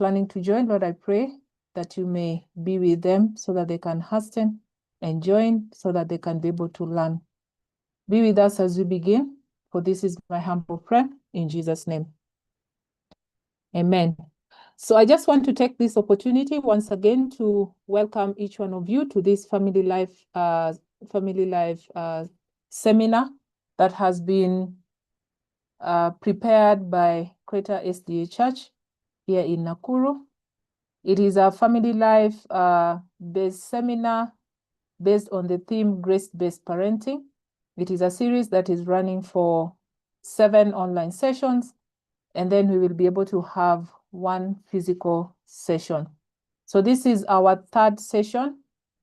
planning to join, Lord, I pray that you may be with them so that they can hasten and join so that they can be able to learn. Be with us as we begin, for this is my humble prayer in Jesus' name. Amen. So I just want to take this opportunity once again to welcome each one of you to this Family Life seminar that has been prepared by Greater SDA Church here in Nakuru. It is a family life based seminar based on the theme Grace-Based Parenting. It is a series that is running for 7 online sessions, and then we will be able to have 1 physical session. So this is our 3rd session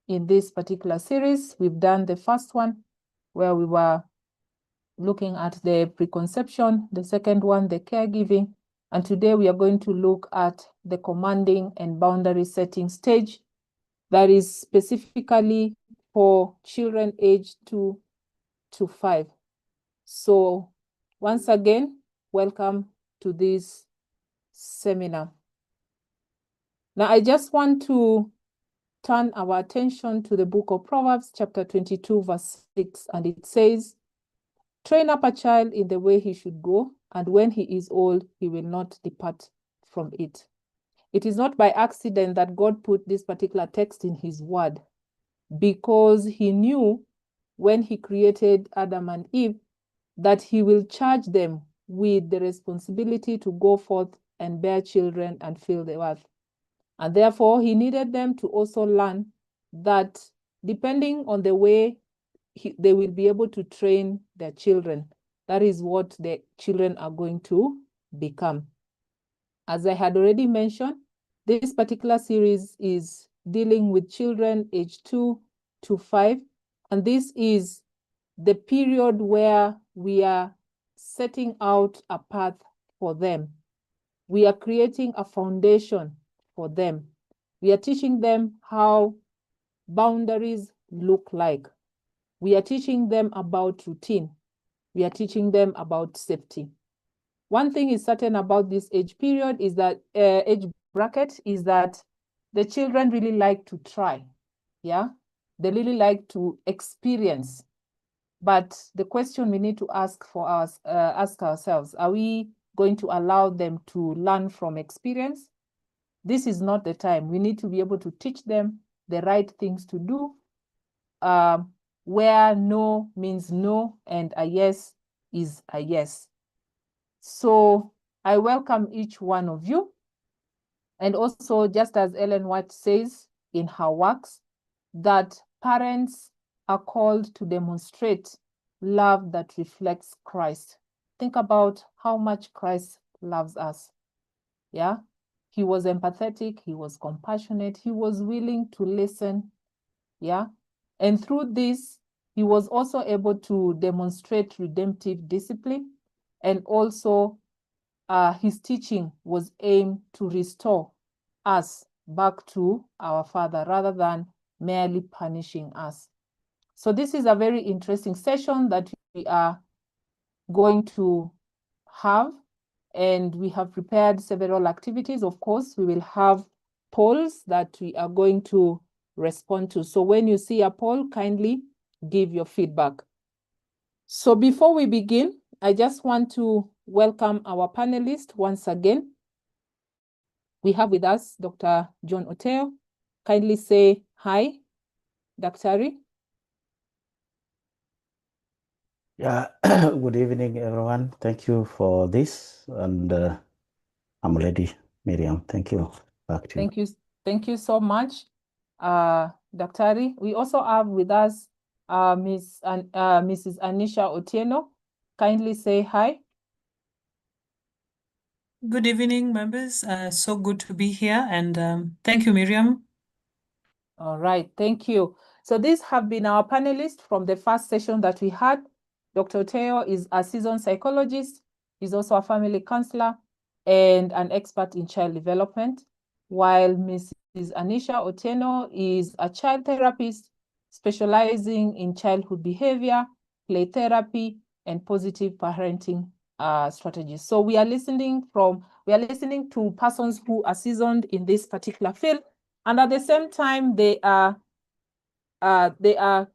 in this particular series. We've done the first one where we were looking at the preconception, the second one, the caregiving, and today we are going to look at the commanding and boundary setting stage that is specifically for children aged 2 to 5. So once again, welcome to this seminar. Now, I just want to turn our attention to the book of Proverbs, chapter 22, verse 6, and it says, "Train up a child in the way he should go, and when he is old, he will not depart from it." It is not by accident that God put this particular text in his word, because he knew when he created Adam and Eve that he will charge them with the responsibility to go forth and bear children and fill the earth. And therefore, he needed them to also learn that depending on the way they will be able to train their children, that is what the children are going to become. As I had already mentioned, this particular series is dealing with children aged 2 to 5, and this is the period where we are setting out a path for them. We are creating a foundation for them. We are teaching them how boundaries look like. We are teaching them about routine. We are teaching them about safety. One thing is certain about this age period is that age bracket is that the children really like to try. Yeah, they really like to experience. But the question we need to ask ourselves, are we going to allow them to learn from experience? This is not the time. We need to be able to teach them the right things to do, where no means no and a yes is a yes. So I welcome each one of you. And also, just as Ellen White says in her works, that parents are called to demonstrate love that reflects Christ. Think about how much Christ loves us. Yeah, he was empathetic, he was compassionate, he was willing to listen. Yeah, and through this, he was also able to demonstrate redemptive discipline, and also his teaching was aimed to restore us back to our Father rather than merely punishing us. So this is a very interesting session that we are going to have, and we have prepared several activities. Of course, we will have polls that we are going to respond to. So when you see a poll, kindly give your feedback. So before we begin, I just want to welcome our panelists once again. We have with us Dr. John Oteyo. Kindly say hi, Daktari. Yeah, good evening, everyone. Thank you for this, and I'm ready, Miriam. Thank you. Back to you. Thank you so much, Daktari. We also have with us Mrs. Anisha Otieno. Kindly say hi. Good evening, members. So good to be here, and thank you, Miriam. All right, thank you. So these have been our panelists from the first session that we had. Dr. Oteyo is a seasoned psychologist. He's also a family counselor and an expert in child development, while Mrs. Anisha Otieno is a child therapist specializing in childhood behavior, play therapy, and positive parenting strategies. So we are listening to persons who are seasoned in this particular field, and at the same time they are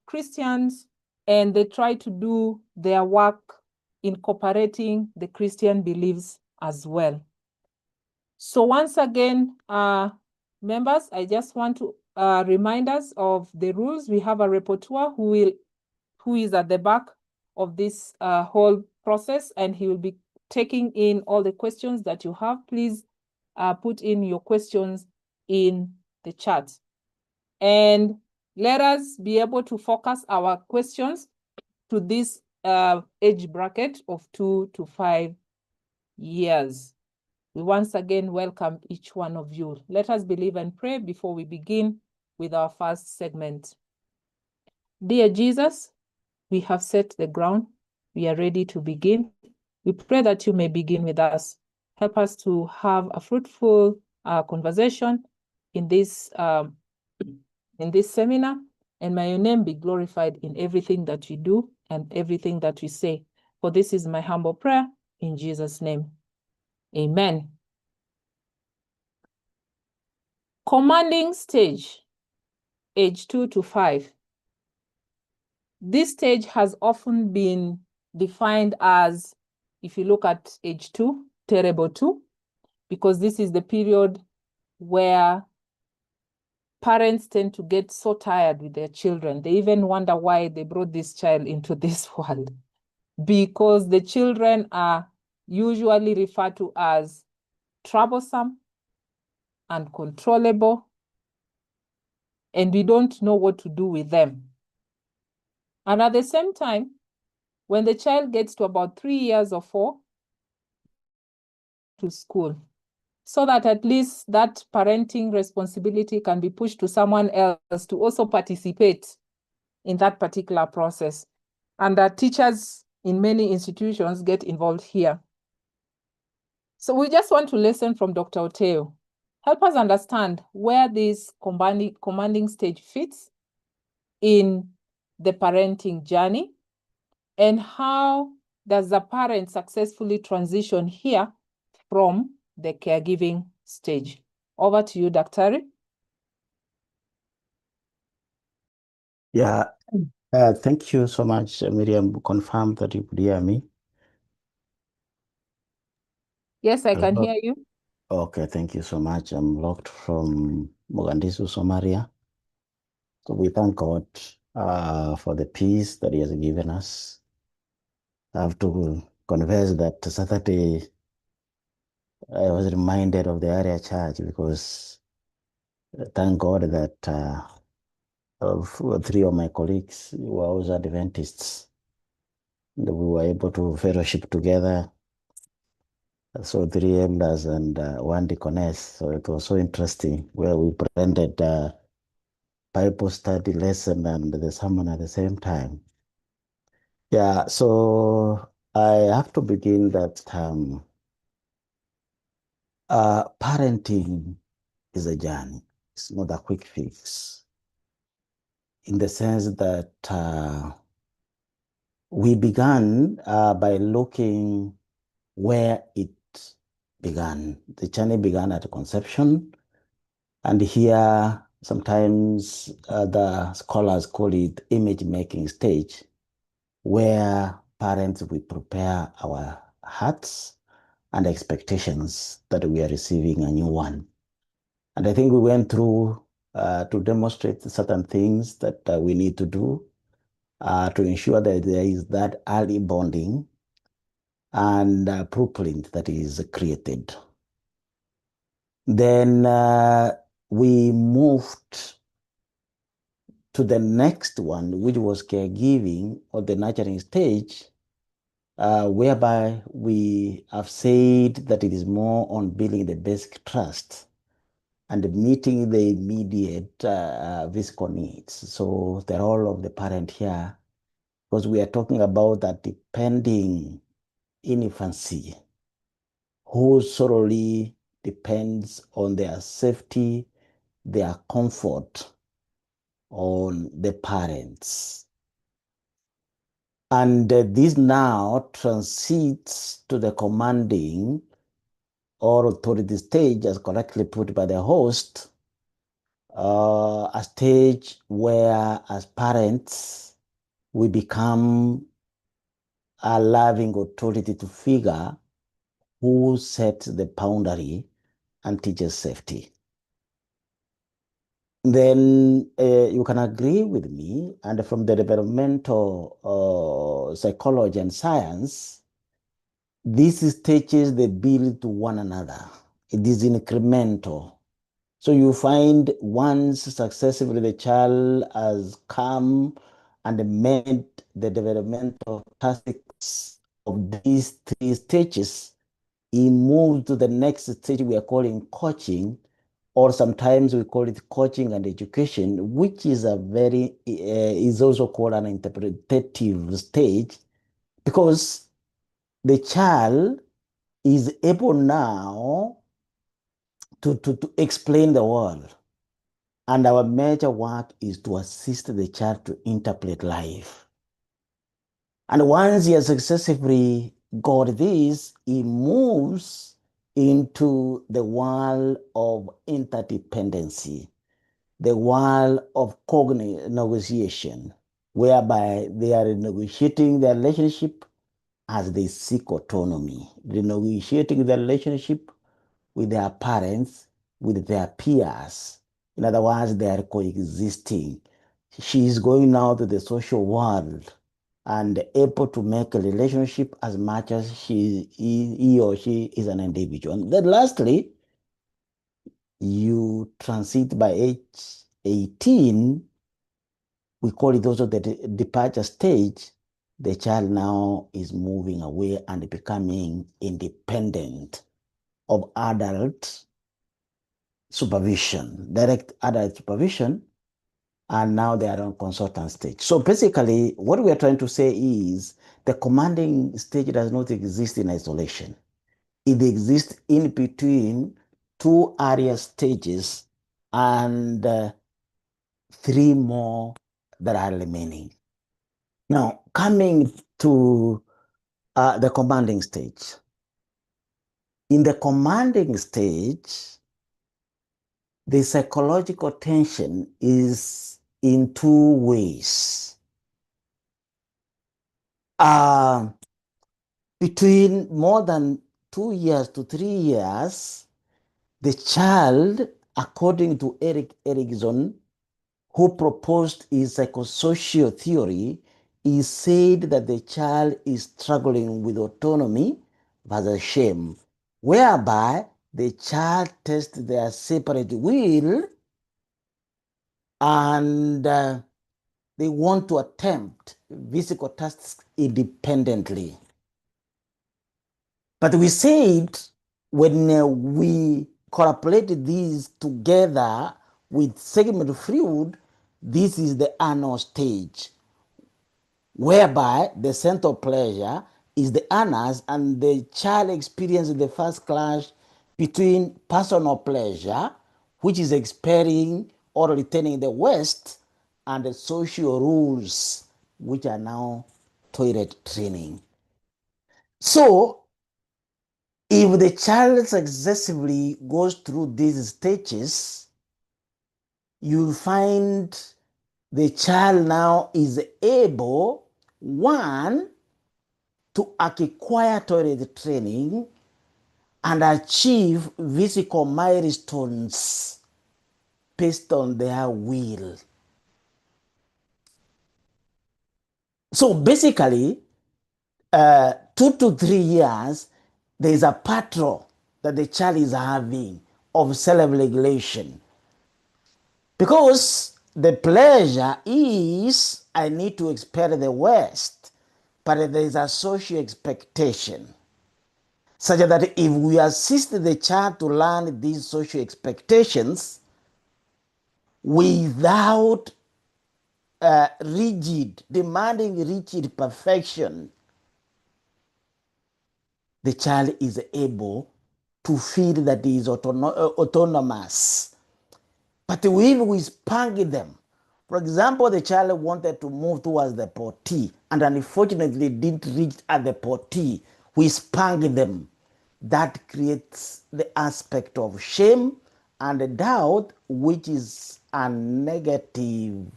Christians, and they try to do their work incorporating the Christian beliefs as well. So once again, members, I just want to remind us of the rules. We have a rapporteur who is at the back of this whole process, and he will be taking in all the questions that you have. Please put in your questions in the chat. And let us be able to focus our questions to this age bracket of 2 to 5 years. We once again welcome each one of you. Let us believe and pray before we begin with our first segment. Dear Jesus, we have set the ground. We are ready to begin. We pray that you may begin with us. Help us to have a fruitful conversation in this seminar, and may your name be glorified in everything that we do and everything that we say. For this is my humble prayer in Jesus' name. Amen. Commanding stage, age 2 to 5. This stage has often been defined as, if you look at age 2, terrible 2, because this is the period where parents tend to get so tired with their children. They even wonder why they brought this child into this world, because the children are usually referred to as troublesome, uncontrollable, and we don't know what to do with them. And at the same time, when the child gets to about 3 years or 4, to school, so that at least that parenting responsibility can be pushed to someone else to also participate in that particular process. And that teachers in many institutions get involved here. So we just want to listen from Dr. Oteyo. Help us understand where this commanding stage fits in the parenting journey, and how does the parent successfully transition here from the caregiving stage. Over to you, Dr. Yeah, thank you so much, Miriam. Confirm that you could hear me. Yes, I can Hello. hear you. Okay, thank you so much. I'm locked from Mogadishu, Somalia. So we thank God for the peace that He has given us. I have to confess that Saturday I was reminded of the area church, because thank God that three of my colleagues were also Adventists. And we were able to fellowship together. So 3 elders and 1 deaconess. So it was so interesting, where we presented Bible study lesson and the sermon at the same time. Yeah, so I have to begin that parenting is a journey. It's not a quick fix, in the sense that we began by looking where it began. The journey began at conception, and here sometimes the scholars call it image-making stage, where parents will prepare our hearts and expectations that we are receiving a new one. And I think we went through to demonstrate certain things that we need to do to ensure that there is that early bonding and blueprint that is created. Then we moved to the next one, which was caregiving, or the nurturing stage, whereby we have said that it is more on building the basic trust and meeting the immediate physical needs. So the role of the parent here, because we are talking about that depending infancy, who solely depends on their safety, their comfort, on the parents. And this now transits to the commanding or authority stage, as correctly put by the host, a stage where, as parents, we become a loving authority to figure who sets the boundary and teaches safety. Then you can agree with me, and from the developmental psychology and science, these stages they build to one another. It is incremental. So you find once successively the child has come and met the developmental tasks of these three stages, he moves to the next stage we are calling coaching, or sometimes we call it coaching and education, which is a very is also called an interpretative stage, because the child is able now to explain the world. And our major work is to assist the child to interpret life. And once he has successfully got this, he moves into the world of interdependency, the world of cognitive negotiation, whereby they are negotiating their relationship as they seek autonomy, renegotiating the relationship with their parents, with their peers. In other words, they are coexisting. She is going now to the social world and able to make a relationship as much as he or she is an individual. And then lastly, you transit by age 18, we call it also the departure stage. The child now is moving away and becoming independent of adult supervision, direct adult supervision, and now they are on consultant stage. So basically, what we are trying to say is the commanding stage does not exist in isolation. It exists in between two area stages and three more that are remaining. Now, coming to the commanding stage. In the commanding stage, the psychological tension is in two ways. Between more than 2 years to 3 years, the child, according to Erik Erikson, who proposed his psychosocial theory, he said that the child is struggling with autonomy versus shame, whereby the child tests their separate will and they want to attempt physical tasks independently. But we said when we correlate these together with segment fluid, this is the anal stage, whereby the center of pleasure is the anus and the child experiences the first clash between personal pleasure, which is experiencing or retaining the West, and the social rules, which are now toilet training. So, if the child successively goes through these stages, you'll find the child now is able, one, to acquire toilet training and achieve physical milestones based on their will. So basically, 2 to 3 years, there is a pattern that the child is having of self-regulation. Because the pleasure is, I need to experience the West, but there is a social expectation. Such that if we assist the child to learn these social expectations without demanding rigid perfection, the child is able to feel that he is autonomous. But if we spank them For example, the child wanted to move towards the potty and unfortunately didn't reach at the potty. We spanked them. That creates the aspect of shame and doubt, which is a negative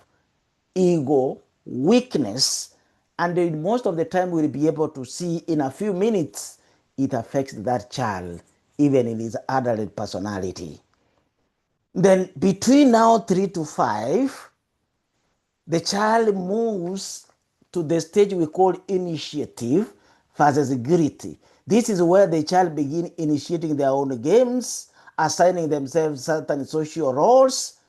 ego weakness. And most of the time, we'll be able to see in a few minutes it affects that child, even in his adult personality. Then between now 3 to 5, the child moves to the stage we call initiative versus gritty. This is where the child begin initiating their own games, assigning themselves certain social roles,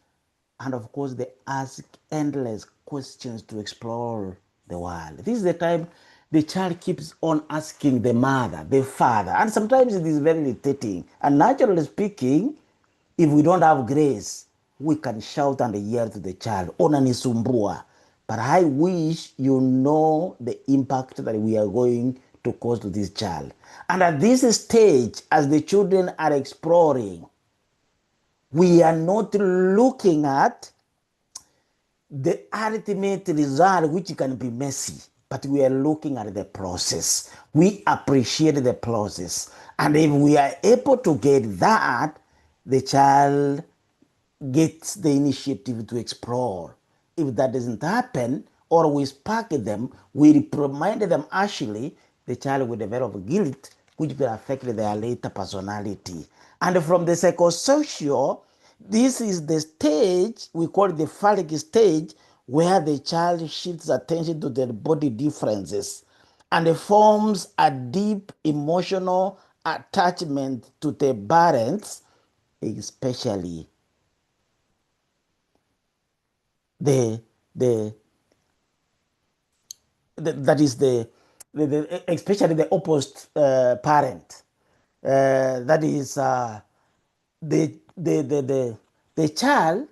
and of course they ask endless questions to explore the world. This is the time the child keeps on asking the mother, the father, and sometimes it is very irritating. And naturally speaking, if we don't have grace, we can shout and yell to the child, "Unanisumbua." But I wish you know the impact that we are going to cause to this child. And at this stage, as the children are exploring, we are not looking at the ultimate result, which can be messy, but we are looking at the process. We appreciate the process. And if we are able to get that, the child gets the initiative to explore. If that doesn't happen, or we spark them, we reprimand them harshly, the child will develop guilt, which will affect their later personality. And from the psychosocial, this is the stage, we call it the phallic stage, where the child shifts attention to their body differences and forms a deep emotional attachment to the parents, especially the that is the especially the opposite parent. That is the child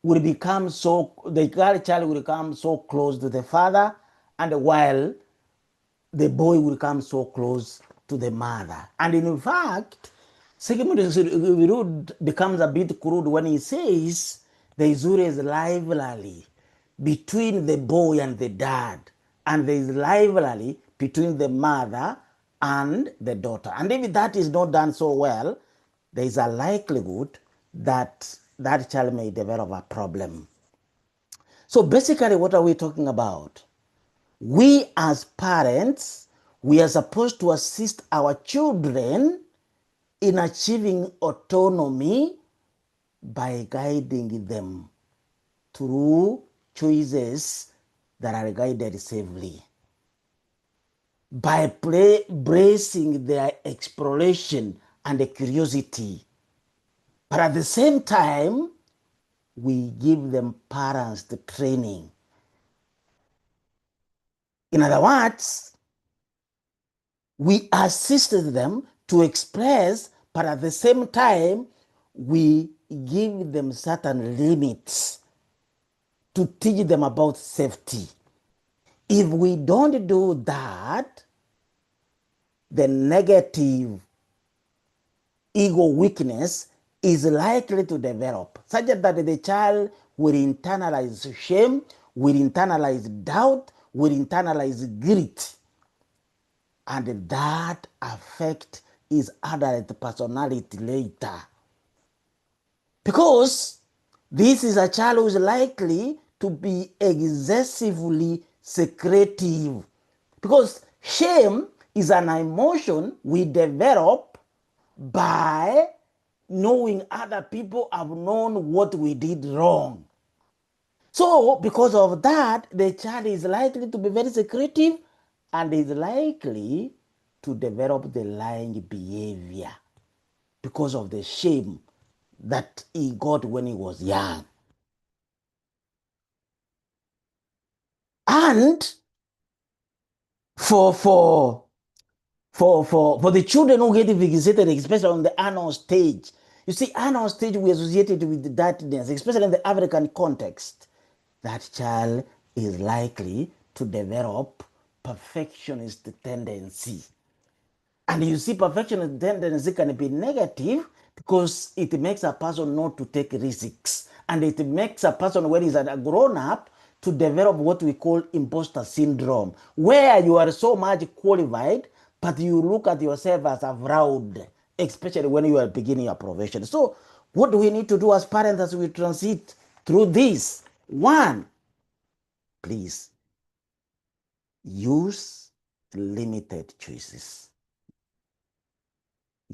will become so the child will become so close to the father, and while the boy will come so close to the mother. And in fact, Sigmund Freud becomes a bit crude when he says there is always rivalry between the boy and the dad, and there is rivalry between the mother and the daughter. And if that is not done so well, there is a likelihood that that child may develop a problem. So basically, what are we talking about? We as parents, we are supposed to assist our children in achieving autonomy by guiding them through choices that are guided safely, by bracing their exploration and curiosity. But at the same time, we give them parents the training. In other words, we assisted them to express, but at the same time, we give them certain limits to teach them about safety. If we don't do that, the negative ego weakness is likely to develop, such that the child will internalize shame, will internalize doubt, will internalize guilt. And that affect his adult personality later. Because this is a child who is likely to be excessively secretive. Because shame is an emotion we develop by knowing other people have known what we did wrong. So, because of that, the child is likely to be very secretive and is likely to develop the lying behavior because of the shame that he got when he was young. And for the children who get fixated, especially on the anal stage, you see, anal stage we associated with dirtiness, especially in the African context. That child is likely to develop perfectionist tendency. And you see, perfectionist tendency can be negative because it makes a person not to take risks. And it makes a person, when he's a grown up, to develop what we call imposter syndrome, where you are so much qualified, but you look at yourself as a fraud, especially when you are beginning your profession. So what do we need to do as parents as we transit through this? One, please use limited choices.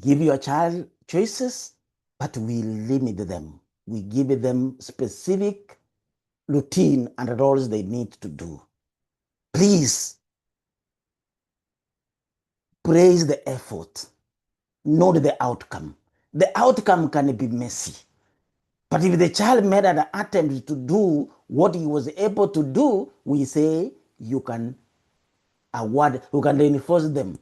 Give your child choices, but we limit them. We give them specific routine and roles they need to do. Please praise the effort, not the outcome. The outcome can be messy. But if the child made an attempt to do what he was able to do, we say you can award, you can reinforce them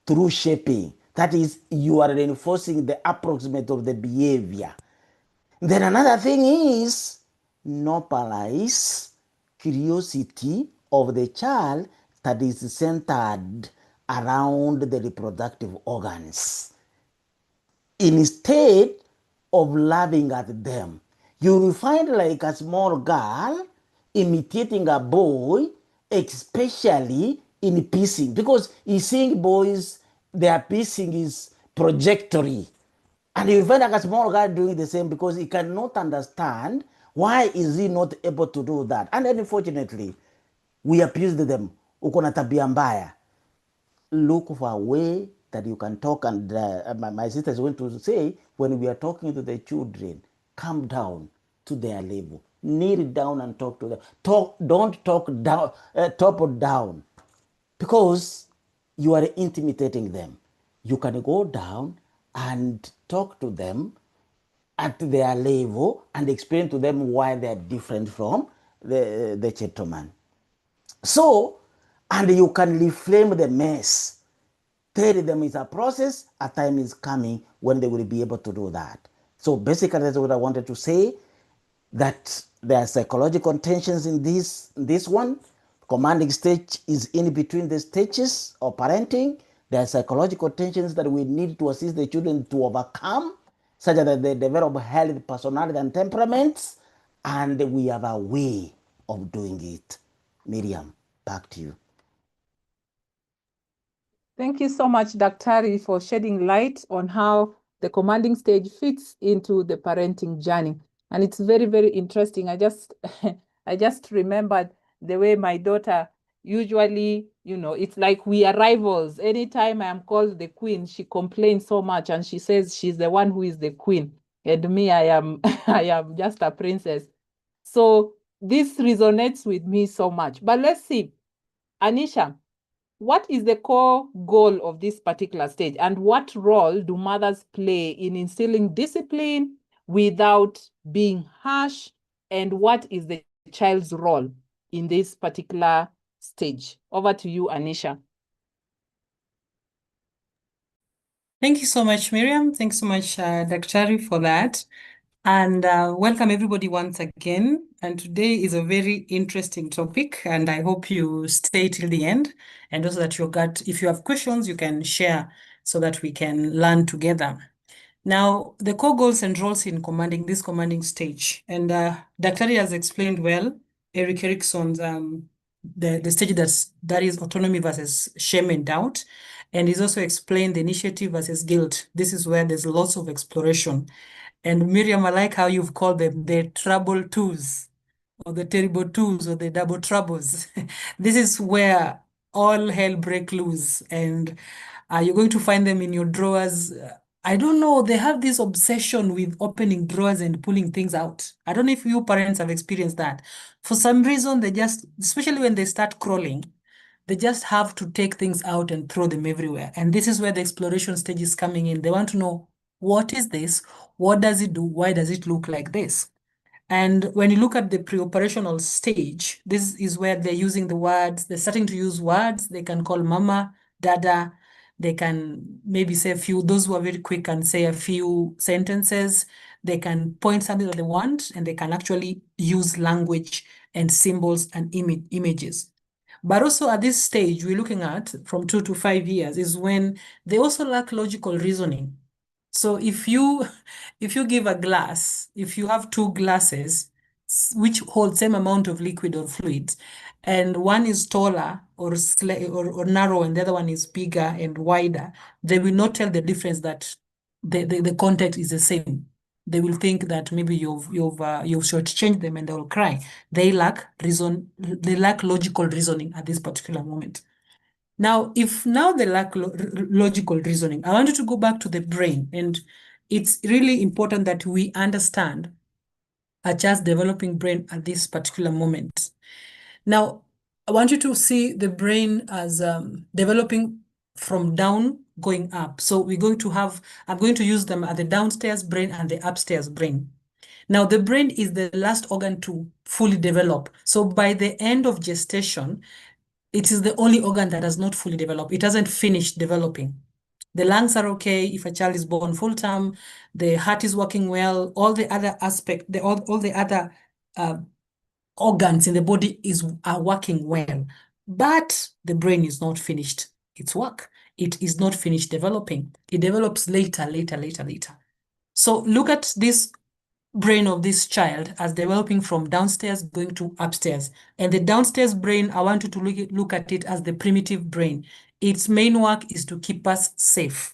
through shaping. That is, you are reinforcing the approximate of the behavior. Then another thing is normalize curiosity of the child that is centered around the reproductive organs. Instead of laughing at them, you will find like a small girl imitating a boy, especially in piecing, because he's seeing boys, their piecing is trajectory. And you find like a small guy doing the same because he cannot understand why is he not able to do that. And unfortunately, we abused them. Uko na tabia mbaya. Look for a way that you can talk. And my sister is going to say, when we are talking to the children, calm down to their level. Kneel down and talk to them. Don't talk down, top down, because you are intimidating them. You can go down and talk to them at their level and explain to them why they're different from the gentleman. So, and you can reframe the mess. Tell them it's a process, a time is coming when they will be able to do that. So basically that's what I wanted to say, that there are psychological tensions in this one. Commanding stage is in between the stages of parenting. There are psychological tensions that we need to assist the children to overcome, such that they develop healthy personality and temperaments, and we have a way of doing it. Miriam, back to you. Thank you so much, Daktari, for shedding light on how the commanding stage fits into the parenting journey. And it's very, very interesting. I just remembered the way my daughter usually, it's like we are rivals. Anytime I am called the queen, she complains so much and she says she's the one who is the queen. And me, I am I am just a princess. So this resonates with me so much. But let's see, Anisha, what is the core goal of this particular stage, and what role do mothers play in instilling discipline without being harsh, and what is the child's role in this particular stage? Over to you, Anisha. Thank you so much, Miriam. Thanks so much, Daktari, for that. And welcome everybody once again. And today is a very interesting topic, and I hope you stay till the end. And also that if you have questions, you can share so that we can learn together. Now, the core goals and roles in this commanding stage. And Daktari has explained well, Eric Erickson's the stage that is autonomy versus shame and doubt. And he's also explained the initiative versus guilt. This is where there's lots of exploration. And Miriam, I like how you've called them the trouble twos, or the terrible twos, or the double troubles. This is where all hell break loose, and you're going to find them in your drawers. I don't know, they have this obsession with opening drawers and pulling things out. I don't know if you parents have experienced that. For some reason, they just, especially when they start crawling, they just have to take things out and throw them everywhere. And this is where the exploration stage is coming in. They want to know, what is this? What does it do? Why does it look like this? And when you look at the pre-operational stage, this is where they're using the words, they're starting to use words. They can call mama, dada. They can maybe say a few, those who are very quick can say a few sentences. They can point something that they want, and they can actually use language and symbols and images. But also at this stage, we're looking at from 2 to 5 years is when they also lack logical reasoning. So if you give a glass, if you have two glasses which hold same amount of liquid or fluid, and one is taller or narrow and the other one is bigger and wider, they will not tell the difference that the content is the same. They will think that maybe you've shortchanged them and they will cry. They lack logical reasoning at this particular moment. Now, if they lack logical reasoning, I want you to go back to the brain, and it's really important that we understand a child's developing brain at this particular moment. Now, I want you to see the brain as developing from down going up. So I'm going to use them at the downstairs brain and the upstairs brain. Now, the brain is the last organ to fully develop. So by the end of gestation, it is the only organ that has not fully developed. It hasn't finished developing. The lungs are okay if a child is born full term, the heart is working well, all the other aspects, all the other organs in the body are working well, but the brain is not finished its work. It is not finished developing. It develops later. So look at this brain of this child as developing from downstairs going to upstairs. And the downstairs brain, I want you to look at it as the primitive brain. Its main work is to keep us safe.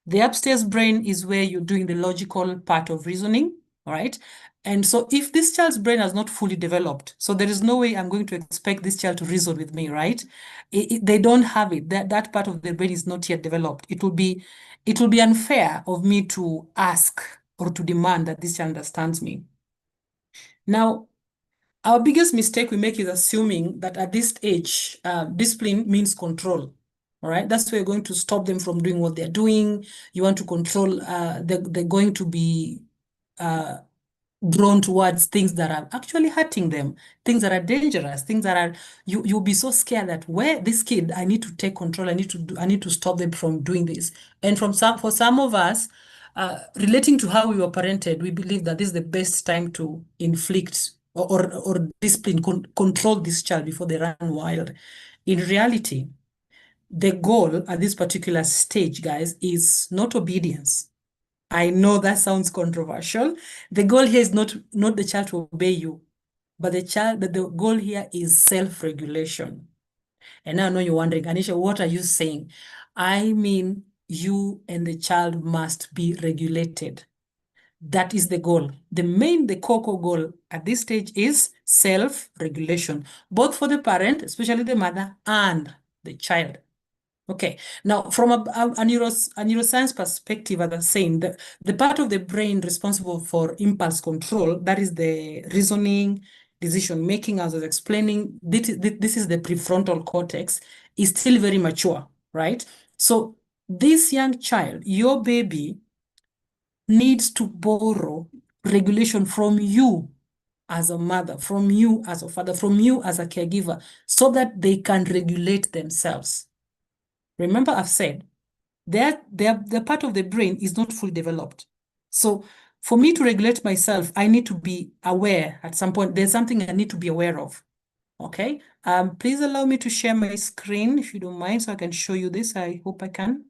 The upstairs brain is where you're doing the logical part of reasoning, all right? And so if this child's brain has not fully developed, so there is no way I'm going to expect this child to reason with me, right? They don't have it. That part of the brain is not yet developed. It will be unfair of me to ask or to demand that this child understands me. Now, our biggest mistake we make is assuming that at this age, discipline means control. All right, that's where you're going to stop them from doing what they're doing. You want to control, they're going to be drawn towards things that are actually hurting them, things that are dangerous, things that are, you'll be so scared that where this kid, I need to take control, I need to stop them from doing this. And for some of us, relating to how we were parented, we believe that this is the best time to inflict or discipline, control this child before they run wild. In reality, the goal at this particular stage, guys, is not obedience. I know that sounds controversial. The goal here is not the child to obey you, but the goal here is self-regulation. And now I know you're wondering, Anisha, what are you saying? I mean, you and the child must be regulated. That is the goal. The core goal at this stage is self-regulation, both for the parent, especially the mother, and the child. Okay, now from a neuroscience perspective, as I'm saying, the part of the brain responsible for impulse control, that is the reasoning, decision making, as I was explaining, this is the prefrontal cortex, is still very mature, right? So this young child, your baby, needs to borrow regulation from you as a mother, from you as a father, from you as a caregiver, so that they can regulate themselves. Remember, I've said the part of the brain is not fully developed. So for me to regulate myself, I need to be aware at some point. There's something I need to be aware of. Okay. Please allow me to share my screen if you don't mind, so I can show you this. I hope I can.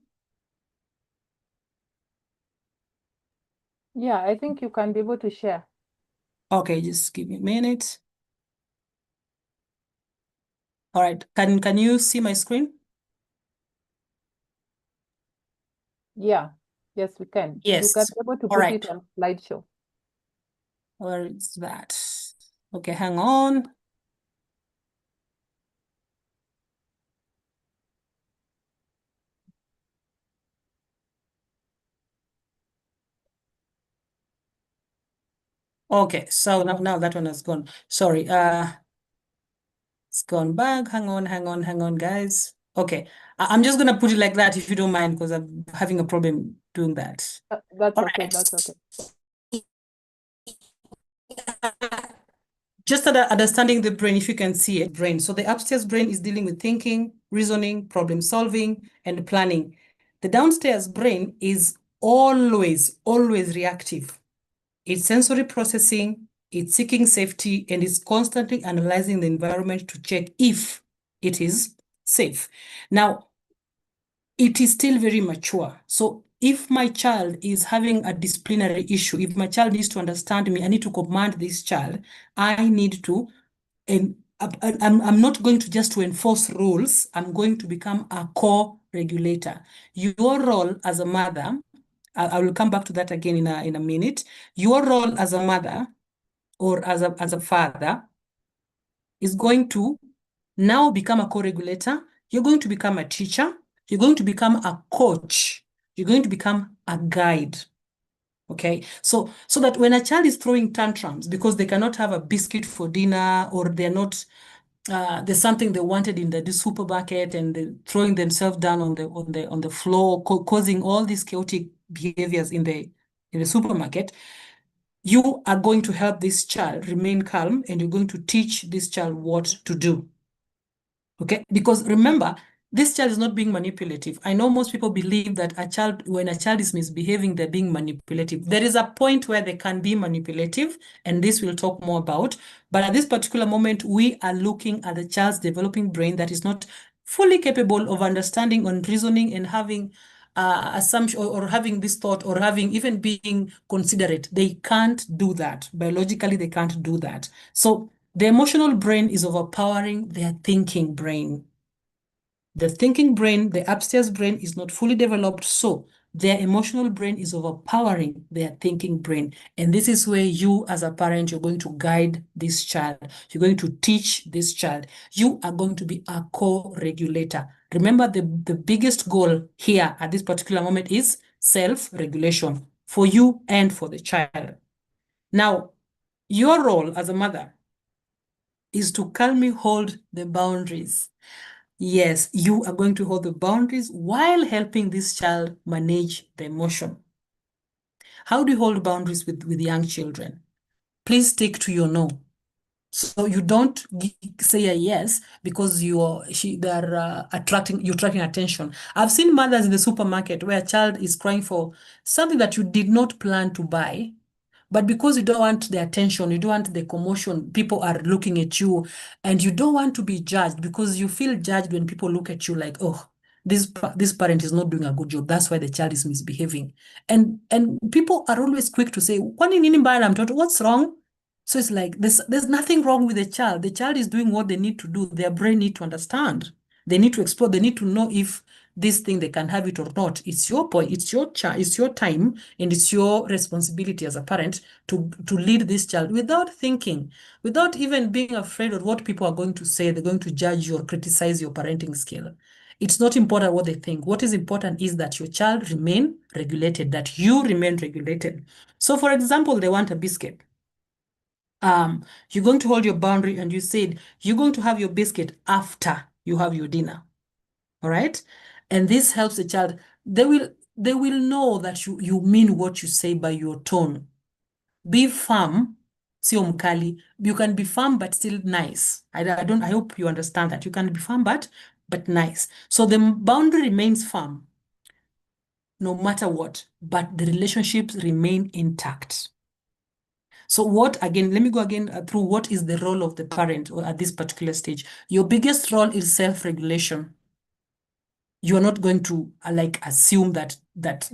Yeah, I think you can be able to share. Okay, just give me a minute. All right. Can you see my screen? Yeah, yes, we can. Yes. You can be able to All put right. it on slideshow. Where is that? Okay, hang on. Okay, so now that one has gone. Sorry, it's gone back. Hang on, guys. Okay, I'm just gonna put it like that if you don't mind, because I'm having a problem doing that. That's All okay, right. that's okay. Just understanding the brain, if you can see it, brain. So the upstairs brain is dealing with thinking, reasoning, problem solving, and planning. The downstairs brain is always reactive. It's sensory processing, it's seeking safety, and it's constantly analyzing the environment to check if it is safe. Now, it is still very mature. So if my child is having a disciplinary issue, if my child needs to understand me, I need to command this child. I need to, and I'm not going to just to enforce rules. I'm going to become a co-regulator. Your role as a mother, I will come back to that again in a minute. Your role as a mother or as a father is going to now become a co-regulator. You're going to become a teacher. You're going to become a coach. You're going to become a guide. Okay, so that when a child is throwing tantrums because they cannot have a biscuit for dinner, or they're not, there's something they wanted in the supermarket, and they're throwing themselves down on the floor, causing all these chaotic behaviors in the supermarket, you are going to help this child remain calm, and you're going to teach this child what to do. Okay, because remember, this child is not being manipulative. I know most people believe that when a child is misbehaving, they're being manipulative. There is a point where they can be manipulative, and this we'll talk more about. But at this particular moment, we are looking at the child's developing brain that is not fully capable of understanding and reasoning and having assumption, or having this thought, or having even being considerate. They can't do that. Biologically, they can't do that. So the emotional brain is overpowering their thinking brain. The thinking brain, the upstairs brain, is not fully developed, so their emotional brain is overpowering their thinking brain. And this is where you, as a parent, you're going to guide this child. You're going to teach this child. You are going to be a co-regulator. Remember, the biggest goal here at this particular moment is self-regulation for you and for the child. Now, your role as a mother is to calmly hold the boundaries. Yes, you are going to hold the boundaries while helping this child manage the emotion. How do you hold boundaries with young children? Please stick to your no. So you don't say a yes because you're attracting attention. I've seen mothers in the supermarket where a child is crying for something that you did not plan to buy, but because you don't want the attention, you don't want the commotion, people are looking at you, and you don't want to be judged because you feel judged when people look at you like, oh, this parent is not doing a good job. That's why the child is misbehaving. And people are always quick to say, what's wrong? So it's like, there's nothing wrong with the child. The child is doing what they need to do. Their brain need to understand. They need to explore. They need to know if this thing they can have it or not. It's your point. It's your it's your time, and it's your responsibility as a parent to lead this child without thinking, without even being afraid of what people are going to say. They're going to judge you or criticize your parenting skill. It's not important what they think. What is important is that your child remain regulated, that you remain regulated. So, for example, they want a biscuit. You're going to hold your boundary, and you said you're going to have your biscuit after you have your dinner. All right? And this helps the child. They will know that you mean what you say by your tone. Be firm, sio mkali. You can be firm but still nice. I hope you understand that. You can be firm but nice. So the boundary remains firm no matter what, but the relationships remain intact. So let me go again through what is the role of the parent at this particular stage. Your biggest role is self-regulation. You are not going to assume that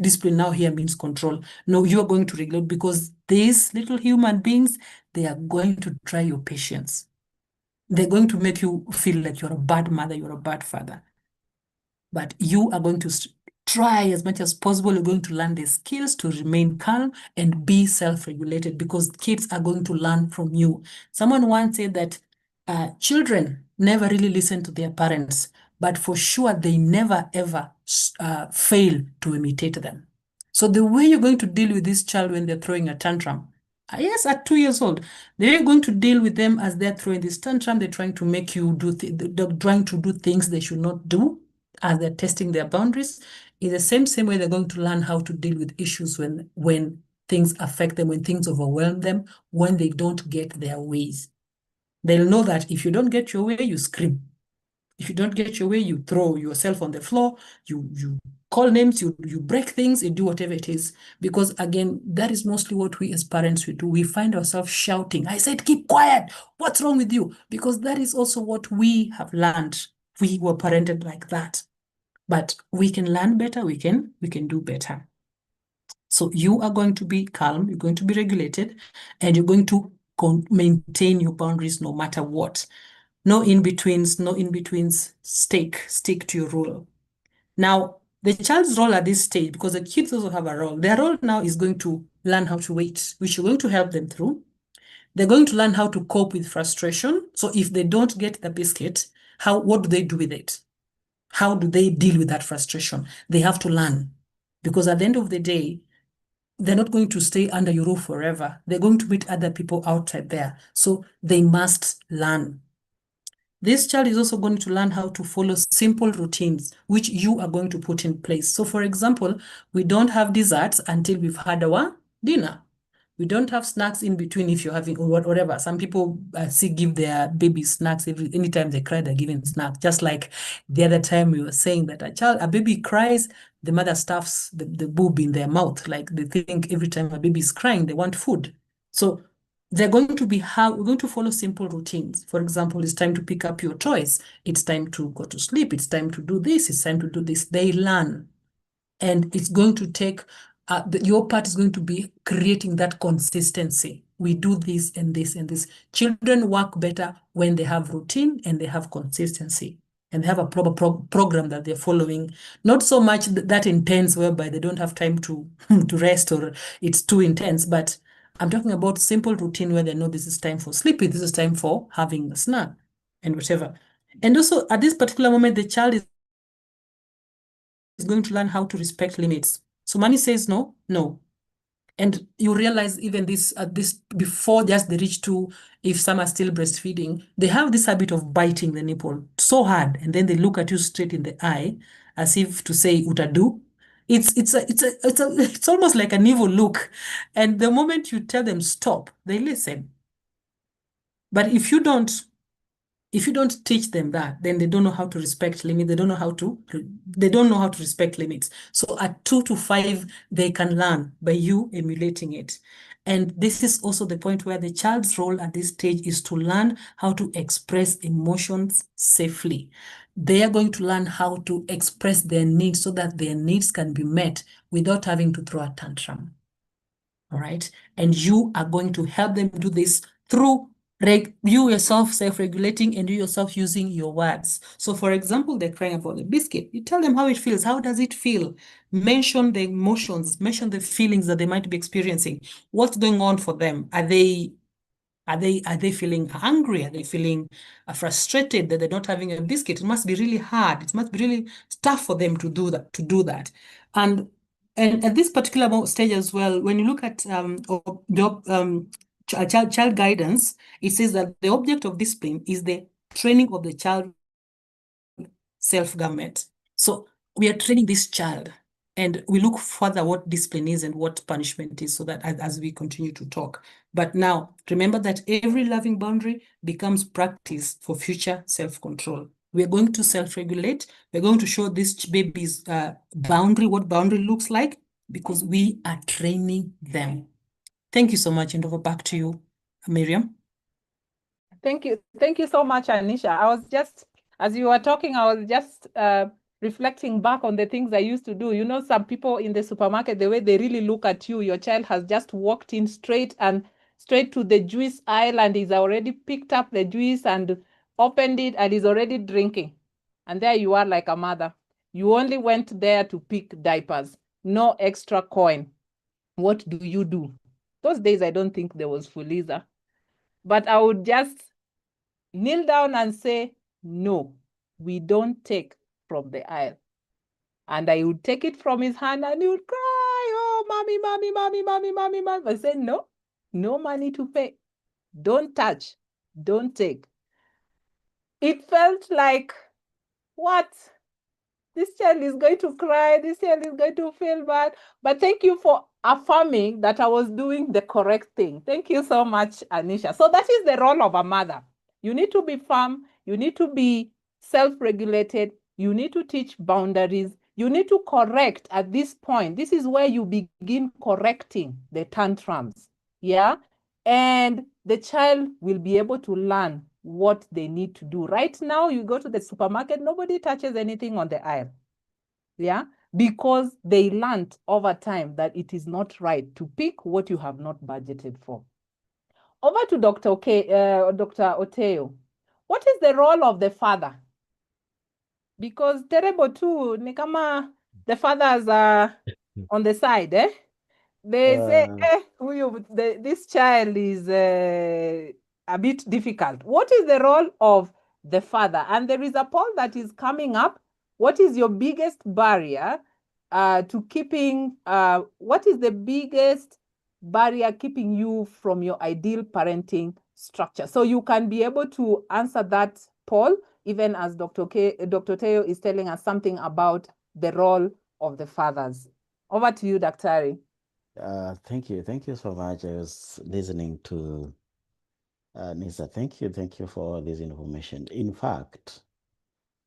discipline now here means control. No, you are going to regulate, because these little human beings, they are going to try your patience. They're going to make you feel like you're a bad mother, you're a bad father. But you are going to try as much as possible. You're going to learn the skills to remain calm and be self-regulated, because kids are going to learn from you. Someone once said that children never really listen to their parents, but for sure they never ever fail to imitate them. So the way you're going to deal with this child when they're throwing a tantrum, yes, at 2 years old, they're going to deal with them as they're throwing this tantrum. They're trying to make you they're trying to do things they should not do, as they're testing their boundaries. In the same way, they're going to learn how to deal with issues when things affect them, when things overwhelm them, when they don't get their ways. They'll know that if you don't get your way, you scream. If you don't get your way, you throw yourself on the floor, you call names, you break things, you do whatever it is. Because again, that is mostly what we as parents we do. We find ourselves shouting, I said, keep quiet. What's wrong with you? Because that is also what we have learned. We were parented like that. But we can learn better, we can do better. So you are going to be calm, you're going to be regulated, and you're going to maintain your boundaries no matter what. No in-betweens, no in-betweens, stick to your rule. Now, the child's role at this stage, because the kids also have a role, their role now is going to learn how to wait, which you're going to help them through. They're going to learn how to cope with frustration. So if they don't get the biscuit, what do they do with it? How do they deal with that frustration? They have to learn, because at the end of the day, they're not going to stay under your roof forever. They're going to meet other people outside there. So they must learn. This child is also going to learn how to follow simple routines, which you are going to put in place. So for example, we don't have desserts until we've had our dinner. We don't have snacks in between if you're having or whatever. Some people give their babies snacks anytime they cry, they're giving snacks. Just like the other time we were saying that a baby cries, the mother stuffs the boob in their mouth. Like they think every time a baby is crying, they want food. So they're going to we're going to follow simple routines. For example, it's time to pick up your toys. It's time to go to sleep. It's time to do this. It's time to do this. They learn. And it's going to take, your part is going to be creating that consistency. We do this and this and this. Children work better when they have routine and they have consistency and they have a proper program that they're following. Not so much that intense whereby they don't have time to, to rest or it's too intense, but I'm talking about simple routine where they know this is time for sleeping, this is time for having a snack and whatever. And also at this particular moment, the child is going to learn how to respect limits. So money says no, no. And you realize even this before just they reach to, if some are still breastfeeding, they have this habit of biting the nipple so hard, and then they look at you straight in the eye as if to say utadu. It's almost like an evil look. And the moment you tell them stop, they listen. But if you don't teach them that, then they don't know how to respect limits. They don't know how to respect limits. So at 2 to 5, they can learn by you emulating it. And this is also the point where the child's role at this stage is to learn how to express emotions safely. They are going to learn how to express their needs so that their needs can be met without having to throw a tantrum. All right. And you are going to help them do this through you yourself self-regulating and you yourself using your words. So for example, they're crying about the biscuit. You tell them how it feels. How does it feel? Mention the emotions, mention the feelings that they might be experiencing. What's going on for them? Are they feeling hungry? Are they feeling frustrated that they're not having a biscuit? It must be really hard. It must be really tough for them to do that. And at this particular stage as well, when you look at child guidance, it says that the object of discipline is the training of the child self-government. So we are training this child, and we look further what discipline is and what punishment is, so that as we continue to talk. But now, remember that every loving boundary becomes practice for future self-control. We're going to self-regulate. We're going to show this baby's boundary, what boundary looks like, because we are training them. Thank you so much, and over back to you, Miriam. Thank you. Thank you so much, Anisha. I was just, as you were talking, I was just reflecting back on the things I used to do. You know, some people in the supermarket, the way they really look at you, your child has just walked in straight to the juice aisle and he's already picked up the juice and opened it and is already drinking. And there you are like a mother. You only went there to pick diapers, no extra coin. What do you do? Those days, I don't think there was Fuliza. But I would just kneel down and say, no, we don't take from the aisle. And I would take it from his hand and he would cry, oh, mommy, mommy, mommy, mommy, mommy, mommy. I said, no, no money to pay. Don't touch, don't take. It felt like, what? This child is going to cry, this child is going to feel bad. But thank you for affirming that I was doing the correct thing. Thank you so much, Anisha. So that is the role of a mother. You need to be firm, you need to be self-regulated, you need to teach boundaries, you need to correct at this point. This is where you begin correcting the tantrums, yeah? And the child will be able to learn what they need to do. Right now, you go to the supermarket, nobody touches anything on the aisle. Yeah, because they learned over time that it is not right to pick what you have not budgeted for. Over to Dr. Dr. Oteyo. What is the role of the father? Because terrible too, ni kama the fathers are on the side, eh? They say, this child is a bit difficult. What is the role of the father? And there is a poll that is coming up. What is your biggest barrier to keeping, what is the biggest barrier keeping you from your ideal parenting structure? So you can be able to answer that poll, even as Dr. Teo is telling us something about the role of the fathers. Over to you, Daktari. Thank you. Thank you so much. I was listening to Nisa. Thank you for this information. In fact,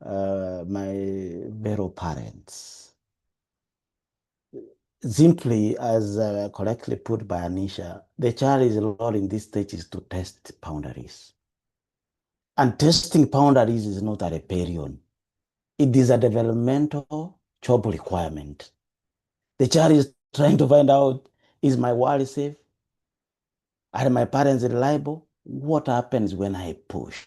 my Vero parents, simply as correctly put by Anisha, the child is allowed in this stage is to test boundaries. And testing boundaries is not a rebellion. It is a developmental job requirement. The child is trying to find out, is my world safe? Are my parents reliable? What happens when I push?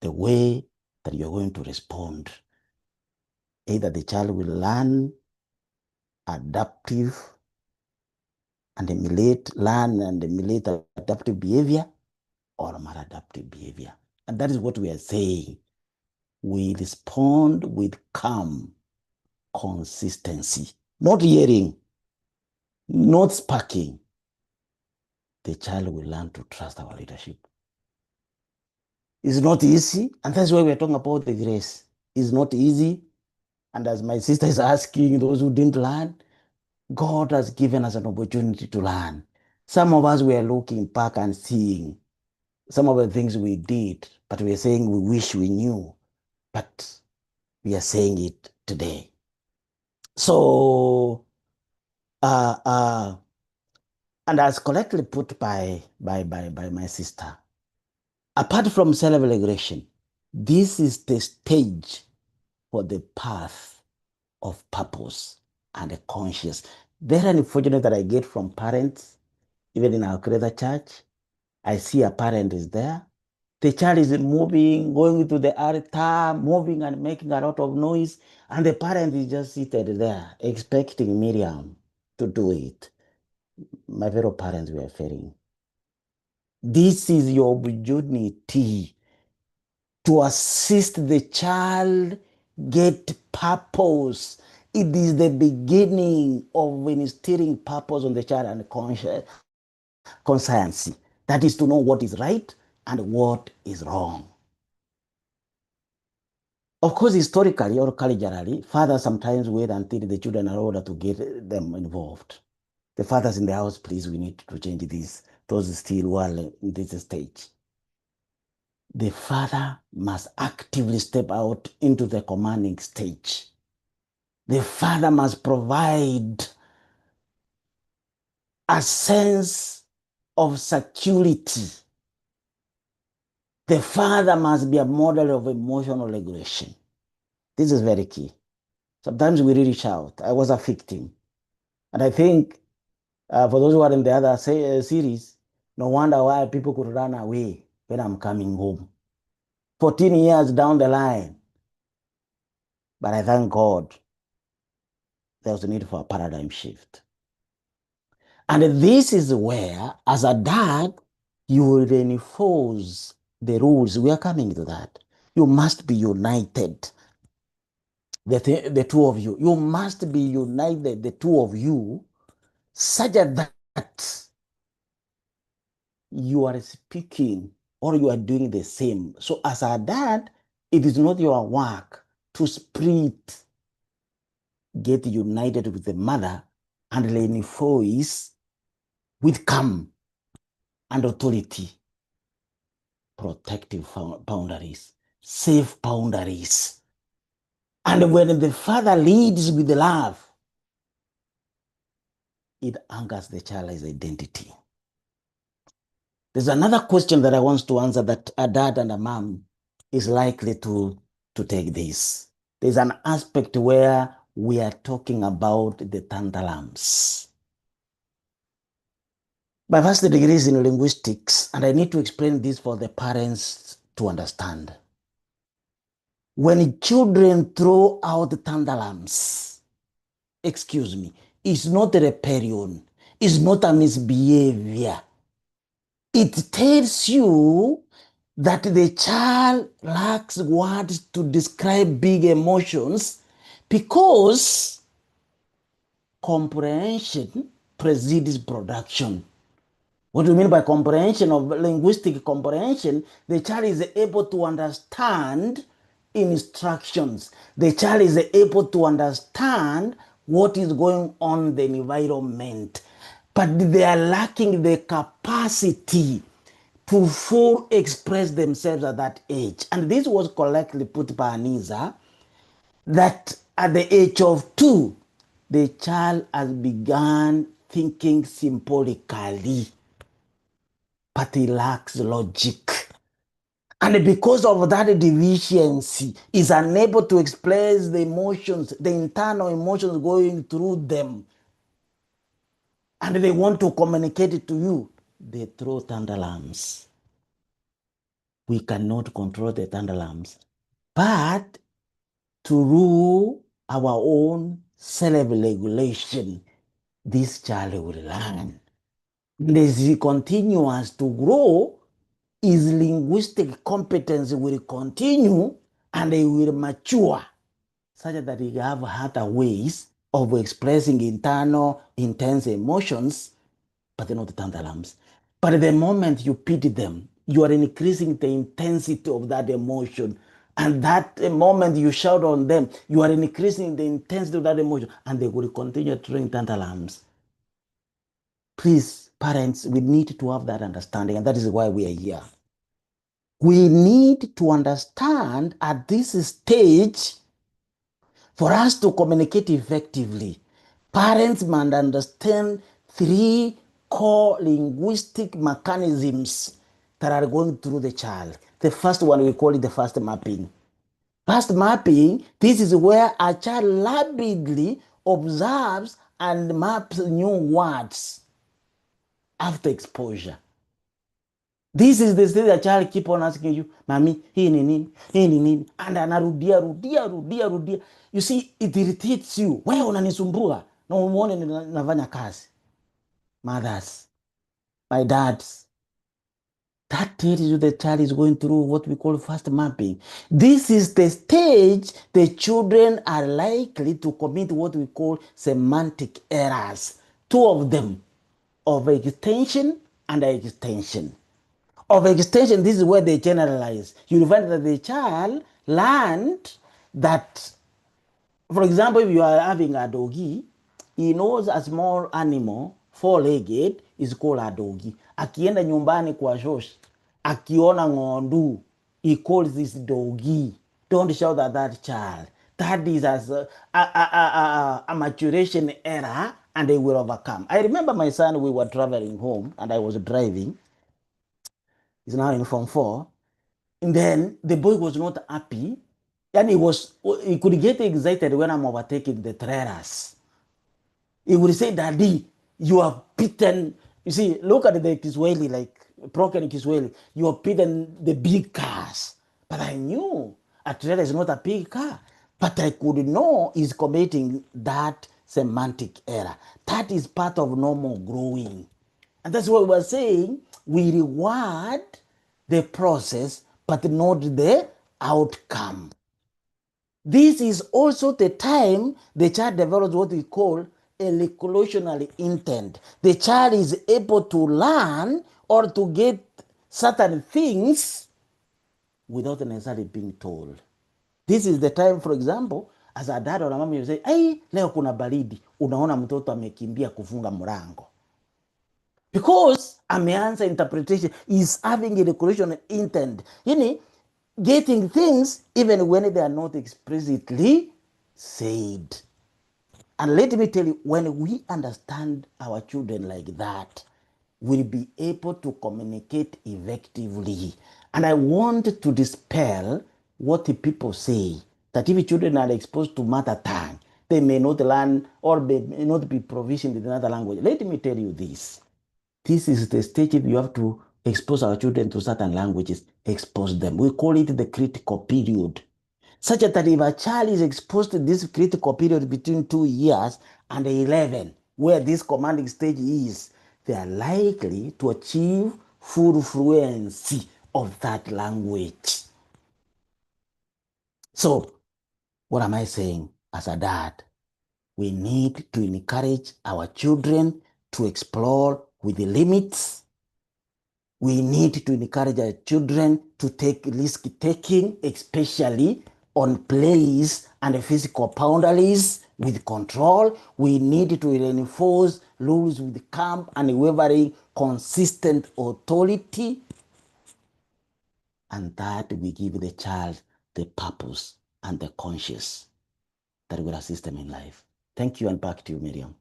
The way that you're going to respond. Either the child will learn adaptive and learn and emulate adaptive behavior or maladaptive behavior. And that is what we are saying. We respond with calm consistency, not yelling, not sparking. The child will learn to trust our leadership. It's not easy, and that's why we're talking about the grace. It's not easy, and as my sister is asking those who didn't learn, God has given us an opportunity to learn. Some of us were looking back and seeing some of the things we did, but we are saying we wish we knew, but we are saying it today. So, and as correctly put by my sister, apart from self-regulation, this is the stage for the path of purpose and a conscious. Very unfortunate that I get from parents, even in our Creator Church. I see a parent is there. The child is moving, going to the altar, moving and making a lot of noise, and the parent is just seated there, expecting Miriam to do it. My fellow parents were failing. This is your opportunity to assist the child get purpose. It is the beginning of instilling purpose on the child and conscience. That is to know what is right and what is wrong. Of course, historically or culturally, fathers sometimes wait until the children are older to get them involved. The fathers in the house, please, we need to change this. Those still well in this stage. The father must actively step out into the commanding stage. The father must provide a sense of security. The father must be a model of emotional regulation. This is very key. Sometimes we really shout. I was a victim. And I think for those who are in the other series, no wonder why people could run away when I'm coming home. 14 years down the line. But I thank God there was a need for a paradigm shift. And this is where, as a dad, you will enforce the rules. We are coming to that. You must be united. The two of you. You must be united, the two of you, such that you are speaking or you are doing the same. So as a dad, it is not your work to split, get united with the mother and reinforce with calm and authority, protective boundaries, safe boundaries. And when the father leads with love, it anchors the child's identity. There's another question that I want to answer that a dad and a mom is likely to take this. there's an aspect where we are talking about the tantalums. My first degree is in linguistics, and I need to explain this for the parents to understand. When children throw out tantalums, excuse me, it's not a rebellion, it's not a misbehavior. It tells you that the child lacks words to describe big emotions because comprehension precedes production. What do you mean by comprehension? Of linguistic comprehension? The child is able to understand instructions. The child is able to understand what is going on in the environment. But they are lacking the capacity to fully express themselves at that age. And this was correctly put by Anisha, that at the age of 2, the child has begun thinking symbolically, but he lacks logic. And because of that deficiency, is unable to express the emotions, the internal emotions going through them. And they want to communicate it to you. They throw tantalums. We cannot control the tantalums. But through our own self-regulation, this child will learn. And as he continues to grow, his linguistic competence will continue and he will mature such that he have other ways of expressing internal intense emotions, but not tantalums. But the moment you pity them, you are increasing the intensity of that emotion. And that moment you shout on them, you are increasing the intensity of that emotion, and they will continue throwing tantalums. Please, parents, we need to have that understanding, and that is why we are here. We need to understand at this stage, for us to communicate effectively, parents must understand 3 core linguistic mechanisms that are going through the child. The first one, we call it the first mapping. First mapping, this is where a child rapidly observes and maps new words after exposure. This is the stage the child keep on asking you, Mami, hii ni nini? Hii ni nini? And anarudia. You see, it irritates you. Wewe unanisumbua na umuone nafanya kazi. Mothers, my dads, that tells you the child is going through what we call fast mapping. This is the stage the children are likely to commit what we call semantic errors. 2 of them, of extension and extension. Of extension, this is where they generalize. You find that the child learned that, for example, if you are having a doggy, he knows a small animal, 4-legged, is called a doggy. Akienda nyumbani kwa shosh, akiona ng'ondu, he calls this doggy. Don't shout at that child. That is as a maturation error, and they will overcome. I remember my son, we were traveling home, and I was driving. He's now in Form 4. And then the boy was not happy. And he could get excited when I'm overtaking the trailers. He would say, Daddy, you have beaten. You see, look at the Kiswahili, like broken Kiswahili. You have beaten the big cars. But I knew a trailer is not a big car. But I could know he's committing that semantic error. That is part of normal growing. And that's what we were saying. We reward the process, but not the outcome. This is also the time the child develops what we call elocutionary intent. The child is able to learn or to get certain things without necessarily being told. This is the time, for example, as a dad or a mom, you say, hey, leo kuna baridi. Unaona mtoto amekimbia kufunga mlango. Because ameanza interpretation is having a elocutionary intent. You know, getting things even when they are not explicitly said. And let me tell you, when we understand our children like that, we'll be able to communicate effectively. And I want to dispel what the people say that if children are exposed to mother tongue, they may not learn or may not be provisioned with another language. Let me tell you this. This is the stage if you have to expose our children to certain languages, expose them. We call it the critical period. Such that if a child is exposed to this critical period between 2 years and 11, where this commanding stage is, they are likely to achieve full fluency of that language. So, what am I saying as a dad? We need to encourage our children to explore with the limits. We need to encourage our children to take risk taking, especially on plays and physical boundaries with control. We need to reinforce rules with calm and unwavering, consistent authority. And that we give the child the purpose and the conscience that will assist them in life. Thank you, and back to you, Miriam.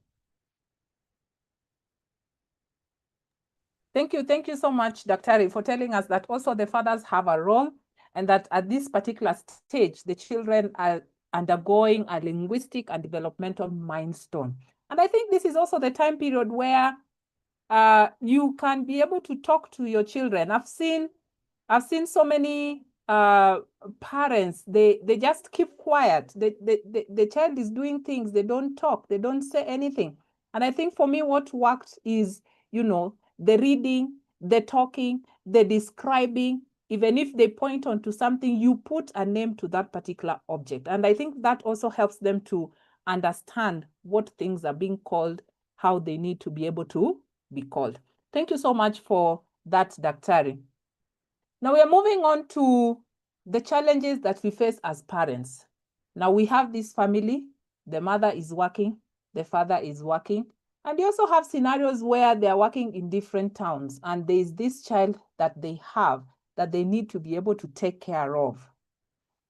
Thank you so much, Dr. for telling us that also the fathers have a role, and that at this particular stage, the children are undergoing a linguistic and developmental milestone. And I think this is also the time period where you can be able to talk to your children. I've seen so many parents, they just keep quiet. The child is doing things, they don't talk, they don't say anything. And I think for me, what worked is, the reading, the talking, the describing. Even if they point onto something, you put a name to that particular object. And I think that also helps them to understand what things are being called, how they need to be able to be called. Thank you so much for that, Daktari. Now we are moving on to the challenges that we face as parents. Now we have this family, the mother is working, the father is working, and they also have scenarios where they are working in different towns, and there is this child that they have that they need to be able to take care of.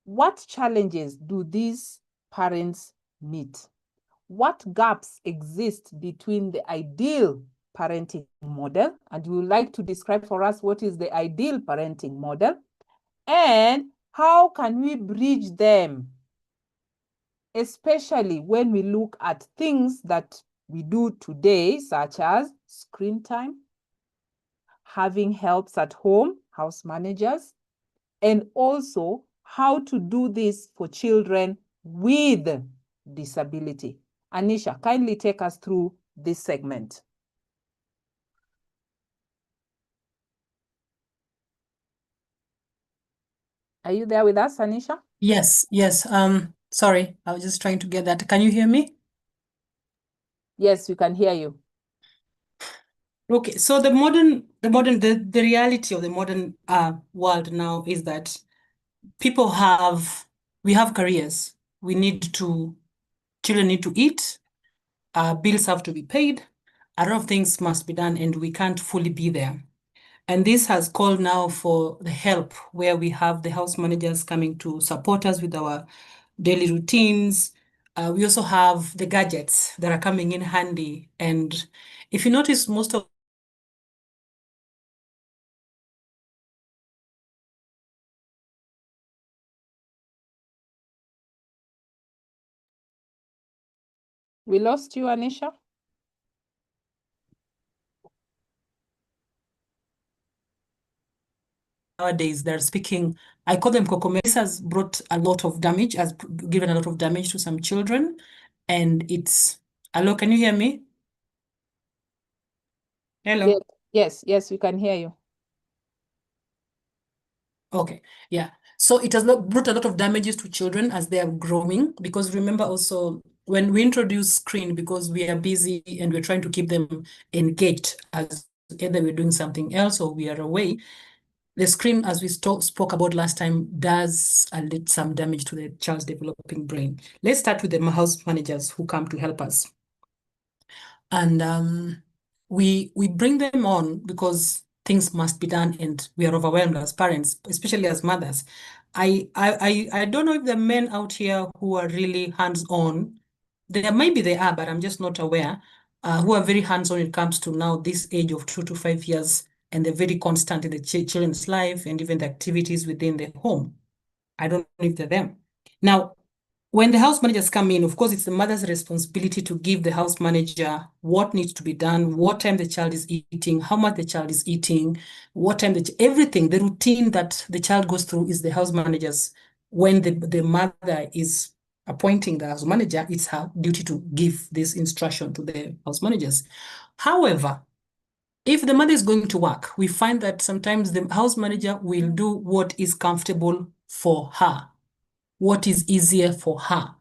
What challenges do these parents meet? What gaps exist between the ideal parenting model, and you would like to describe for us what is the ideal parenting model, and how can we bridge them, especially when we look at things that we do today, such as screen time, having helps at home, house managers, and also how to do this for children with disability. Anisha, kindly take us through this segment. Are you there with us, Anisha? Yes. Sorry, I was just trying to get that. Can you hear me? Yes, we can hear you. Okay, so the reality of the modern world now is that we have careers. Children need to eat, bills have to be paid, a lot of things must be done, and we can't fully be there. And this has called now for the help, where we have the house managers coming to support us with our daily routines. We also have the gadgets that are coming in handy. And if you notice, most of We lost you, Anisha. nowadays they're speaking, I call them kokomeli. This has brought a lot of damage, has given a lot of damage to some children. And hello, can you hear me? Hello? Yes, we can hear you. Okay, yeah. So it has brought a lot of damages to children as they are growing, because remember also when we introduce screen, because we are busy and we're trying to keep them engaged as either we're doing something else or we are away, the screen, as we spoke about last time, does some damage to the child's developing brain. Let's start with the house managers who come to help us. And we bring them on because things must be done and we are overwhelmed as parents, especially as mothers. I don't know if the men out here who are really hands-on, maybe they are, but I'm just not aware, who are very hands-on when it comes to now this age of 2 to 5 years, and they're very constant in the children's life and even the activities within the home. I don't know if they're them. Now, when the house managers come in, of course, it's the mother's responsibility to give the house manager what needs to be done, what time the child is eating, how much the child is eating, what time everything, the routine that the child goes through is the house manager's. When the mother is appointing the house manager, it's her duty to give this instruction to the house managers. However, if the mother is going to work, we find that sometimes the house manager will do what is comfortable for her, what is easier for her.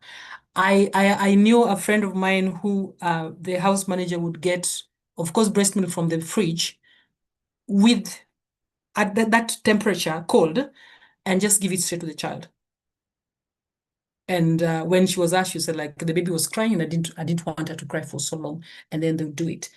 I knew a friend of mine who the house manager would get, of course, breast milk from the fridge with at that temperature, cold, and just give it straight to the child. And when she was asked, she said, like, the baby was crying and I didn't want her to cry for so long. And then they'll do it.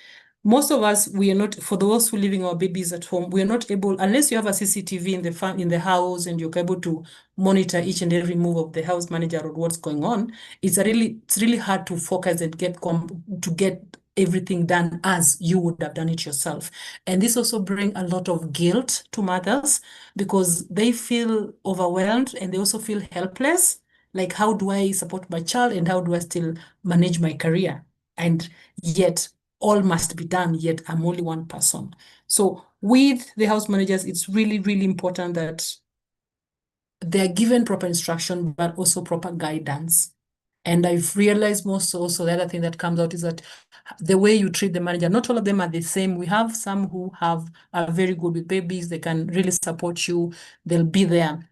Most of us, we are not, for those who are leaving our babies at home, we are not able, unless you have a CCTV in the house and you're able to monitor each and every move of the house manager or what's going on. It's really hard to focus and get everything done as you would have done it yourself. And this also brings a lot of guilt to mothers because they feel overwhelmed and they also feel helpless. Like, how do I support my child and how do I still manage my career? And yet all must be done, yet I'm only one person. So with the house managers, it's really, really important that they're given proper instruction, but also proper guidance. And I've realized most also the other thing that comes out is that the way you treat the manager, not all of them are the same. We have some who are very good with babies. They can really support you. They'll be there.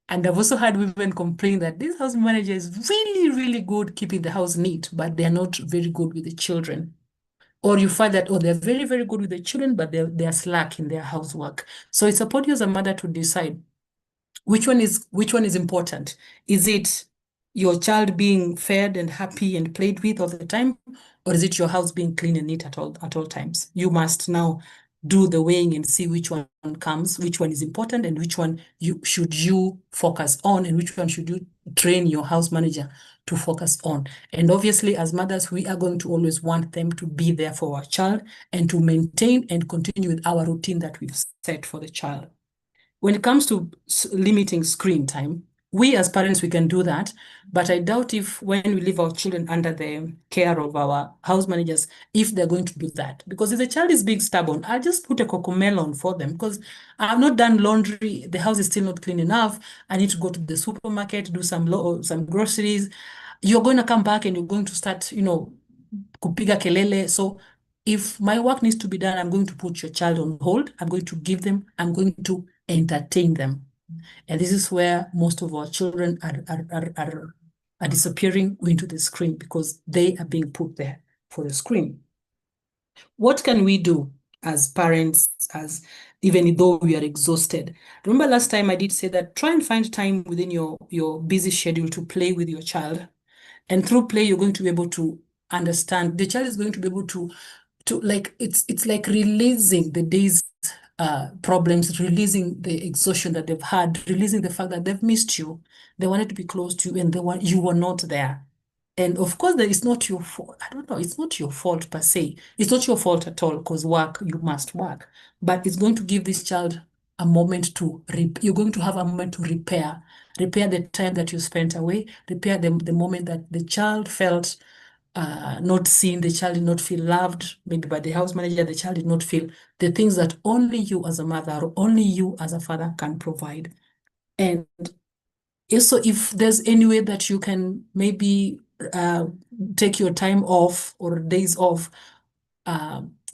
And I've also had women complain that this house manager is really, really good keeping the house neat, but they're not very good with the children. Or you find that, oh, they're very, very good with the children, but they're slack in their housework. So it's upon you as a mother to decide which one is important. Is it your child being fed and happy and played with all the time, or is it your house being clean and neat at all times? You must now do the weighing and see which one comes, which one is important, and which one should you focus on, and which one should you train your house manager to focus on. And obviously, as mothers, we are going to always want them to be there for our child and to maintain and continue with our routine that we've set for the child. When it comes to limiting screen time, we as parents, we can do that, but I doubt if when we leave our children under the care of our house managers, if they're going to do that. Because if the child is being stubborn, I'll just put a cocomelon for them because I've not done laundry, the house is still not clean enough, I need to go to the supermarket, do some groceries. You're going to come back and you're going to start, kupiga kelele. So if my work needs to be done, I'm going to put your child on hold. I'm going to entertain them. And this is where most of our children are disappearing into the screen because they are being put there for the screen. What can we do as parents, even though we are exhausted? Remember last time I did say that try and find time within your busy schedule to play with your child. And through play, you're going to be able to understand. The child is going to be able to like, it's like releasing the day's problems, releasing the exhaustion that they've had, releasing the fact that they've missed you. They wanted to be close to you and you were not there. And of course, that is not your fault. I don't know, it's not your fault per se. It's not your fault at all because you must work. But it's going to give this child a moment you're going to have a moment to repair the time that you spent away, repair the moment that the child felt not seen, the child did not feel loved, maybe by the house manager, the child did not feel the things that only you as a mother or only you as a father can provide. And also, if there's any way that you can maybe take your time off or days off,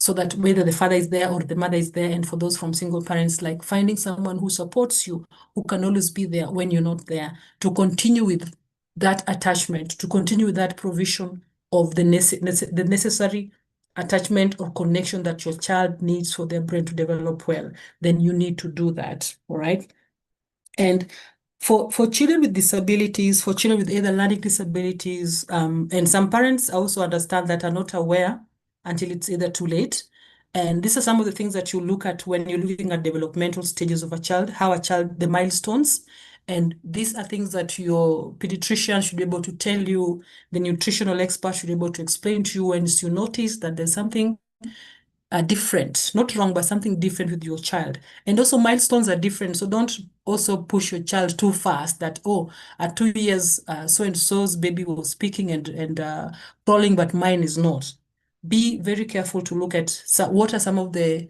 so that whether the father is there or the mother is there, and for those from single parents, like finding someone who supports you, who can always be there when you're not there, to continue with that attachment, to continue with that provision of the necessary attachment or connection that your child needs for their brain to develop well, then you need to do that, all right? And for children with disabilities, for children with either learning disabilities, and some parents also understand that are not aware until it's either too late. And these are some of the things that you look at when you're looking at developmental stages of a child, the milestones. And these are things that your pediatrician should be able to tell you, the nutritional expert should be able to explain to you once you notice that there's something different, not wrong, but something different with your child. And also milestones are different. So don't also push your child too fast that, oh, at 2 years, so-and-so's baby was speaking and crawling, but mine is not. Be very careful to look at what are some of the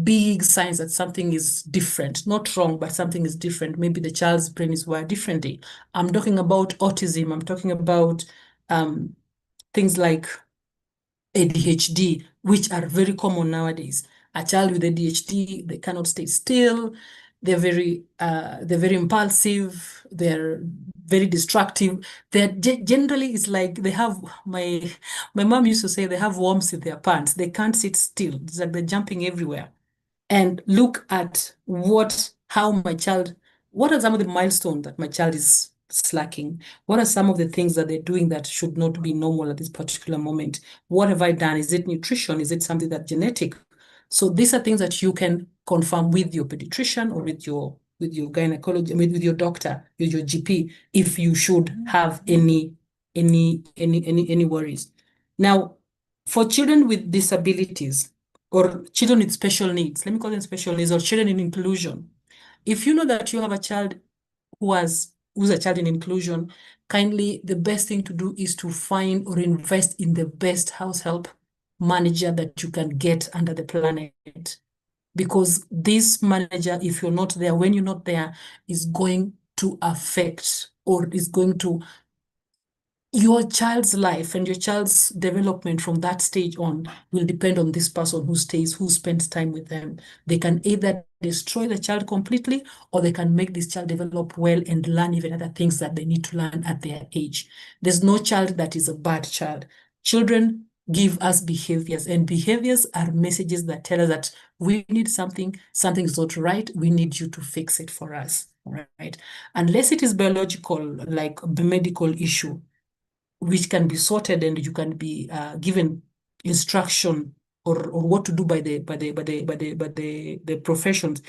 big signs that something is different, not wrong, but something is different. Maybe the child's brain is wired differently. I'm talking about autism. I'm talking about things like ADHD, which are very common nowadays. A child with ADHD, they cannot stay still. They're very impulsive. They're very destructive. They're generally, it's like they have, my mom used to say they have worms in their pants. They can't sit still. It's like they're jumping everywhere. And look at what are some of the milestones that my child is slacking? What are some of the things that they're doing that should not be normal at this particular moment? What have I done? Is it nutrition? Is it something that's genetic? So these are things that you can confirm with your pediatrician or with your gynecologist, with your doctor, with your GP, if you should have any worries. Now, for children with disabilities or children with special needs, let me call them special needs, or children in inclusion. If you know that you have a child who's a child in inclusion, kindly, the best thing to do is to find or invest in the best house help manager that you can get under the planet. Because this manager, if you're not there, when you're not there, is going to affect or is going to your child's life and your child's development from that stage on will depend on this person who stays, who spends time with them. They can either destroy the child completely, or they can make this child develop well and learn even other things that they need to learn at their age. There's no child that is a bad child. Children give us behaviors, and behaviors are messages that tell us that we need something's not right, we need you to fix it for us, right? Unless it is biological, like a medical issue, which can be sorted and you can be given instruction or what to do by the professions,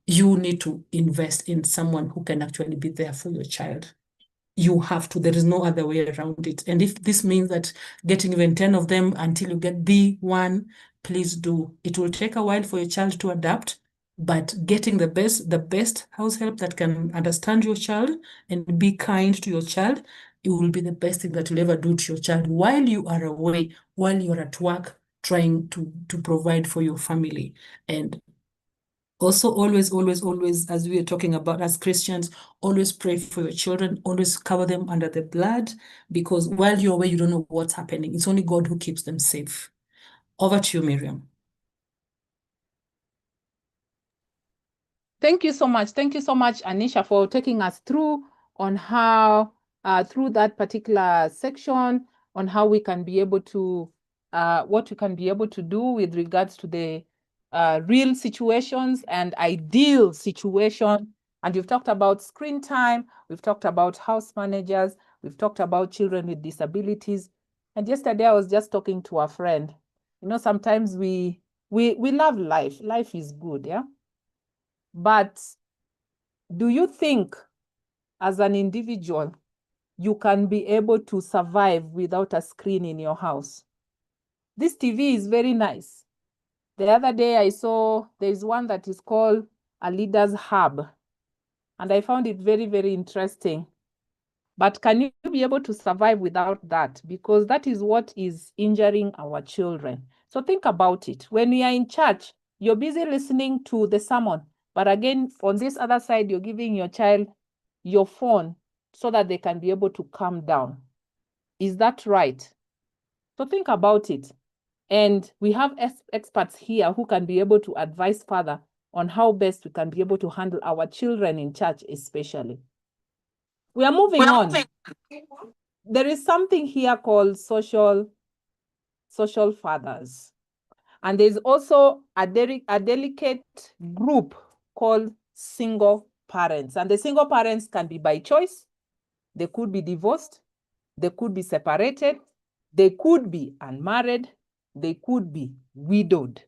you need to invest in someone who can actually be there for your child. You have to. There is no other way around it. And if this means that getting even 10 of them until you get the one, please do. It will take a while for your child to adapt, but getting the best house help that can understand your child and be kind to your child, it will be the best thing that you'll ever do to your child while you are away, while you're at work, trying to provide for your family. And also, always, as we are talking about as Christians, always pray for your children, always cover them under the blood, because while you're away, you don't know what's happening. It's only God who keeps them safe. Over to you, Miriam. Thank you so much. Thank you so much, Anisha, for taking us through on how, through that particular section, on how we can be able to, what we can be able to do with regards to the real situations and ideal situation. And you've talked about screen time, we've talked about house managers, we've talked about children with disabilities. And yesterday I was just talking to a friend. You know, sometimes we love life. Life is good, yeah? But do you think as an individual, you can be able to survive without a screen in your house? This TV is very nice. The other day I saw there's one that is called a Leaders Hub, and I found it very, very interesting. But can you be able to survive without that? Because that is what is injuring our children. So think about it. When we are in church, you're busy listening to the sermon. But again, on this other side, you're giving your child your phone so that they can be able to calm down. Is that right? So think about it. And we have experts here who can be able to advise further on how best we can be able to handle our children in church, especially. We are moving on. There is something here called social fathers. And there's also a delicate group called single parents. And the single parents can be by choice. They could be divorced. They could be separated. They could be unmarried. They could be widowed.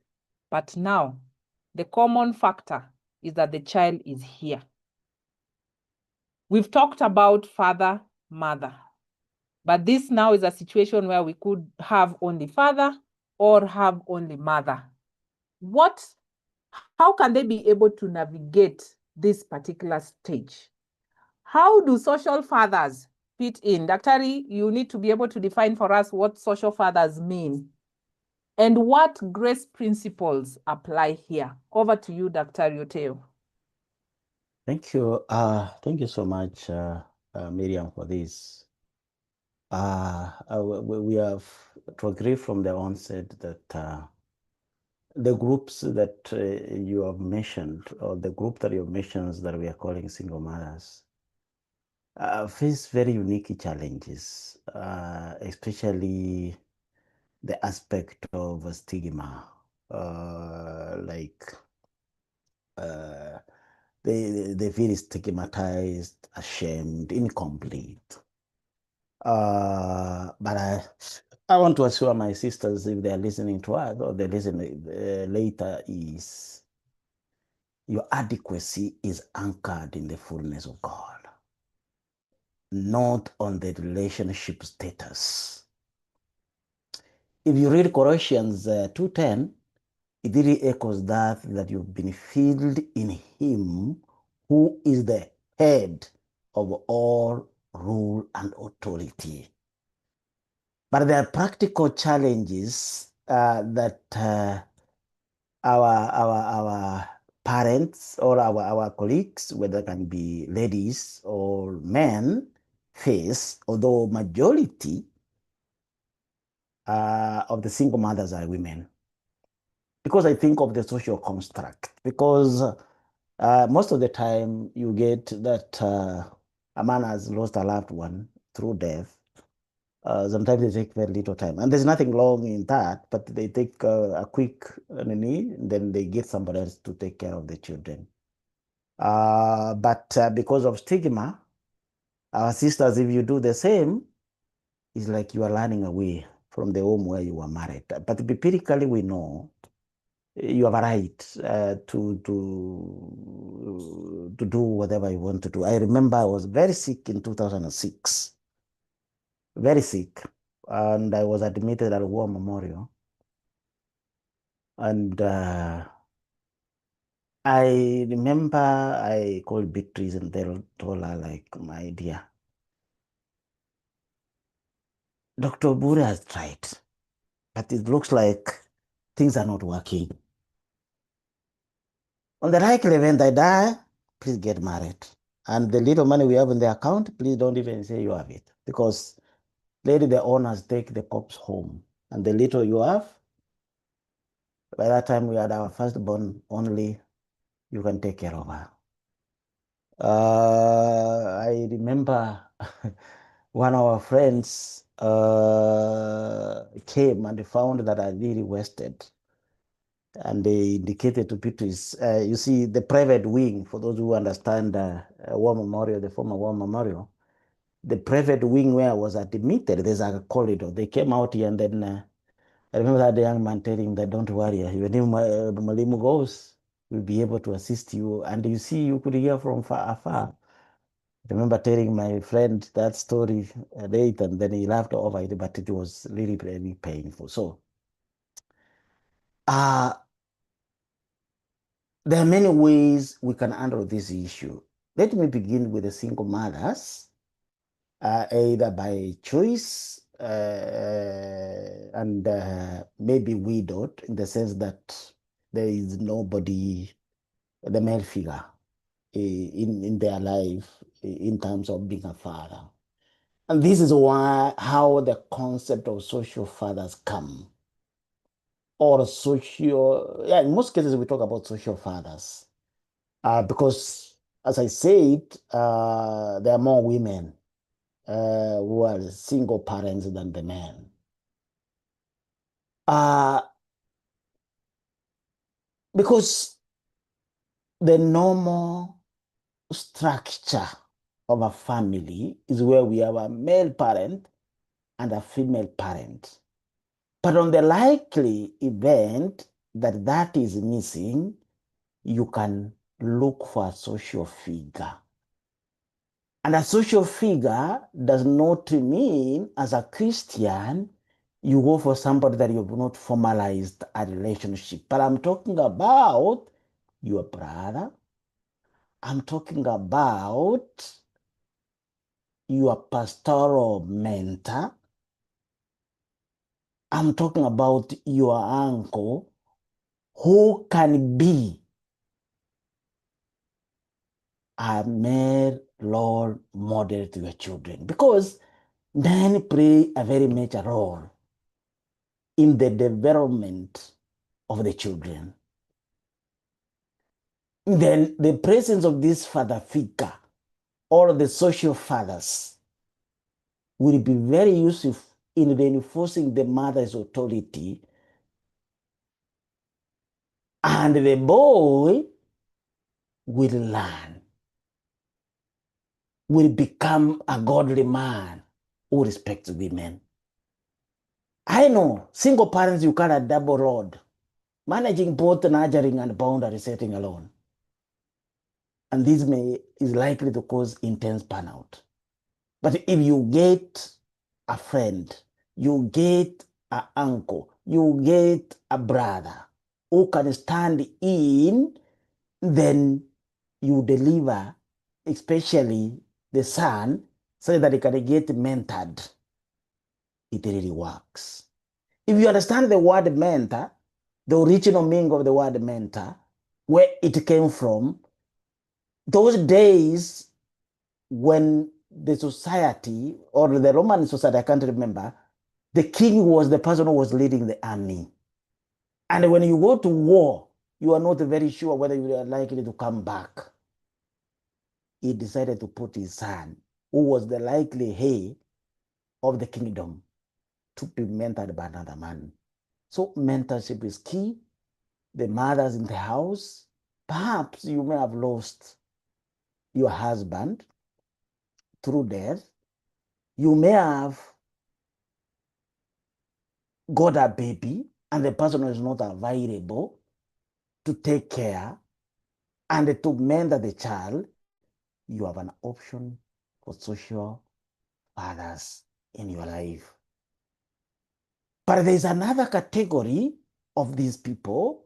But now, the common factor is that the child is here. We've talked about father, mother. But this now is a situation where we could have only father or have only mother. How can they be able to navigate this particular stage? How do social fathers fit in? Daktari, you need to be able to define for us what social fathers mean and what grace principles apply here. Over to you, Daktari Oteyo. Thank you. Thank you so much, Miriam, for this. We have to agree from the onset that the groups that you have mentioned, or the group that you have mentioned that we are calling single mothers, face very unique challenges, especially the aspect of stigma, like they feel stigmatized, ashamed, incomplete. But I want to assure my sisters, if they are listening to us or they listen later, is your adequacy is anchored in the fullness of God, not on the relationship status. If you read Colossians 2:10, it really echoes that you've been filled in him who is the head of all rule and authority. But there are practical challenges that our parents or our colleagues, whether it can be ladies or men, face, although majority of the single mothers are women. Because I think of the social construct, because most of the time you get that a man has lost a loved one through death. Sometimes they take very little time, and there's nothing wrong in that, but they take a quick knee, then they get somebody else to take care of the children. But because of stigma, our sisters, if you do the same, it's like you are running away from the home where you were married. But empirically, we know you have a right to do whatever you want to do. I remember I was very sick in 2006, very sick, and I was admitted at War Memorial. And I remember I called Beatrice and they told her, like, my dear, Dr. Bure has tried, but it looks like things are not working. On the likely event I die, please get married. And the little money we have in the account, please don't even say you have it. Because lady, the owners take the corpse home. And the little you have, by that time we had our firstborn only, you can take care of her. I remember one of our friends came and found that I really wasted. And they indicated to Beatrice, you see, the private wing, for those who understand War Memorial, the former War Memorial, the private wing where I was admitted, there's a corridor. They came out here and then I remember that young man telling them, don't worry, even if Malimu goes, we'll be able to assist you. And you see, you could hear from afar. I remember telling my friend that story later, and then he laughed over it, but it was really, really painful. So, there are many ways we can handle this issue. Let me begin with the single mothers, either by choice and maybe widowed, in the sense that there is nobody, the male figure in their life in terms of being a father. And this is how the concept of social fathers come. Or in most cases we talk about social fathers. Because, as I said, there are more women who are single parents than the men. Because the normal structure of a family is where we have a male parent and a female parent. But on the likely event that is missing, you can look for a social figure. And a social figure does not mean, as a Christian, you go for somebody that you have not formalized a relationship. But I'm talking about your brother. I'm talking about your pastoral mentor. I'm talking about your uncle who can be a male role model to your children, because men play a very major role in the development of the children. Then the presence of this father figure or the social fathers will be very useful in reinforcing the mother's authority, and the boy will learn, will become a godly man who respects women. I know single parents, you carry a double load, managing both nurturing and boundary setting alone. And this is likely to cause intense burnout. But if you get a friend, you get an uncle, you get a brother who can stand in, then you deliver, especially the son, so that he can get mentored. It really works. If you understand the word mentor, the original meaning of the word mentor, where it came from, those days when the society or the Roman society, I can't remember, the king was the person who was leading the army. And when you go to war, you are not very sure whether you are likely to come back. He decided to put his son, who was the likely heir of the kingdom, to be mentored by another man. So mentorship is key. The mothers in the house, perhaps you may have lost your husband through death. You may have got a baby and the person is not available to take care and to mentor the child. You have an option for social fathers in your life. But there's another category of these people.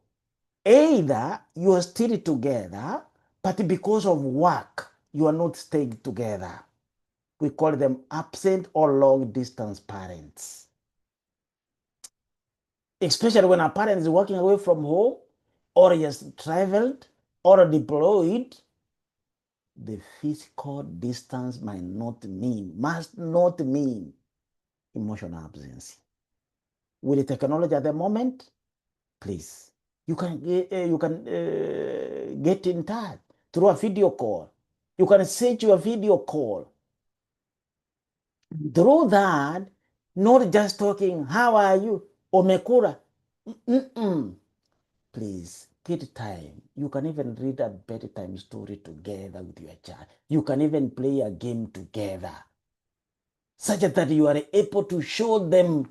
Either you are still together, but because of work, you are not staying together. We call them absent or long distance parents. Especially when a parent is working away from home, or he has traveled or deployed, the physical distance must not mean emotional absence. With the technology at the moment, please, you can get in touch through a video call. You can set your video call. Through that, not just talking, how are you, omekura. Please, get time. You can even read a bedtime story together with your child. You can even play a game together, such that you are able to show them,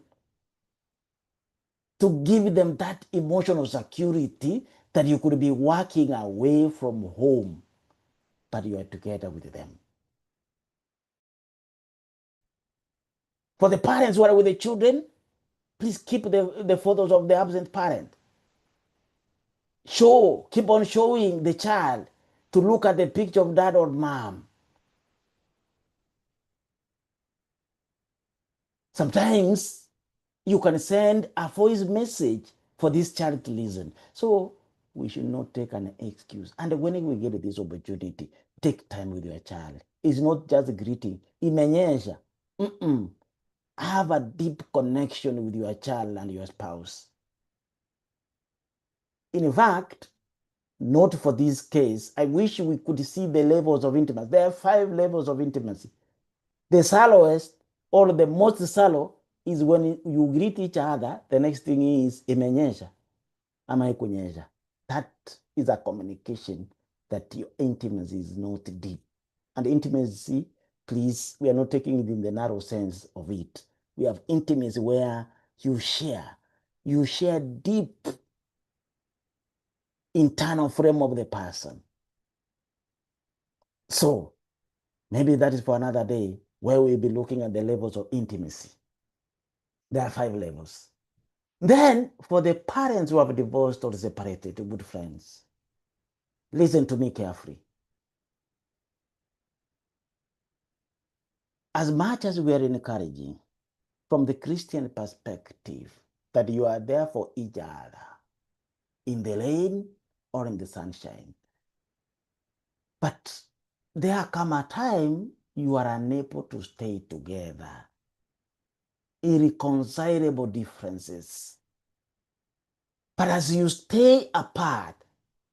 to give them that emotional security that you could be working away from home, but you are together with them. For the parents who are with the children, please keep the photos of the absent parent. Keep on showing the child to look at the picture of dad or mom. Sometimes you can send a voice message for this child to listen. So we should not take an excuse. And when we get this opportunity, take time with your child. It's not just a greeting. Imenyesha. Have a deep connection with your child and your spouse. In fact, not for this case, I wish we could see the levels of intimacy. There are 5 levels of intimacy. The shallowest or the most shallow is when you greet each other. The next thing is imenyesha ama ikunyesha. That is a communication that your intimacy is not deep. And intimacy, please, we are not taking it in the narrow sense of it. We have intimacy where you share deep internal frame of the person. So maybe that is for another day, where we'll be looking at the levels of intimacy. There are 5 levels. Then, for the parents who have divorced or separated, good friends, listen to me carefully. As much as we are encouraging from the Christian perspective that you are there for each other in the rain or in the sunshine, but there come a time you are unable to stay together. Irreconcilable differences. But as you stay apart,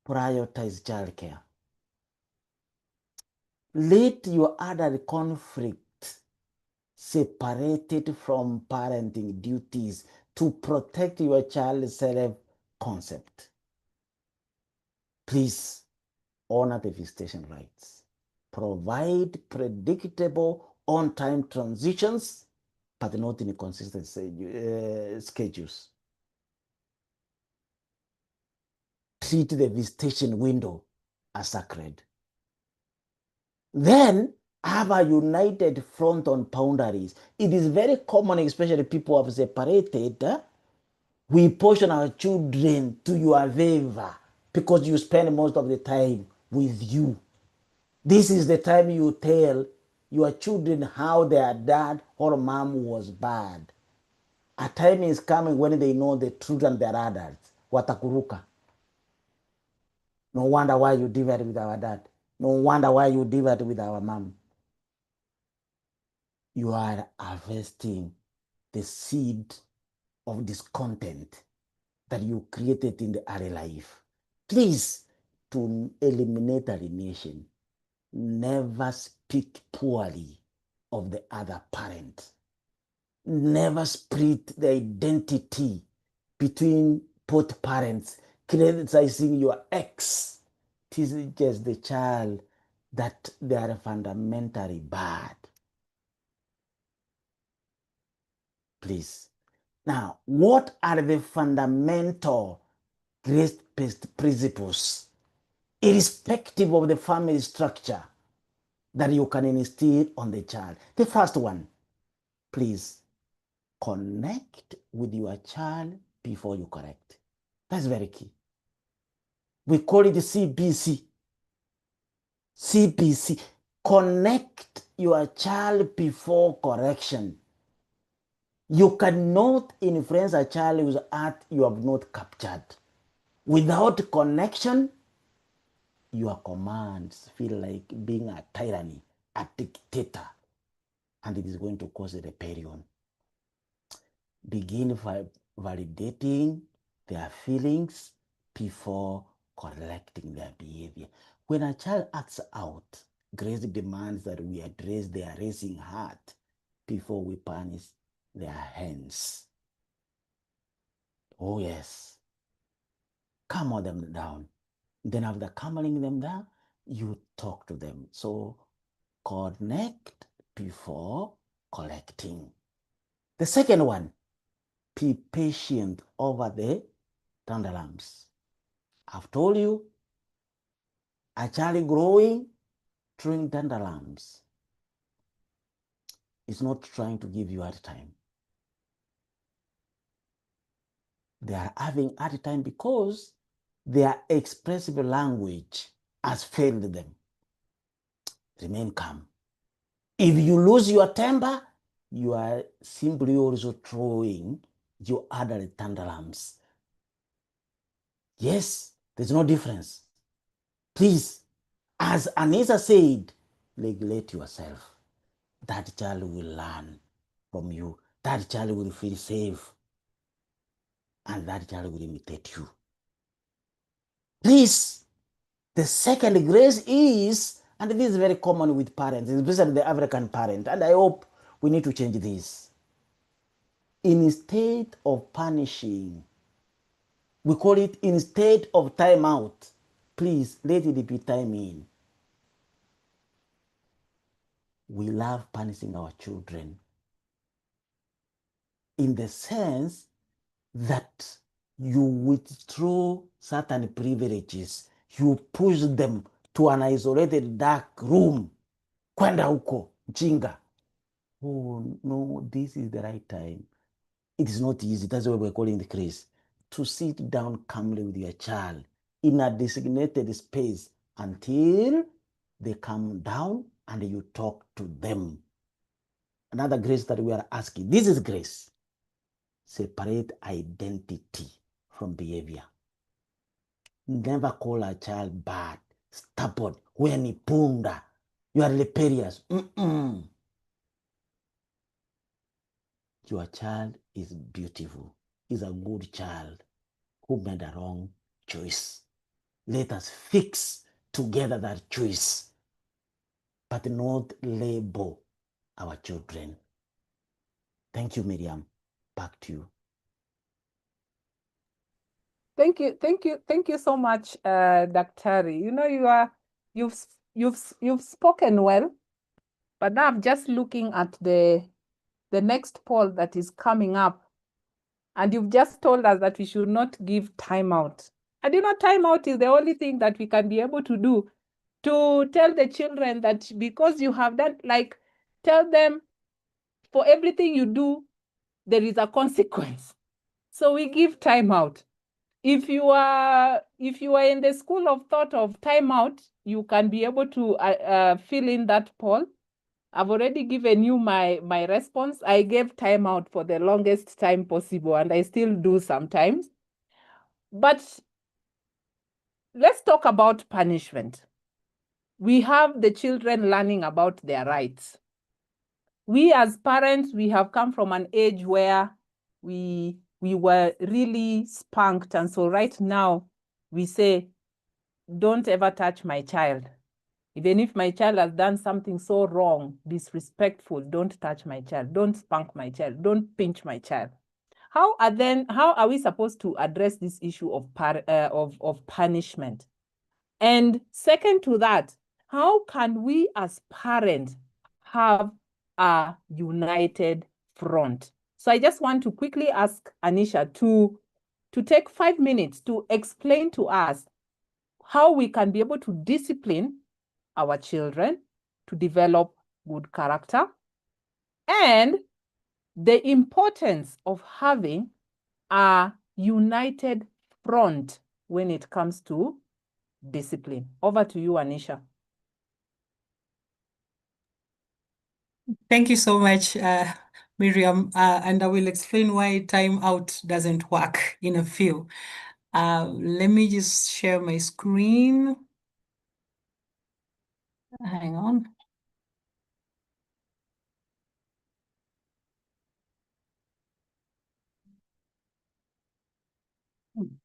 prioritize childcare. Let your other conflict separated from parenting duties to protect your child's self-concept. Please honor the visitation rights. Provide predictable on-time transitions, but not inconsistent schedules. Treat the visitation window as sacred. Then have a united front on boundaries. It is very common, especially people who have separated, we portion our children to your favor because you spend most of the time with you. This is the time you tell your children how their dad or mom was bad. A time is coming when they know the truth and they're adults. Watakuruka. No wonder why you did that with our dad. No wonder why you did that with our mom. You are harvesting the seed of discontent that you created in the early life. Please, to eliminate alienation, never speak poorly of the other parent. Never split the identity between both parents, criticizing your ex. Teaches the child that they are fundamentally bad. Please. Now, what are the fundamental grace-based principles, irrespective of the family structure, that you can instill on the child? The first one, please connect with your child before you correct. That's very key. We call it CBC. CBC. Connect your child before correction. You cannot influence a child with art you have not captured. Without connection, your commands feel like being a tyranny, a dictator, and it is going to cause a rebellion. Begin validating their feelings before correcting their behavior. When a child acts out, grace demands that we address their racing heart before we punish their hands. Oh yes. Calm them down. Then after calming them down, you talk to them. So connect before collecting. The second one, be patient over the tantalums. I've told you, a child growing during tantalums is not trying to give you hard time. They are having hard time because their expressive language has failed them. Remain calm. If you lose your temper, you are simply also throwing your other tantalums. Yes, there's no difference. Please, as Anisha said, regulate yourself. That child will learn from you. That child will feel safe. And that child will imitate you. Please, the second grace is, and this is very common with parents, especially the African parent, and I hope we need to change this. Instead of punishing, we call it instead of time out, please let it be time in. We love punishing our children in the sense that you withdraw certain privileges, you push them to an isolated dark room. Kwenda huko, jinga. Oh no, this is the right time. It is not easy. That's why we're calling the grace. To sit down calmly with your child in a designated space until they come down and you talk to them. Another grace that we are asking, this is grace. Separate identity from behavior. Never call a child bad, stubborn, wenipunda, you are rebellious. Your child is beautiful, is a good child who made a wrong choice. Let us fix together that choice, but not label our children. Thank you, Miriam. Back to you. Thank you so much, Daktari. You know, you've spoken well, but now I'm just looking at the next poll that is coming up, and you've just told us that we should not give timeout. And you know, timeout is the only thing that we can be able to do to tell the children that because you have done, like, tell them for everything you do, there is a consequence. So we give timeout. If you are in the school of thought of timeout, you can be able to fill in that poll. I've already given you my response. I gave timeout for the longest time possible, and I still do sometimes. But let's talk about punishment. We have the children learning about their rights. We as parents, we have come from an age where we were really spanked. And so right now we say, don't ever touch my child. Even if my child has done something so wrong, disrespectful, don't touch my child, don't spank my child, don't pinch my child. How are we supposed to address this issue of punishment? And second to that, how can we as parents have a united front? So I just want to quickly ask Anisha to take 5 minutes to explain to us how we can be able to discipline our children to develop good character, and the importance of having a united front when it comes to discipline. Over to you, Anisha. Thank you so much, Miriam, and I will explain why timeout doesn't work in a few. Let me just share my screen. Hang on.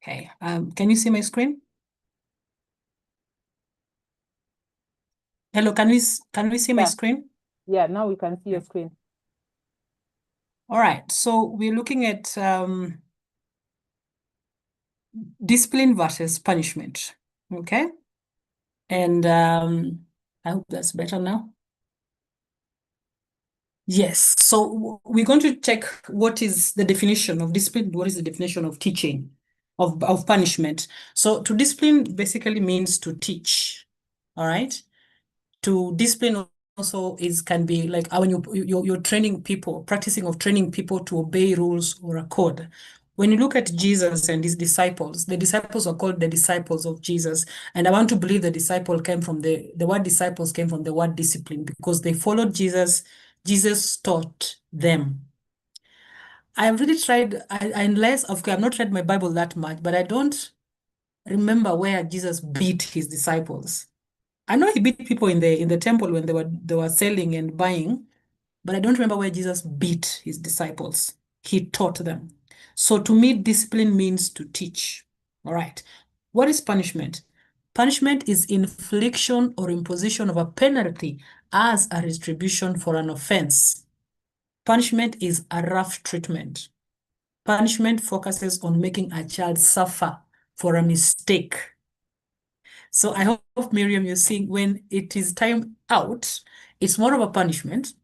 Okay, can you see my screen? Hello, can we see my screen? Yeah, now we can see your screen. All right, so we're looking at discipline versus punishment, okay? And I hope that's better now. Yes, so we're going to check what is the definition of discipline, what is the definition of teaching, of punishment. So to discipline basically means to teach, all right? To discipline also can be like when you're training people, practicing of training people to obey rules or a code. When you look at Jesus and his disciples, the disciples are called the disciples of Jesus. And I want to believe the disciple came from the word disciples came from the word discipline, because they followed Jesus. Jesus taught them. I've really tried, unless, okay, I've not read my Bible that much, but I don't remember where Jesus beat his disciples. I know he beat people in the temple when they were selling and buying, but I don't remember where Jesus beat his disciples. He taught them. So to me, discipline means to teach. All right. What is punishment? Punishment is infliction or imposition of a penalty as a retribution for an offense. Punishment is a rough treatment. Punishment focuses on making a child suffer for a mistake. So I hope, Miriam, you're seeing when it is time out, it's more of a punishment.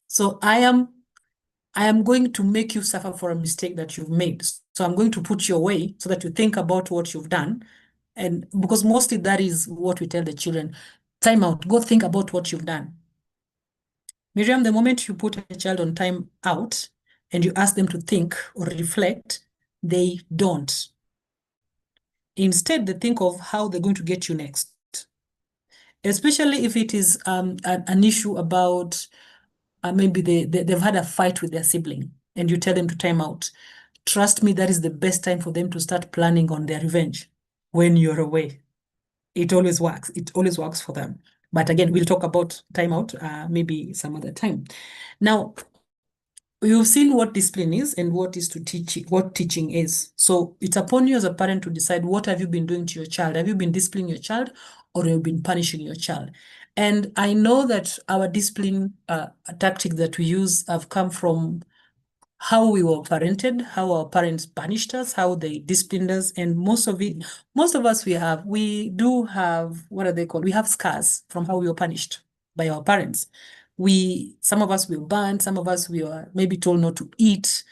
So I am going to make you suffer for a mistake that you've made. So I'm going to put you away so that you think about what you've done. And because mostly that is what we tell the children, time out, go think about what you've done. Miriam, the moment you put a child on time out, and you ask them to think or reflect, they don't. Instead, they think of how they're going to get you next. Especially if it is an issue about maybe they've had a fight with their sibling and you tell them to time out. Trust me, that is the best time for them to start planning on their revenge when you're away. It always works. It always works for them. But again, we'll talk about timeout maybe some other time. Now, you've seen what discipline is and what is to teach, what teaching is. So it's upon you as a parent to decide, what have you been doing to your child? Have you been disciplining your child, or have you been punishing your child? And I know that our discipline tactic that we use have come from how we were parented, how our parents punished us, how they disciplined us, and most of us, we do have, what are they called? We have scars from how we were punished by our parents. Some of us were banned, some of us we were maybe told not to eat,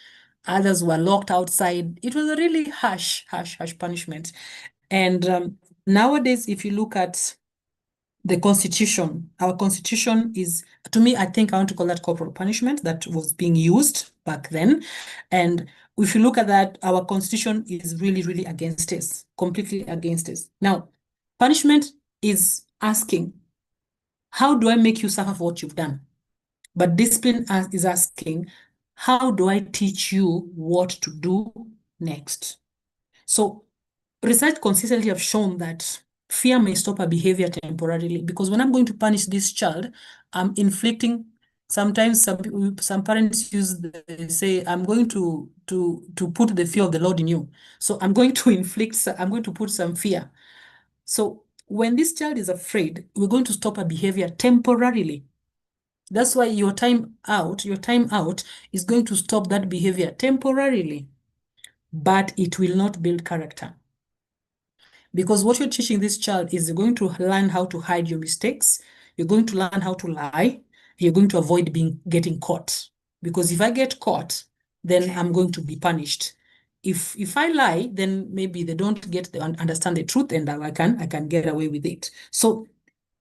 others were locked outside. It was a really harsh punishment. And nowadays, if you look at the Constitution, our Constitution is, to me, I think I want to call that corporal punishment that was being used back then. And if you look at that, our Constitution is really, really against us, completely against us. Now, punishment is asking, how do I make you suffer for what you've done? But discipline is asking, how do I teach you what to do next? So research consistently have shown that fear may stop a behavior temporarily, because when I'm going to punish this child, I'm inflicting. Sometimes some parents say, I'm going to put the fear of the Lord in you. So I'm going to put some fear. So when this child is afraid, we're going to stop a behavior temporarily. That's why your time out is going to stop that behavior temporarily, but it will not build character. Because what you're teaching this child is you're going to learn how to hide your mistakes. You're going to learn how to lie. You're going to avoid getting caught. Because if I get caught, then I'm going to be punished. If I lie, then maybe they don't understand the truth, and I can get away with it. So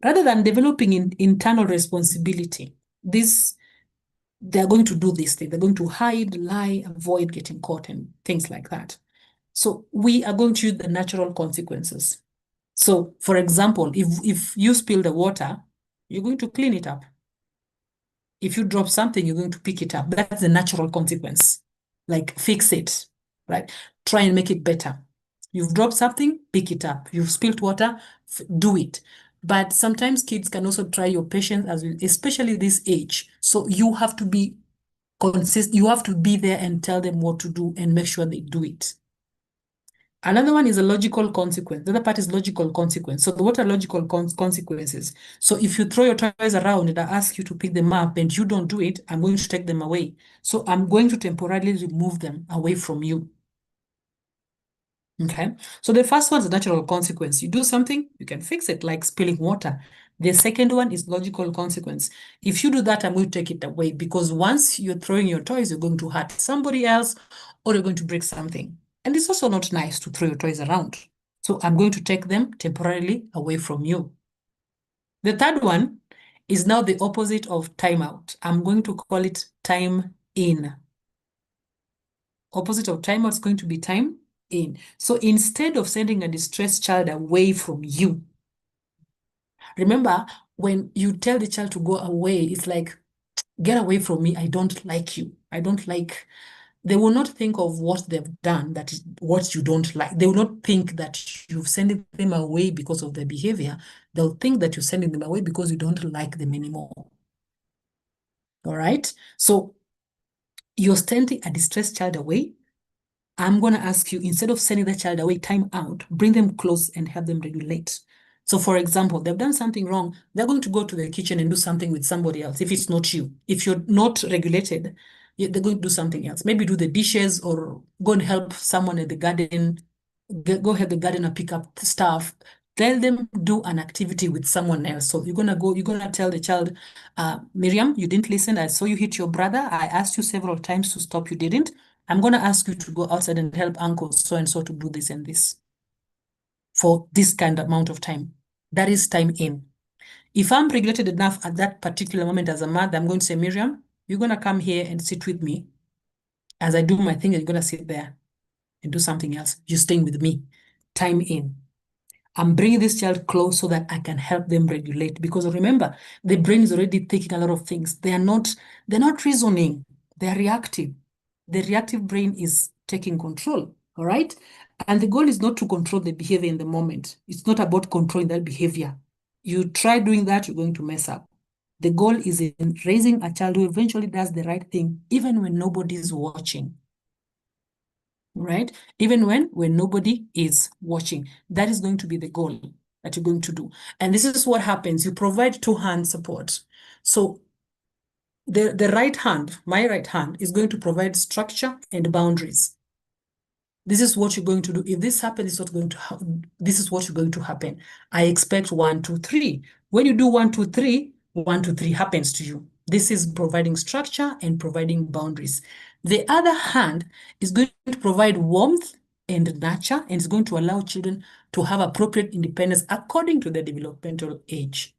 rather than developing internal responsibility, they're going to do this thing. They're going to hide, lie, avoid getting caught, and things like that. So we are going to use the natural consequences. So, for example, if you spill the water, you're going to clean it up. If you drop something, you're going to pick it up. That's the natural consequence. Like, fix it, right? Try and make it better. You've dropped something, pick it up. You've spilled water, do it. But sometimes kids can also try your patience, especially this age. So you have to be consistent. You have to be there and tell them what to do and make sure they do it. Another one is a logical consequence. The other part is logical consequence. So what are logical consequences? So if you throw your toys around and I ask you to pick them up and you don't do it, I'm going to take them away. So I'm going to temporarily remove them away from you. Okay. So the first one is a natural consequence. You do something, you can fix it, like spilling water. The second one is logical consequence. If you do that, I'm going to take it away, because once you're throwing your toys, you're going to hurt somebody else or you're going to break something. And it's also not nice to throw your toys around. So I'm going to take them temporarily away from you. The third one is now the opposite of timeout. I'm going to call it time in. Opposite of timeout is going to be time in. So instead of sending a distressed child away from you, remember, when you tell the child to go away, it's like, get away from me. I don't like you. They will not think of what they've done, that is what you don't like. They will not think that you're sending them away because of their behavior. They'll think that you're sending them away because you don't like them anymore. All right? So you're sending a distressed child away. I'm going to ask you, instead of sending that child away, time out, bring them close and help them regulate. So for example, they've done something wrong. They're going to go to the kitchen and do something with somebody else if it's not you. If you're not regulated, they're going to do something else. Maybe do the dishes or go and help someone at the garden. Go help the gardener pick up stuff. Tell them do an activity with someone else. So you're gonna tell the child, Miriam, you didn't listen. I saw you hit your brother. I asked you several times to stop. You didn't. I'm gonna ask you to go outside and help uncle so and so to do this and this for this kind of amount of time. That is time in. If I'm regulated enough at that particular moment as a mother, I'm going to say, Miriam, you're gonna come here and sit with me As I do my thing, you're going to sit there and do something else. You're staying with me. Time in. I'm bringing this child close so that I can help them regulate. Because remember, the brain is already thinking a lot of things. They're not reasoning. They're reactive. The reactive brain is taking control. All right. And the goal is not to control the behavior in the moment. It's not about controlling that behavior. You try doing that, you're going to mess up. The goal is in raising a child who eventually does the right thing, even when nobody's watching. Right? Even when nobody is watching. That is going to be the goal that you're going to do. And this is what happens. You provide two-hand support. So the right hand, my right hand, is going to provide structure and boundaries. This is what you're going to do. If this happens, this is what you're going to happen. I expect 1, 2, 3. When you do 1, 2, 3, 1, 2, 3 happens to you. This is providing structure and providing boundaries. The other hand is going to provide warmth and nurture, and is going to allow children to have appropriate independence according to their developmental age.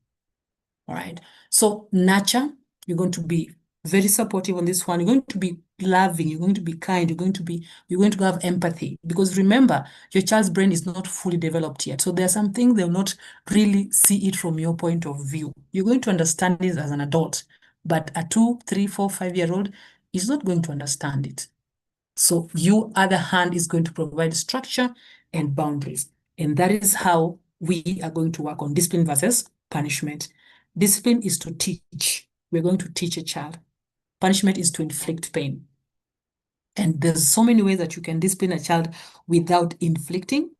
All right. So nurture, you're going to be very supportive on this one. You're going to be loving. You're going to be kind. You're going to have empathy, because remember, your child's brain is not fully developed yet. So there are some things they'll not really see it from your point of view. You're going to understand it as an adult, but a 2, 3, 4, 5-year-old is not going to understand it. So your other hand is going to provide structure and boundaries. And that is how we are going to work on discipline versus punishment. Discipline is to teach. We're going to teach a child. Punishment is to inflict pain. And there's so many ways that you can discipline a child without inflicting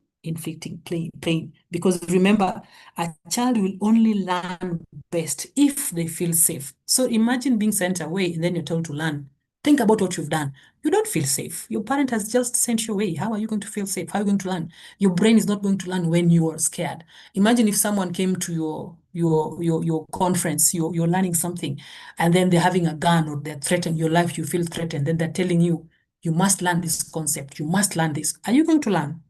pain. Because remember, a child will only learn best if they feel safe. So imagine being sent away and then you're told to learn. Think about what you've done. You don't feel safe. Your parent has just sent you away. How are you going to feel safe? How are you going to learn? Your brain is not going to learn when you are scared. Imagine if someone came to your conference, you're learning something, and then they're having a gun or they're threatening your life, you feel threatened, then they're telling you, you must learn this concept. You must learn this. Are you going to learn?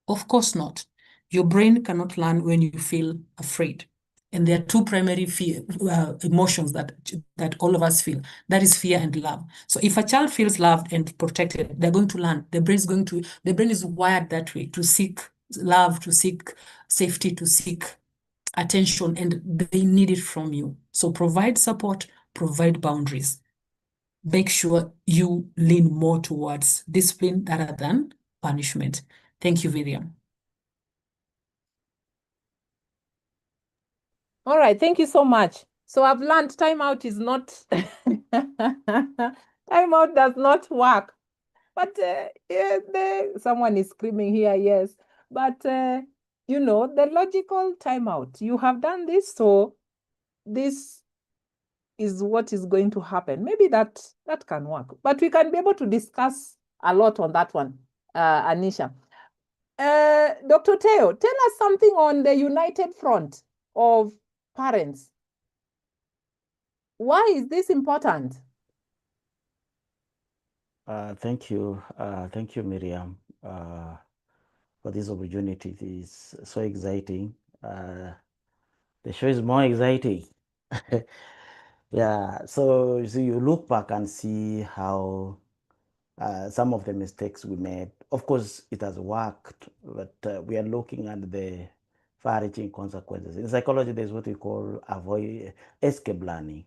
Of course not. Your brain cannot learn when you feel afraid. And there are two primary emotions that all of us feel. That is fear and love. So if a child feels loved and protected, they're going to learn. The brain is wired that way, to seek love, to seek safety, to seek attention, and they need it from you. So provide support, provide boundaries. Make sure you lean more towards discipline rather than punishment. Thank you, Vivian. All right, thank you so much. So I've learned timeout is not, timeout does not work. But someone is screaming here, yes. But, you know, the logical timeout, you have done this, so this is what is going to happen. Maybe that can work. But we can be able to discuss a lot on that one, Anisha. Dr. Oteyo, tell us something on the united front of parents. Why is this important? Thank you. Thank you, Miriam, for this opportunity. It is so exciting. The show is more exciting. Yeah, so you look back and see how some of the mistakes we made. Of course, it has worked, but we are looking at the far-reaching consequences. In psychology, there's what we call escape learning,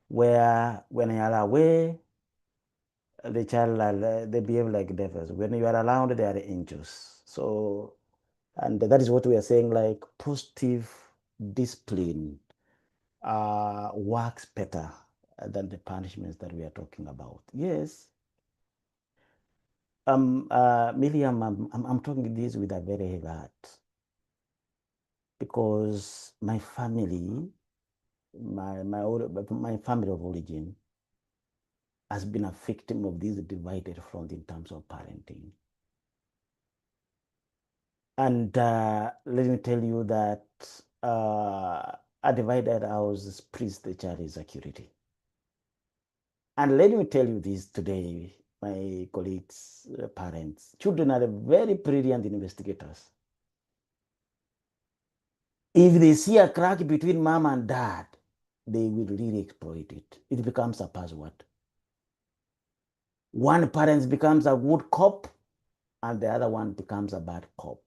where when you are away, the child they behave like devils. When you are around, they are angels. So, and that is what we are saying, like positive discipline works better than the punishments that we are talking about. Yes. Miriam, I'm talking this with a very heavy heart, because my family, my family of origin, has been a victim of this divided front in terms of parenting. And let me tell you that a divided house breeds the child insecurity. And let me tell you this today, my colleagues, parents, children are very brilliant investigators. If they see a crack between mom and dad, they will really exploit it. It becomes a password. One parent becomes a good cop and the other one becomes a bad cop.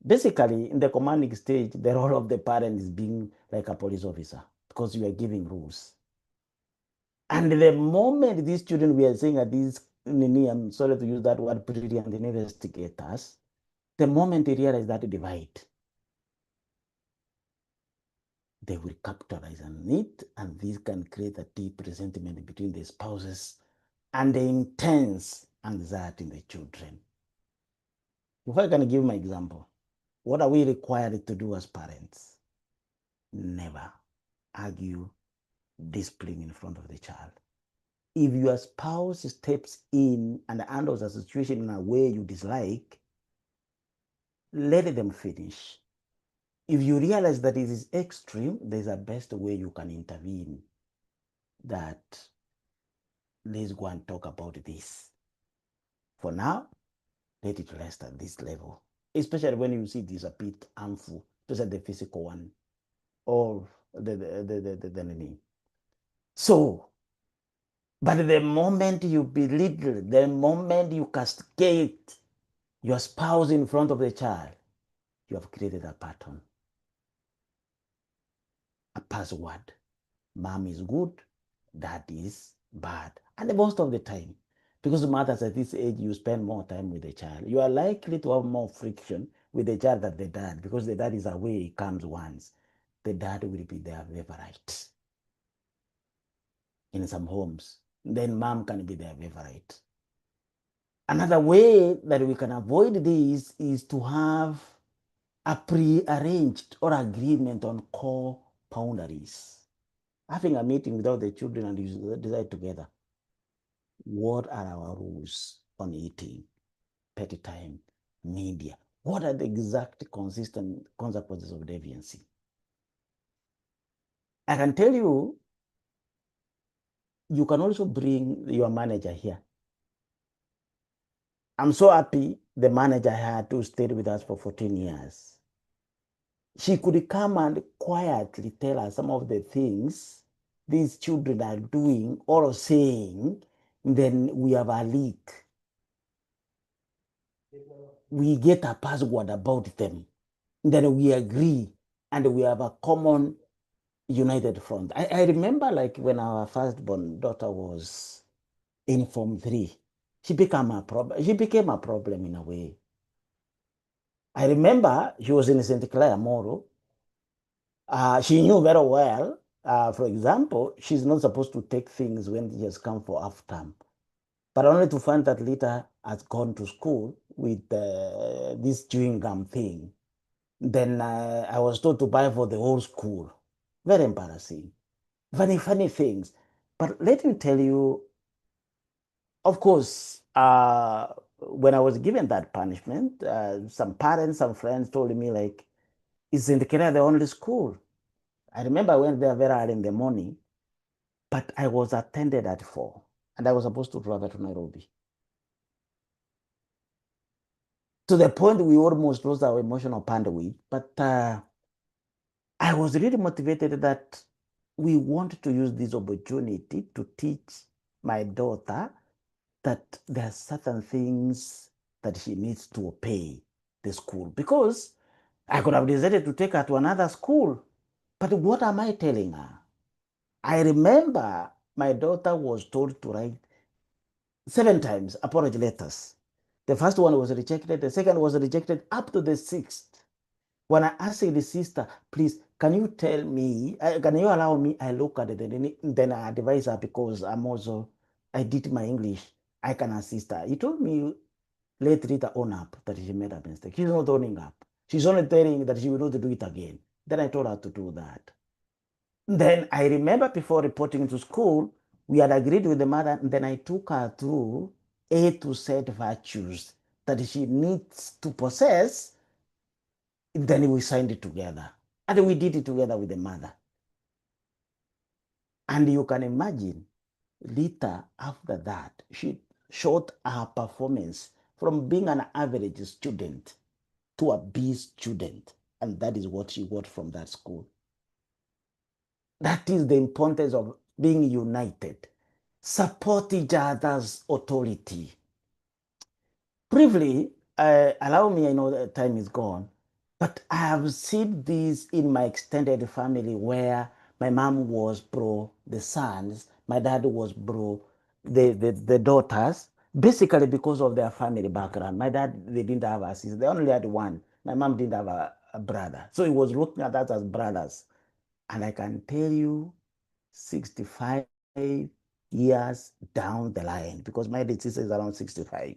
Basically, in the commanding stage, the role of the parent is being like a police officer because you are giving rules. And the moment these children we are saying at these, I'm sorry to use that word, brilliant investigators, the moment they realize that divide, they will capitalize on it, and this can create a deep resentment between the spouses and the intense anxiety in the children. If I can give my example, what are we required to do as parents? Never argue, discipline in front of the child. If your spouse steps in and handles a situation in a way you dislike, let them finish. If you realize that it is extreme, there's a best way you can intervene. That let's go and talk about this. For now, let it rest at this level. Especially when you see this a bit harmful, especially the physical one, or the name. So, but the moment you belittle, the moment you castigate your spouse in front of the child, you have created a pattern, a password. Mom is good, dad is bad. And most of the time, because mothers at this age, you spend more time with the child, you are likely to have more friction with the child than the dad, because the dad is away, he comes once. The dad will be their favorite in some homes. Then mom can be their favorite. Another way that we can avoid this is to have a pre-arranged or agreement on core boundaries. Having a meeting without the children and you decide together, what are our rules on eating, petty time, media? What are the exact consistent consequences of deviancy? I can tell you, you can also bring your manager here. I'm so happy the manager had to stay with us for 14 years. She could come and quietly tell us some of the things these children are doing or saying, then we have a leak. We get a password about them. Then we agree and we have a common united front. I remember like when our firstborn daughter was in Form 3, she became a problem in a way. I remember she was in St. Clair Moro. She knew very well, for example, she's not supposed to take things when she has come for half term, but only to find that Lita has gone to school with this chewing gum thing. Then I was told to buy for the whole school. Very embarrassing. Funny things. But let me tell you, of course, when I was given that punishment, some parents, some friends told me, like, isn't Kenya the only school? I remember I went there very early in the morning, but I was attended at 4, and I was supposed to travel to Nairobi. To the point we almost lost our emotional bandwidth, but I was really motivated that we want to use this opportunity to teach my daughter that there are certain things that she needs to obey the school, because I could have decided to take her to another school. But what am I telling her? I remember my daughter was told to write 7 times apology letters. The first one was rejected, the second was rejected up to the 6th. When I asked the sister, please, can you tell me, can you allow me? I look at it, then I advise her, because I did my English, I can assist her. He told me, let Rita own up that she made a mistake. She's not owning up. She's only telling that she will not do it again. Then I told her to do that. Then I remember before reporting to school, we had agreed with the mother, and then I took her through A to Z virtues that she needs to possess. Then we signed it together. And we did it together with the mother. And you can imagine, later after that, she showed her performance from being an average student to a B student. And that is what she got from that school. That is the importance of being united. support each other's authority. Briefly, allow me, I know that time is gone, but I have seen this in my extended family where my mom was pro the sons, my dad was pro the daughters, basically because of their family background. My dad, they didn't have a sister, they only had one. My mom didn't have a brother. So he was looking at us as brothers. And I can tell you, 65 years down the line, because my sister is around 65,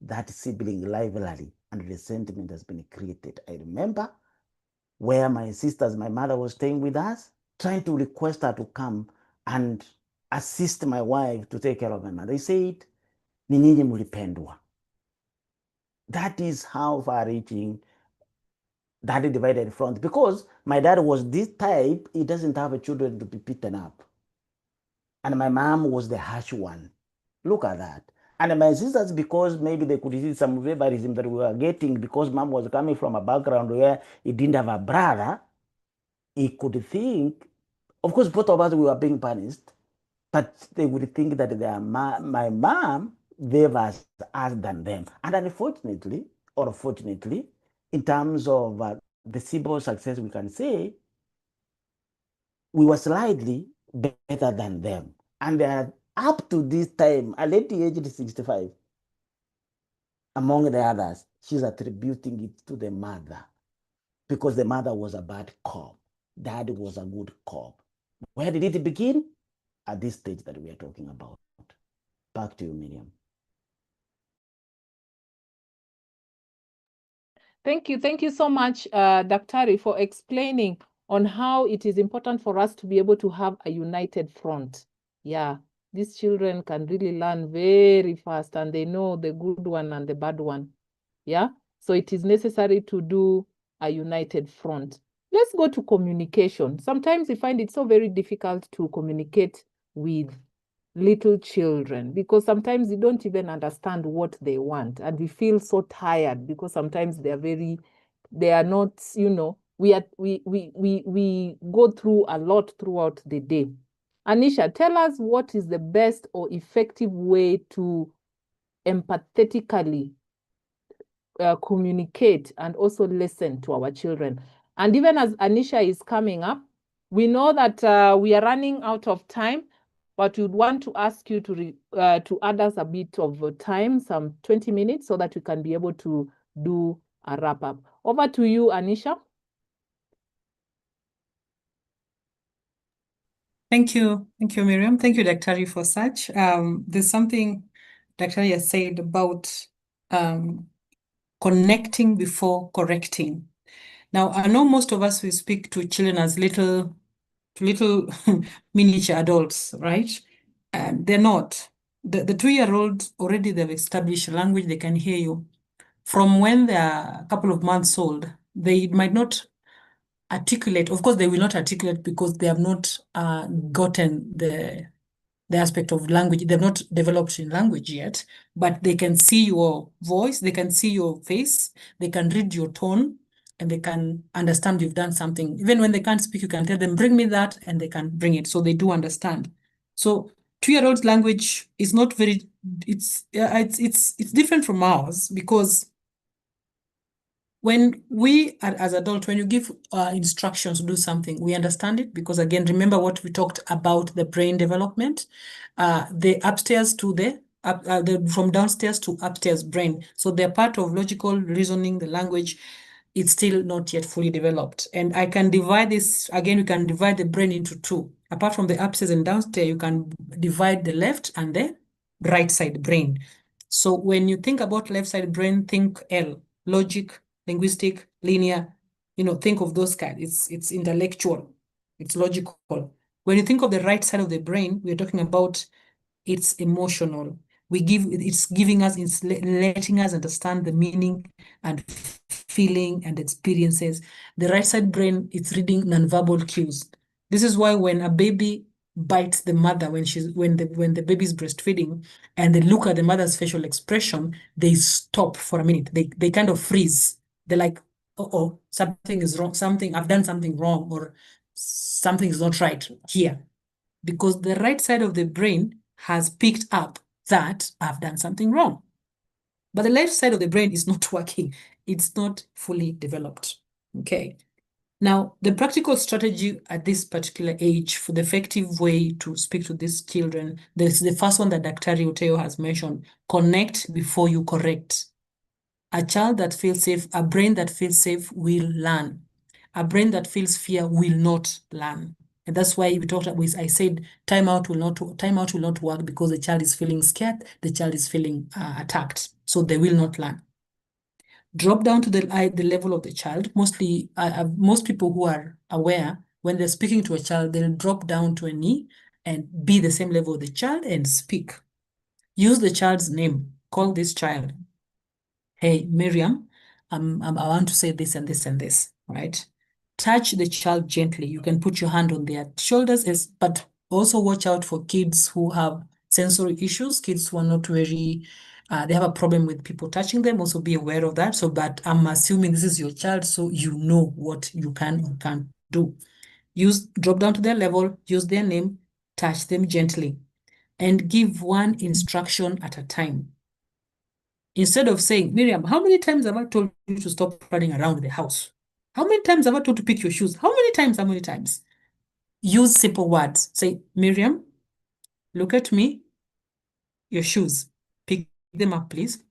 that sibling rivalry and resentment has been created. I remember where my sisters, my mother was staying with us, trying to request her to come and assist my wife to take care of my mother. They said, ni nyinyi mlipendwa. That is how far-reaching that divided front. Because my dad was this type, he doesn't have children to be beaten up. And my mom was the harsh one. Look at that. And my sisters, because maybe they could see some favorism that we were getting because mom was coming from a background where he didn't have a brother, he could think, of course, both of us we were being punished, but they would think that my mom gave us than them. And unfortunately, or fortunately, in terms of the civil success, we can say we were slightly better than them. And they are up to this time, a lady aged 65, among the others, she's attributing it to the mother because the mother was a bad cop. Dad was a good cop. Where did it begin? At this stage that we are talking about. Back to you, Miriam. Thank you. Thank you so much, Daktari, for explaining on how it is important for us to be able to have a united front. Yeah, these children can really learn very fast and they know the good one and the bad one. Yeah, so it is necessary to do a united front. Let's go to communication. Sometimes we find it so very difficult to communicate with little children because sometimes you don't even understand what they want and we feel so tired because sometimes they are not, we go through a lot throughout the day. Anisha, tell us what is the best or effective way to empathetically communicate and also listen to our children. And even as Anisha is coming up, we know that we are running out of time, but we'd want to ask you to add us a bit of time, some 20 minutes, so that we can be able to do a wrap up. Over to you, Anisha. Thank you, Miriam. Thank you, Daktari, for such. There's something Daktari has said about connecting before correcting. Now, I know most of us, we speak to children as little miniature adults, right? And they're not. The 2-year-olds already, they've established language, they can hear you. From when they're a couple of months old, they might not articulate. Of course, they will not articulate because they have not gotten the aspect of language. They've not developed in language yet, but they can see your voice, they can see your face, they can read your tone, and they can understand you've done something. Even when they can't speak, you can tell them, bring me that, and they can bring it. So they do understand. So 2-year-old language is not very, it's different from ours because when we as adults, when you give instructions to do something, we understand it because, again, remember what we talked about, the brain development, the upstairs to from downstairs to upstairs brain. So they're part of logical reasoning, the language. It's still not yet fully developed. And I can divide this, again, we can divide the brain into two. Apart from the upstairs and downstairs, you can divide the left and the right side brain. So when you think about left side brain, think L, logic, linguistic, linear, think of those kinds. It's intellectual, it's logical. When you think of the right side of the brain, we're talking about it's emotional. It's letting us understand the meaning and feeling and experiences. The right side brain, it's reading nonverbal cues. This is why when a baby bites the mother when the baby's breastfeeding and they look at the mother's facial expression, they stop for a minute. They kind of freeze. They're like, oh, something is wrong. I've done something wrong, or something is not right here. because the right side of the brain has picked up that I've done something wrong. But the left side of the brain is not working. It's not fully developed. Okay. Now, the practical strategy at this particular age for the effective way to speak to these children, there's the first one that Dr. Oteyo has mentioned: connect before you correct. A child that feels safe, a brain that feels safe will learn. A brain that feels fear will not learn. And that's why we talked about, I said timeout will not work, because the child is feeling scared, the child is feeling attacked. So they will not learn. Drop down to the level of the child. Mostly, most people who are aware, when they're speaking to a child, they'll drop down to a knee and be the same level of the child and speak. Use the child's name. Call this child. Hey, Miriam, I want to say this and this and this, right? Touch the child gently. You can put your hand on their shoulders, but also watch out for kids who have sensory issues, kids who are not very, they have a problem with people touching them. Also be aware of that. So, but I'm assuming this is your child, so you know what you can or can't do. Drop down to their level, use their name, touch them gently, and give one instruction at a time. Instead of saying, Miriam, how many times have I told you to stop running around the house? How many times have I told you to pick your shoes? How many times? How many times? Use simple words. Say, Miriam, look at me, your shoes. Pick them up, please.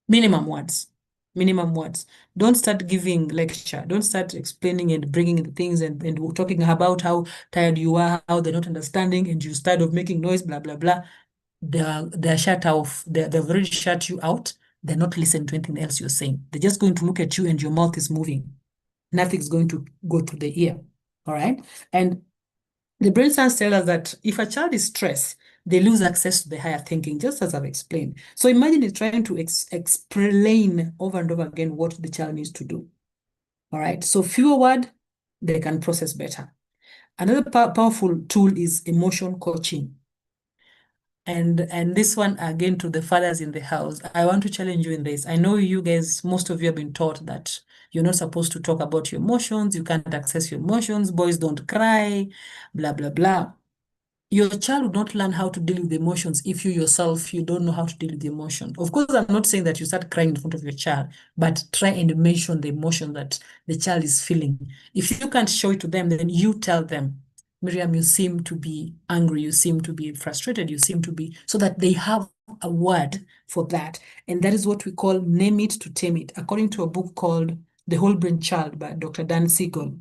Minimum words. Minimum words. Don't start giving lecture. Don't start explaining and bringing in the things and talking about how tired you are, how they're not understanding, and you start of making noise, blah, blah, blah. They're shut off. They've already shut you out. They're not listening to anything else you're saying. They're just going to look at you and your mouth is moving. Nothing's going to go through the ear. All right. And the brain science tells us that if a child is stressed, they lose access to the higher thinking, just as I've explained. So imagine it's trying to explain over and over again what the child needs to do. All right. So fewer words, they can process better. Another powerful tool is emotion coaching. And this one, again, to the fathers in the house, I want to challenge you in this. I know you guys, most of you have been taught that you're not supposed to talk about your emotions. You can't access your emotions. Boys don't cry, blah, blah, blah. Your child would not learn how to deal with emotions if you yourself, you don't know how to deal with the emotion. Of course, I'm not saying that you start crying in front of your child, but try and mention the emotion that the child is feeling. If you can't show it to them, then you tell them, Miriam, you seem to be angry, you seem to be frustrated, you seem to be, so that they have a word for that. And that is what we call name it to tame it. According to a book called The Whole Brain Child by Dr. Dan Siegel,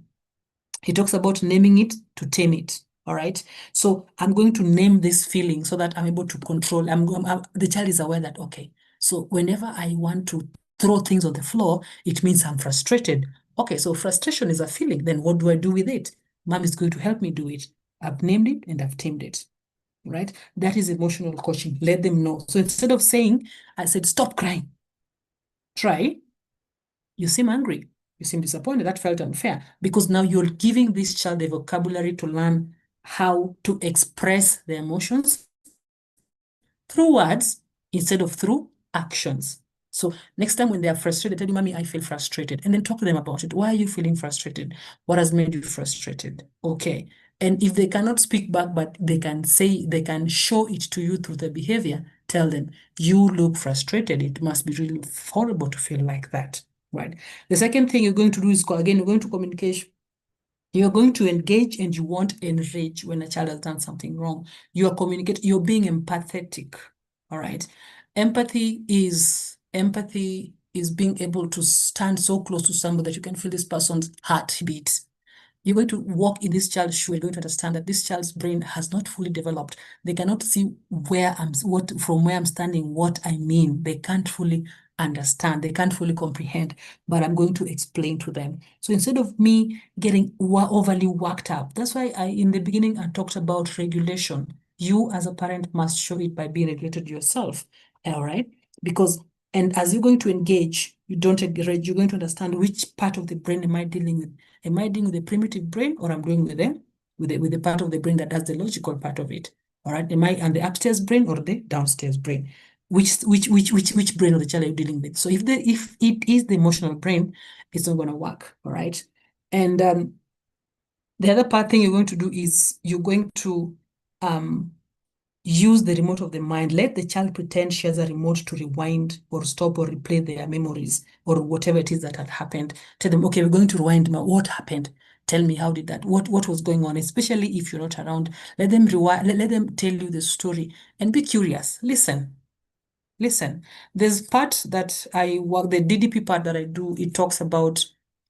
he talks about naming it to tame it. All right. So I'm going to name this feeling so that I'm able to control. The child is aware that, okay, so whenever I want to throw things on the floor, it means I'm frustrated. Okay, so frustration is a feeling. Then what do I do with it? Mom is going to help me do it. I've named it and I've tamed it. Right? That is emotional coaching. Let them know. So instead of saying, I said, stop crying. Try, you seem angry. You seem disappointed. That felt unfair, because now you're giving this child the vocabulary to learn how to express their emotions through words instead of through actions. So next time when they are frustrated, tell you, Mommy, I feel frustrated. And then talk to them about it. Why are you feeling frustrated? What has made you frustrated? Okay. And if they cannot speak back, but they can show it to you through their behavior, tell them, you look frustrated. It must be really horrible to feel like that. Right. The second thing you're going to do is, again, you're going to communicate. You're going to engage and you won't enrage when a child has done something wrong. You're communicating, you're being empathetic. All right. Empathy is being able to stand so close to somebody that you can feel this person's heartbeat. You're going to walk in this child's shoe. You're going to understand that this child's brain has not fully developed. They cannot see from where I'm standing, what I mean. They can't fully understand. They can't fully comprehend, but I'm going to explain to them. So instead of me getting overly worked up, that's why in the beginning, I talked about regulation. You as a parent must show it by being regulated yourself. All right? And as you're going to engage, you don't encourage, you're going to understand which part of the brain am I dealing with. Am I dealing with the primitive brain, or I'm dealing with the part of the brain that does the logical part of it? All right. Am I on the upstairs brain or the downstairs brain? Which brain of the child are you dealing with? So if it is the emotional brain, it's not going to work. All right. And the other thing you're going to do is you're going to use the remote of the mind. Let the child pretend she has a remote to rewind or stop or replay their memories or whatever it is that had happened. Tell them, okay, we're going to rewind. What happened? Tell me, how did that? What was going on? Especially if you're not around, let them rewind. Let them tell you the story and be curious. Listen. Listen, there's part that I work, the DDP part that I do, it talks about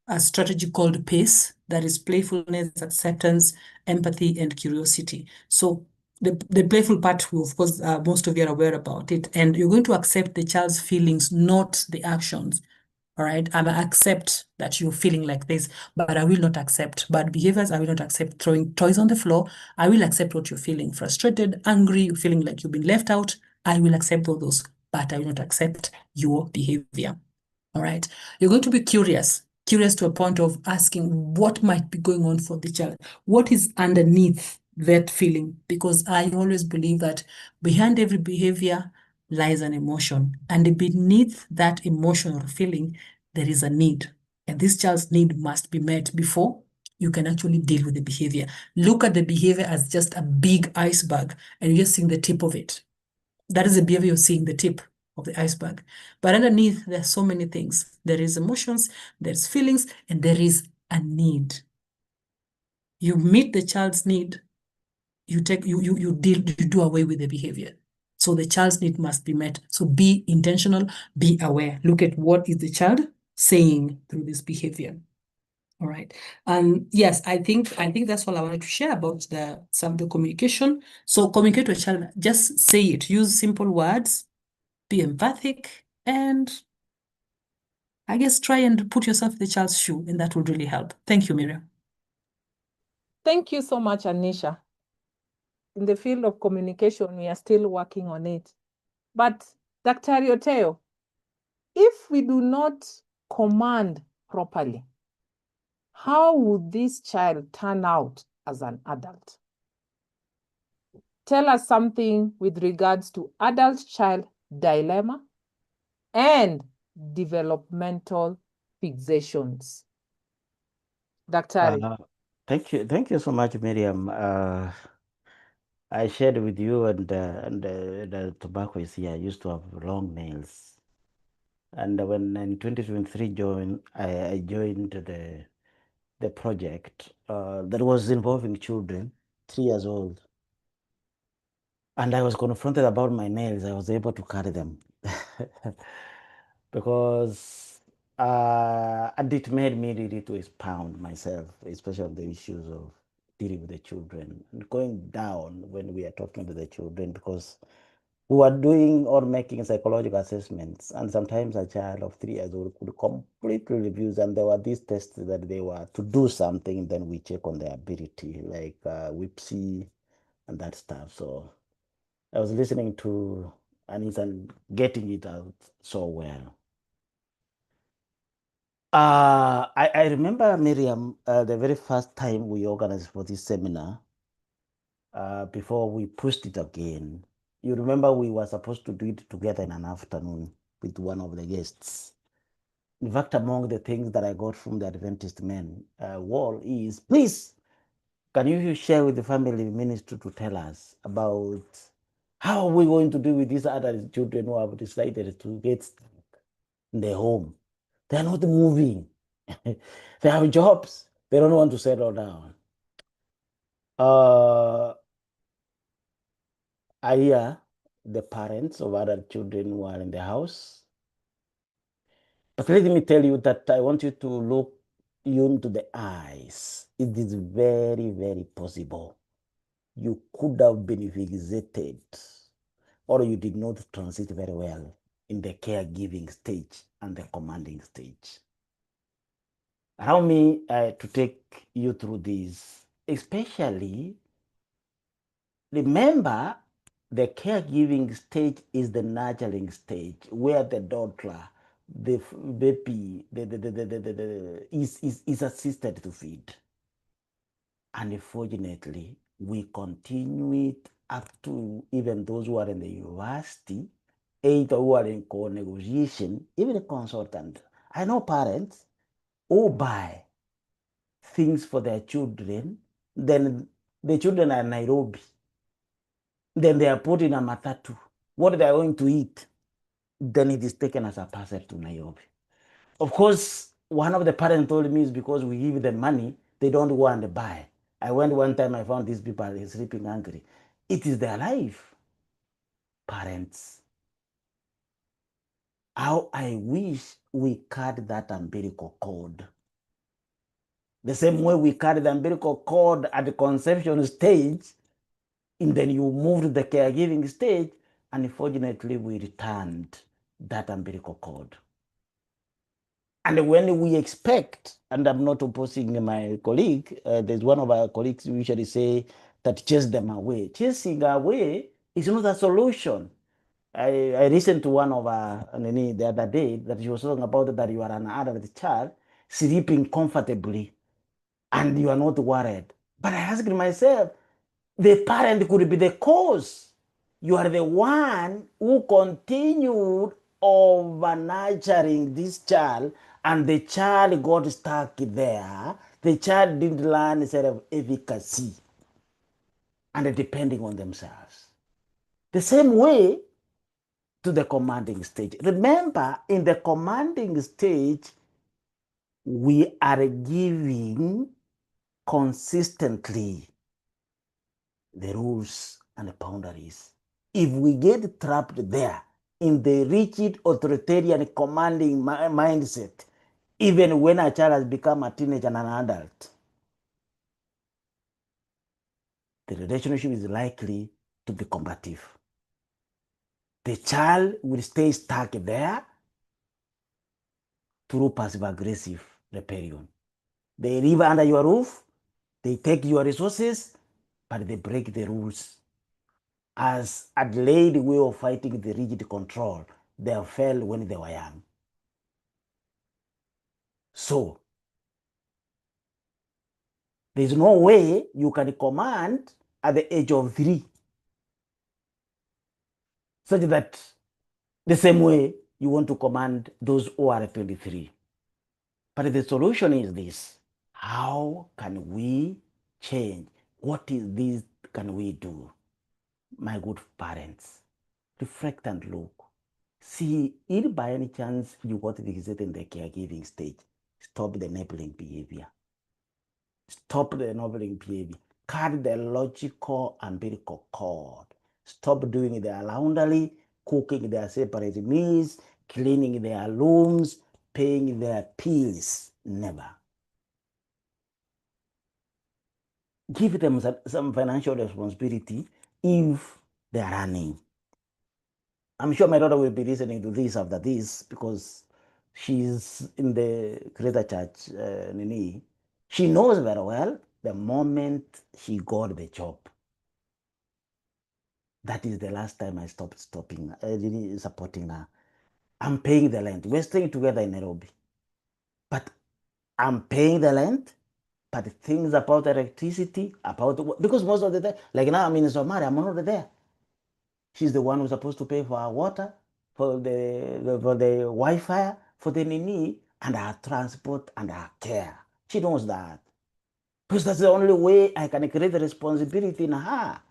a strategy called PACE, that is playfulness, acceptance, empathy, and curiosity. So the playful part, of course, most of you are aware about it, and you're going to accept the child's feelings, not the actions. All right, I accept that you're feeling like this, but I will not accept bad behaviors. I will not accept throwing toys on the floor. I will accept what you're feeling: frustrated, angry, you're feeling like you've been left out. I will accept all those, but I will not accept your behavior. All right, you're going to be curious to a point of asking what might be going on for the child. What is underneath that feeling? Because I always believe that behind every behavior lies an emotion, and beneath that emotion or feeling, there is a need. And this child's need must be met before you can actually deal with the behavior. Look at the behavior as just a big iceberg, and you're just seeing the tip of it. That is the behavior you're seeing, the tip of the iceberg. But underneath, there are so many things. There is emotions, there's feelings, and there is a need. You meet the child's need, you do away with the behavior. So the child's need must be met. So be intentional, be aware. Look at what is the child saying through this behavior. All right. And yes, I think that's all I wanted to share about the communication. So communicate to a child, just say it, use simple words, be empathic, and I guess try and put yourself in the child's shoe, and that would really help. Thank you, Miriam. Thank you so much, Anisha. In the field of communication, we are still working on it. But Dr. Oteyo, if we do not command properly, how would this child turn out as an adult? Tell us something with regards to adult-child dilemma and developmental fixations. Dr. Thank you so much, Miriam. I shared with you, and the tobacco is here. I used to have long nails, and when in 2023 I joined the project that was involving children, 3 years old, and I was confronted about my nails. I was able to carry them because and it made me really to expound myself, especially on the issues of dealing with the children and going down when we are talking to the children, because we are doing or making psychological assessments, and sometimes a child of 3 years old could completely refuse, and there were these tests that they were to do something, then we check on their ability, like WIPSI and that stuff. So I was listening to Anisha and getting it out so well. I remember, Miriam, the very first time we organized for this seminar, before we pushed it again. You remember we were supposed to do it together in an afternoon with one of the guests. In fact, among the things that I got from the Adventist men wall is, please, can you share with the family ministry to tell us about how are we going to deal with these other children who have decided to get stuck in their home? They are not moving. They have jobs. They don't want to settle down. I hear the parents of other children who are in the house. But let me tell you that I want you to look you into the eyes. It is very, very possible you could have been fixated, or you did not transit very well in the caregiving stage and the commanding stage. Allow me to take you through this, especially remember the caregiving stage is the nurturing stage where the daughter, the baby, is assisted to feed. And unfortunately, we continue it up to even those who are in the university, either who are in co-negotiation, even a consultant. I know parents who buy things for their children, then the children are in Nairobi. Then they are put in a matatu. What they are going to eat, then it is taken as a parcel to Nairobi. Of course, one of the parents told me is because we give them money, they don't go and buy. I went one time, I found these people sleeping hungry. It is their life. Parents, how I wish we cut that umbilical cord. The same way we carry the umbilical cord at the conception stage, and then you move to the caregiving stage, unfortunately, we returned that umbilical cord. And when we expect, and I'm not opposing my colleague, there's one of our colleagues who usually say that chase them away. Chasing away is not a solution. I listened to one of the other day that she was talking about that you are an adult child sleeping comfortably and you are not worried. But I asked myself, the parent could be the cause. You are the one who continued over nurturing this child, and the child got stuck there. The child didn't learn self-efficacy and depending on themselves. The same way to the commanding stage. Remember, in the commanding stage, we are giving consistently the rules and the boundaries. If we get trapped there in the rigid authoritarian commanding mindset, even when a child has become a teenager and an adult, the relationship is likely to be combative. The child will stay stuck there through passive aggressive rebellion. They live under your roof, they take your resources, but they break the rules. As a delayed way of fighting the rigid control, they fell when they were young. So, there's no way you can command at the age of 3, such that the same way you want to command those who are 23. But the solution is this: how can we change? What is this can we do? My good parents, reflect and look. See, if by any chance you got visited in the caregiving stage, stop the enabling behavior. Stop the enabling behavior. Cut the logical umbilical cord. Stop doing their laundry, cooking their separate meals, cleaning their rooms, paying their bills. Never. Give them some financial responsibility if they are running. I'm sure my daughter will be listening to this after this because she's in the Greater Church, Nini. She knows very well the moment she got the job. That is the last time I stopped supporting her. I'm paying the rent. We're staying together in Nairobi. But I'm paying the rent, but things about electricity, because most of the time, like now I'm in Somalia, I'm not there. She's the one who's supposed to pay for our water, for the Wi-Fi, for the Nini, and our transport and our care. She knows that. Because that's the only way I can create the responsibility in her.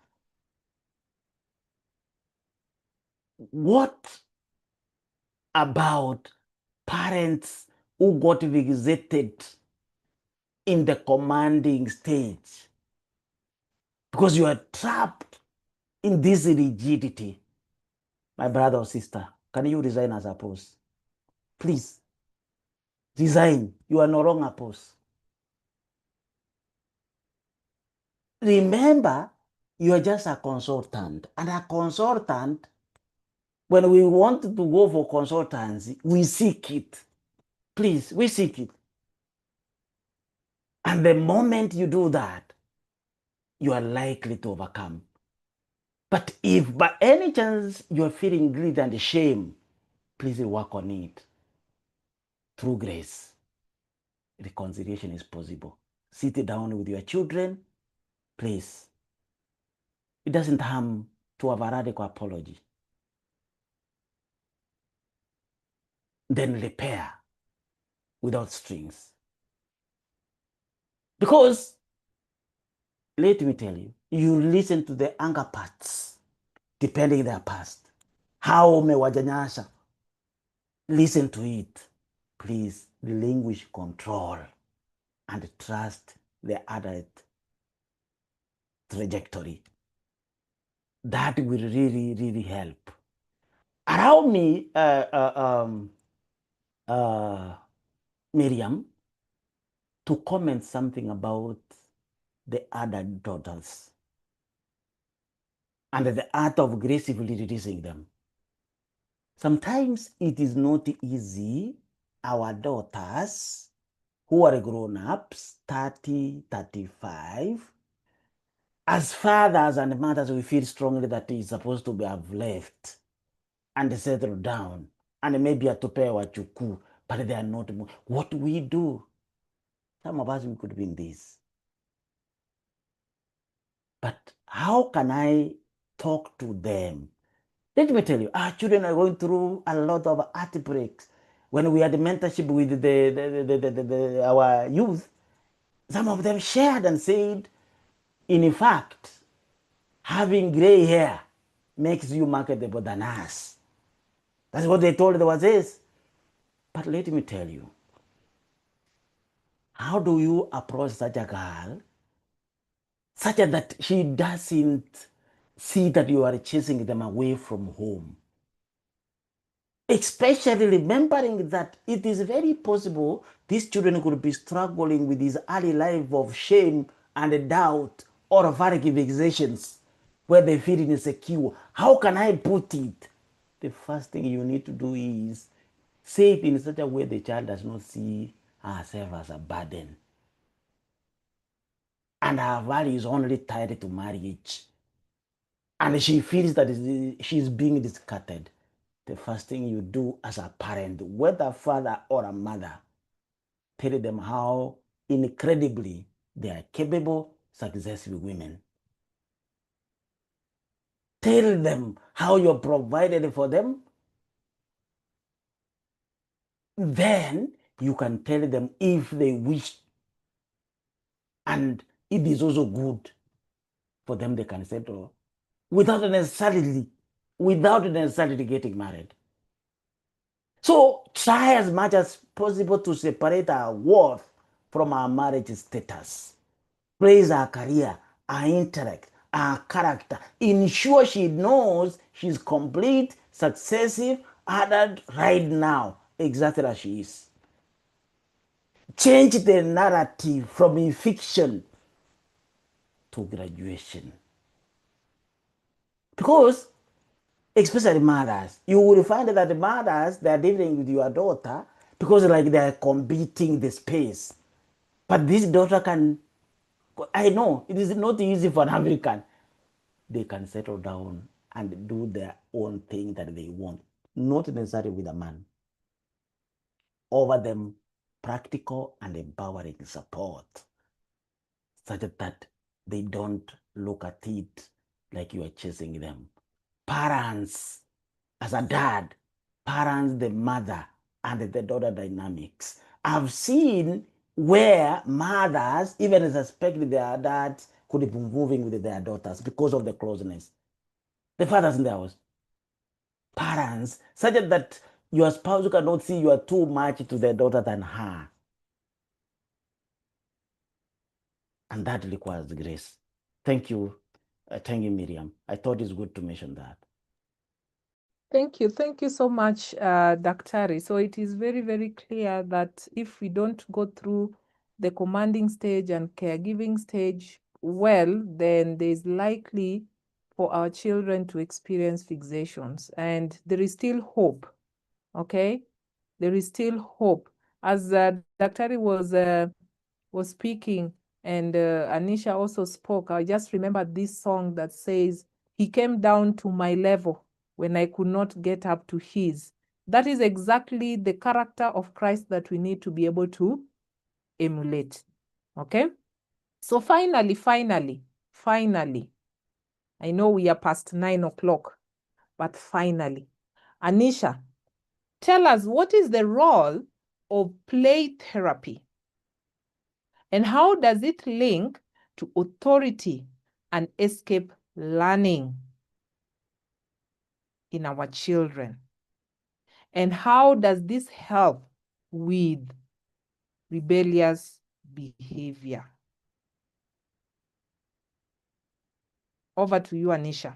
What about parents who got fixated in the commanding stage? Because you are trapped in this rigidity. My brother or sister, can you resign as a post? Please, resign. You are no longer post. Remember, you are just a consultant. And a consultant, when we want to go for consultancy, we seek it. Please, we seek it. And the moment you do that, you are likely to overcome. But if by any chance you're feeling guilt and shame, please work on it. Through grace, reconciliation is possible. Sit down with your children, please. It doesn't harm to have a radical apology. Then repair without strings. Because, let me tell you, you listen to the anger parts. depending their past. How umewanyanyasa. Listen to it. Please relinquish control and trust the adult trajectory. That will really, really help. Allow me, Miriam, to comment something about the adult daughters and the art of gracefully releasing them. Sometimes it is not easy. Our daughters who are grown-ups, 30, 35, as fathers and mothers, we feel strongly that it's supposed to be have left and settled down and maybe atupewa chuku, but they are not. What do we do? Some of us, we could be in this. But how can I talk to them? Let me tell you, our children are going through a lot of heartbreaks. When we had mentorship with our youth, some of them shared and said, in fact, having gray hair makes you marketable than us. That's what they told us. But let me tell you, how do you approach such a girl such that she doesn't see that you are chasing them away from home? Especially remembering that it is very possible these children could be struggling with this early life of shame and doubt or vague vexations where they feel insecure. How can I put it? The first thing you need to do is say it in such a way the child does not see herself as a burden. And her value is only tied to marriage. And she feels that she's being discarded. The first thing you do as a parent, whether a father or a mother, tell them how incredibly they are capable, successful women. Tell them how you're provided for them. Then you can tell them if they wish, and it is also good for them, they can settle without necessarily getting married. So try as much as possible to separate our worth from our marriage status. Praise our career, our intellect, our character. Ensure she knows she's complete, successive, adult right now, exactly as she is. Change the narrative from fiction to graduation. Because, especially mothers, you will find that the mothers, they are dealing with your daughter because like they are competing the space. But this daughter can, I know it is not easy for an African. They can settle down and do their own thing that they want, not necessarily with a man. Over them, practical and empowering support, such that they don't look at it like you are chasing them. Parents, as a dad, parents, the mother, and the daughter dynamics. I've seen where mothers even suspect their dads could be moving with their daughters because of the closeness. The fathers in the house. Parents, such that your spouse cannot see you are too much to their daughter than her. And that requires grace. Thank you. Thank you, Miriam. I thought it's good to mention that. Thank you. Thank you so much, Daktari. So it is very, very clear that if we don't go through the commanding stage and caregiving stage well, then there's likely for our children to experience fixations. And there is still hope, okay? There is still hope. As Daktari was speaking and Anisha also spoke, I just remembered this song that says, "He came down to my level when I could not get up to his." That is exactly the character of Christ that we need to be able to emulate. Okay? So finally, I know we are past 9 o'clock, but finally, Anisha, tell us, what is the role of play therapy? And how does it link to authority and escape learning? in our children? And how does this help with rebellious behavior? Over to you, Anisha.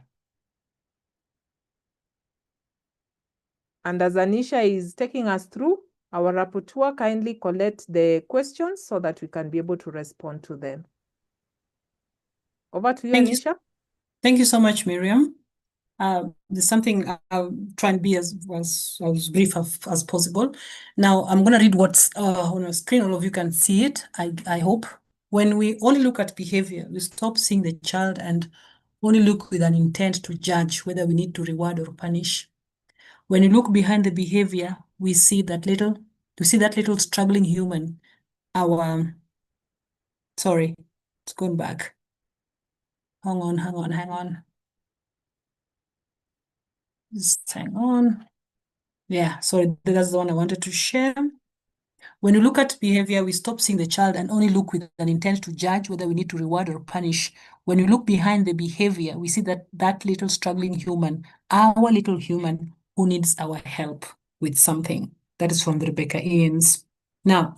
And as Anisha is taking us through, our rapporteur kindly collect the questions so that we can be able to respond to them. Over to you, Anisha. Thank you so much, Miriam. There's something I'll try and be as brief as possible. Now, I'm going to read what's on the screen. All of you can see it, I hope. When we only look at behavior, we stop seeing the child and only look with an intent to judge whether we need to reward or punish. When you look behind the behavior, we see that little struggling human. Sorry, it's going back. Hang on. Just hang on. Yeah, sorry, that's the one I wanted to share. When you look at behavior, we stop seeing the child and only look with an intent to judge whether we need to reward or punish. When you look behind the behavior, we see that little struggling human, our little human who needs our help with something. That is from Rebecca Ians. Now,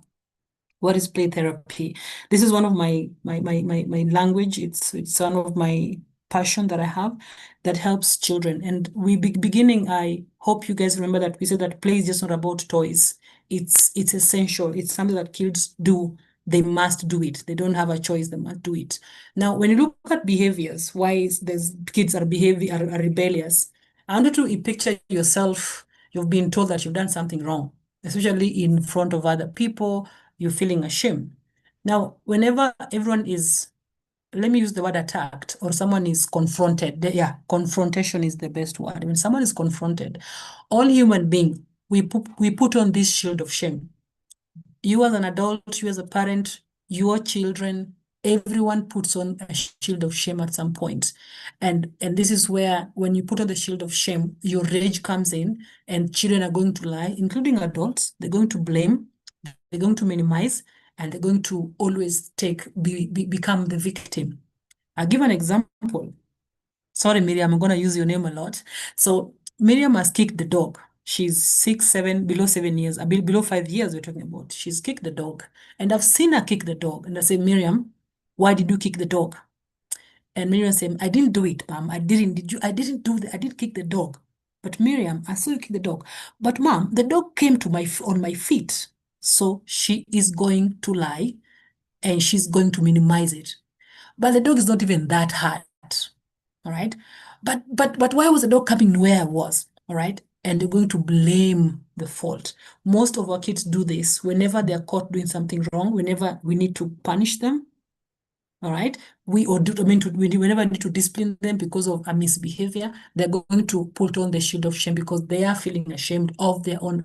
what is play therapy? This is one of my language. It's one of my passion that I have that helps children. And beginning, I hope you guys remember that we said that play is just not about toys. It's essential. It's something that kids do. They must do it. They don't have a choice. They must do it. Now, when you look at behaviors, why there's kids are rebellious. I want you to picture yourself. You've been told that you've done something wrong, especially in front of other people. You're feeling ashamed. Now, whenever everyone is, let me use the word attacked, or someone is confronted. Confrontation is the best word. When someone is confronted, all human beings, we put on this shield of shame. You as an adult, you as a parent, your children, everyone puts on a shield of shame at some point. And this is where, when you put on the shield of shame, your rage comes in, and children are going to lie, including adults. They're going to blame, they're going to minimize, and they're going to always become the victim. I'll give an example. Sorry, Miriam, I'm going to use your name a lot. So Miriam has kicked the dog. She's 6, 7, below 7 years, below 5 years we're talking about. She's kicked the dog. And I've seen her kick the dog. And I say, Miriam, why did you kick the dog? And Miriam said, I didn't do it, Mom. I didn't kick the dog. But Miriam, I saw you kick the dog. But Mom, the dog came on my feet. So she is going to lie and she's going to minimize it. But the dog is not even that hard. All right. But why was the dog coming where I was? All right. And they're going to blame the fault. Most of our kids do this whenever they're caught doing something wrong, whenever we need to punish them. All right. Whenever we need to discipline them because of a misbehavior, they're going to put on the shield of shame because they are feeling ashamed of their own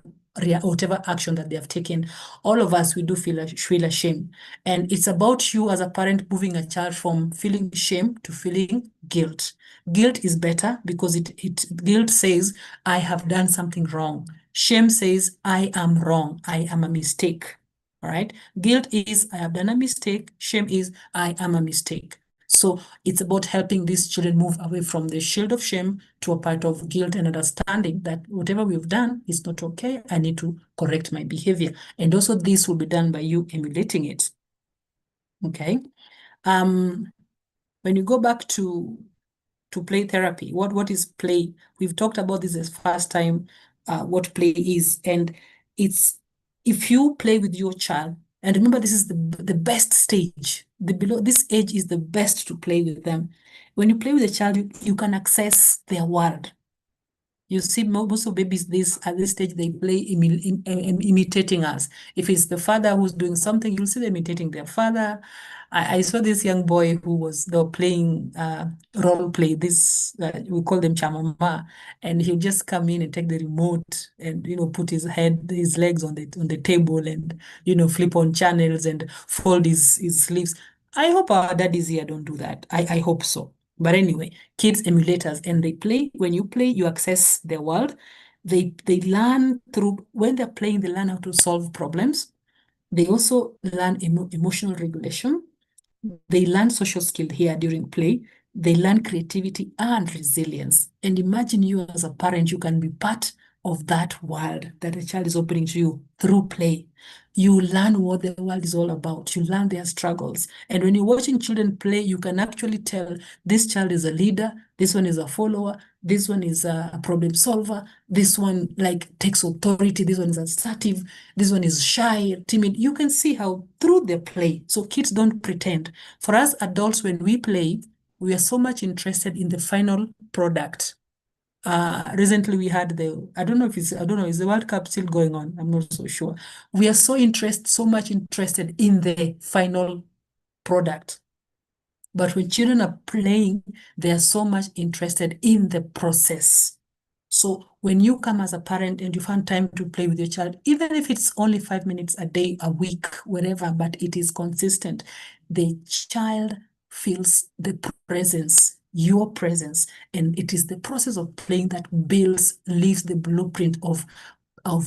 whatever action that they have taken. All of us, we do feel ashamed. And it's about you as a parent moving a child from feeling shame to feeling guilt. Guilt is better because guilt says, I have done something wrong. Shame says, I am wrong. I am a mistake. All right. Guilt is, I have done a mistake. Shame is, I am a mistake. So it's about helping these children move away from the shield of shame to a part of guilt and understanding that whatever we've done is not okay. I need to correct my behavior. And also this will be done by you emulating it. Okay. When you go back to play therapy, what is play? We've talked about this as first time, what play is. And it's, if you play with your child, and remember, this is the best stage. Below this age is the best to play with them. When you play with a child, you can access their world. You see, most of babies at this stage, they play imitating us. If it's the father who's doing something, you'll see them imitating their father. I saw this young boy they were playing role play. We call them chamama, and he'll just come in and take the remote and put his legs on the table and flip on channels and fold his sleeves. I hope our daddies here don't do that. I hope so. But anyway, kids emulate us and they play. When you play, you access their world. They learn when they're playing, they learn how to solve problems. They also learn emotional regulation. They learn social skill here during play. they learn creativity and resilience. And imagine you as a parent, you can be part of that world that a child is opening to you through play. You learn what the world is all about. You learn their struggles. And when you're watching children play, you can actually tell this child is a leader, this one is a follower, this one is a problem solver, this one like takes authority, this one is assertive, this one is shy, timid. You can see how through the play. So kids don't pretend. For us adults, when we play, we are so much interested in the final product. Recently we had I don't know, is the World Cup still going on? I'm not so sure. We are so much interested in the final product. But when children are playing, they are so much interested in the process. So when you come as a parent and you find time to play with your child, even if it's only 5 minutes a day, a week, wherever, but it is consistent, the child feels the presence, your presence, and it is the process of playing that leaves the blueprint of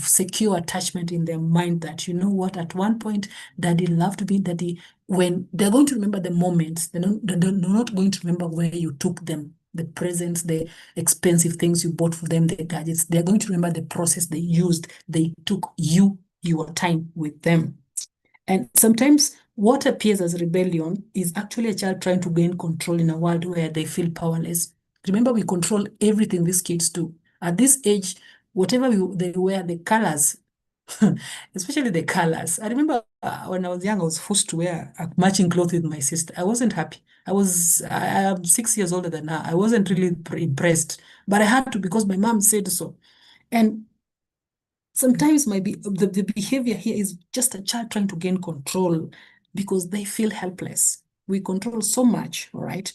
secure attachment in their mind that, you know what, at one point, daddy loved me, daddy, when they're going to remember the moments, they're not going to remember where you took them, the presents, the expensive things you bought for them, the gadgets. They're going to remember the process they used. They took your time with them. And sometimes what appears as rebellion is actually a child trying to gain control in a world where they feel powerless. Remember, we control everything these kids do. At this age, whatever they wear, the colors, especially the colors. I remember when I was young, I was forced to wear a matching cloth with my sister. I wasn't happy. I am 6 years older than her. I wasn't really impressed, but I had to because my mom said so. And sometimes the behavior here is just a child trying to gain control because they feel helpless. We control so much, all right?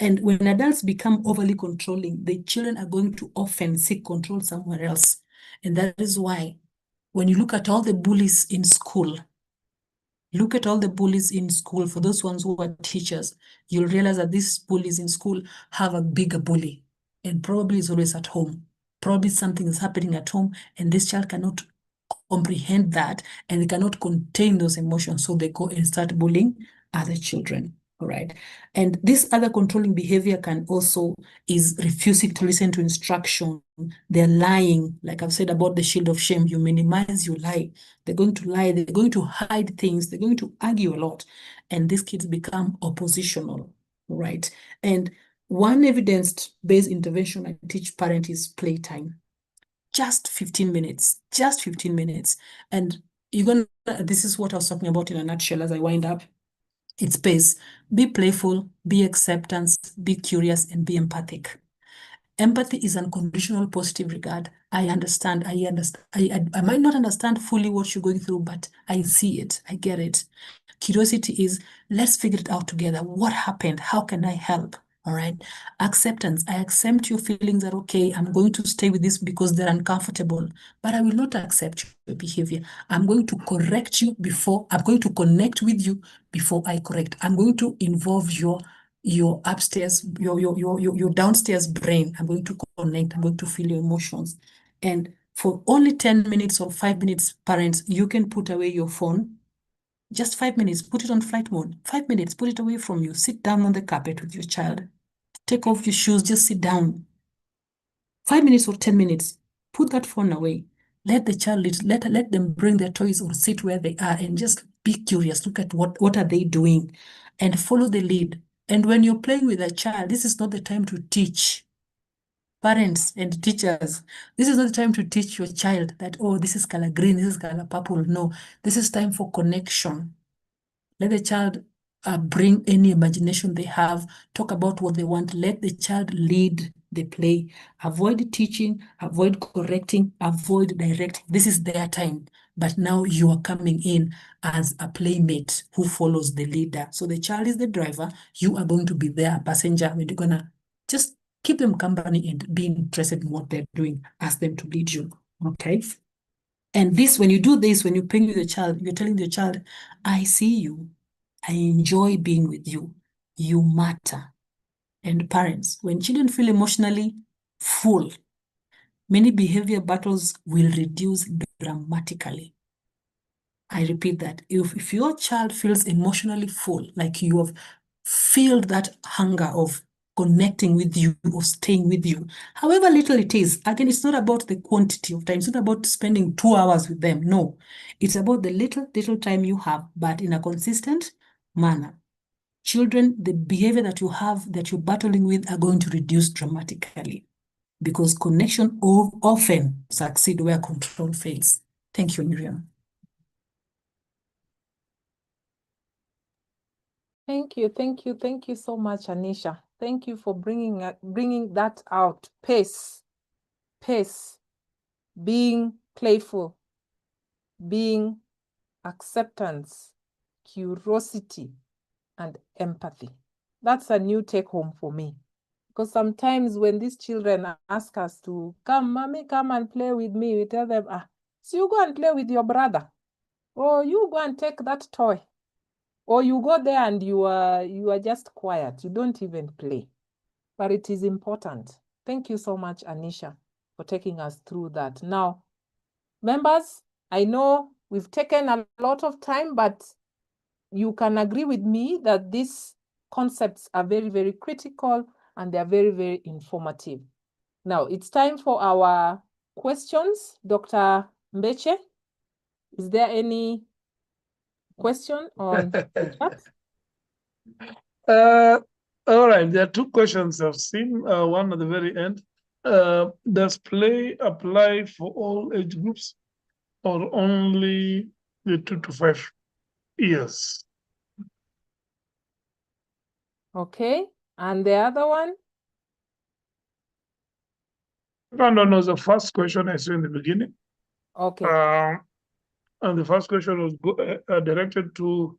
And when adults become overly controlling, the children are going to often seek control somewhere else. And that is why when you look at all the bullies in school, for those ones who are teachers, you'll realize that these bullies in school have a bigger bully and probably is always at home. Probably something is happening at home and this child cannot comprehend that and they cannot contain those emotions. So they go and start bullying other children. All right. And this other controlling behavior is refusing to listen to instruction. They're lying. Like I've said about the shield of shame, you minimize, you lie. They're going to lie. They're going to hide things. They're going to argue a lot. And these kids become oppositional. Right. And one evidence-based intervention I teach parents is playtime. Just 15 minutes. And this is what I was talking about in a nutshell as I wind up. It's space. Be playful, be acceptance, be curious, and be empathic. Empathy is unconditional positive regard. I understand. I might not understand fully what you're going through, but I see it. I get it. Curiosity is, let's figure it out together. What happened? How can I help? All right. Acceptance. I accept your feelings are okay. I'm going to stay with this because they're uncomfortable, but I will not accept your behavior. I'm going to correct you I'm going to connect with you before I correct. I'm going to involve your upstairs, your downstairs brain. I'm going to connect. I'm going to feel your emotions. And for only 10 minutes or 5 minutes, parents, you can put away your phone. Just 5 minutes, put it on flight mode. 5 minutes, put it away from you. Sit down on the carpet with your child. Take off your shoes, just sit down. 5 minutes or 10 minutes, put that phone away. Let the child, let them bring their toys or sit where they are and just be curious. Look at what are they doing and follow the lead. And when you're playing with a child, this is not the time to teach. Parents and teachers, this is not the time to teach your child that, oh, this is color green, this is color purple. No, this is time for connection. Let the child bring any imagination they have, talk about what they want. Let the child lead the play. Avoid teaching, avoid correcting, avoid directing. This is their time. But now you are coming in as a playmate who follows the leader. So the child is the driver. You are going to be there, a passenger, and you're going to just keep them company and be interested in what they're doing. Ask them to lead you. Okay? And this, when you do this, when you play with the child, you're telling the child, I see you. I enjoy being with you. You matter. And parents, when children feel emotionally full, many behavior battles will reduce dramatically. I repeat that. If your child feels emotionally full, like you have filled that hunger of connecting with you or staying with you. However little it is, again, it's not about the quantity of time. It's not about spending 2 hours with them. No, it's about the little time you have, but in a consistent manner. Children, the behavior that you have, that you're battling with, are going to reduce dramatically because connection often succeed where control fails. Thank you, Miriam. Thank you so much, Anisha. Thank you for bringing that out. Pace, being playful, being acceptance, curiosity, and empathy. That's a new take home for me. Because sometimes when these children ask us to come, mommy, come and play with me, we tell them, so you go and play with your brother, or you go and take that toy, or you go there and you are just quiet. You don't even play. But it is important. Thank you so much, Anisha, for taking us through that. Now, members, I know we've taken a lot of time, but you can agree with me that these concepts are very, very critical and they're very, very informative. Now, it's time for our questions. Dr. Mbeche, is there any question on the chat? All right, there are two questions I've seen, one at the very end. Does play apply for all age groups or only the 2 to 5 years? Okay, and the other one? No, the first question I saw in the beginning. Okay. And the first question was directed to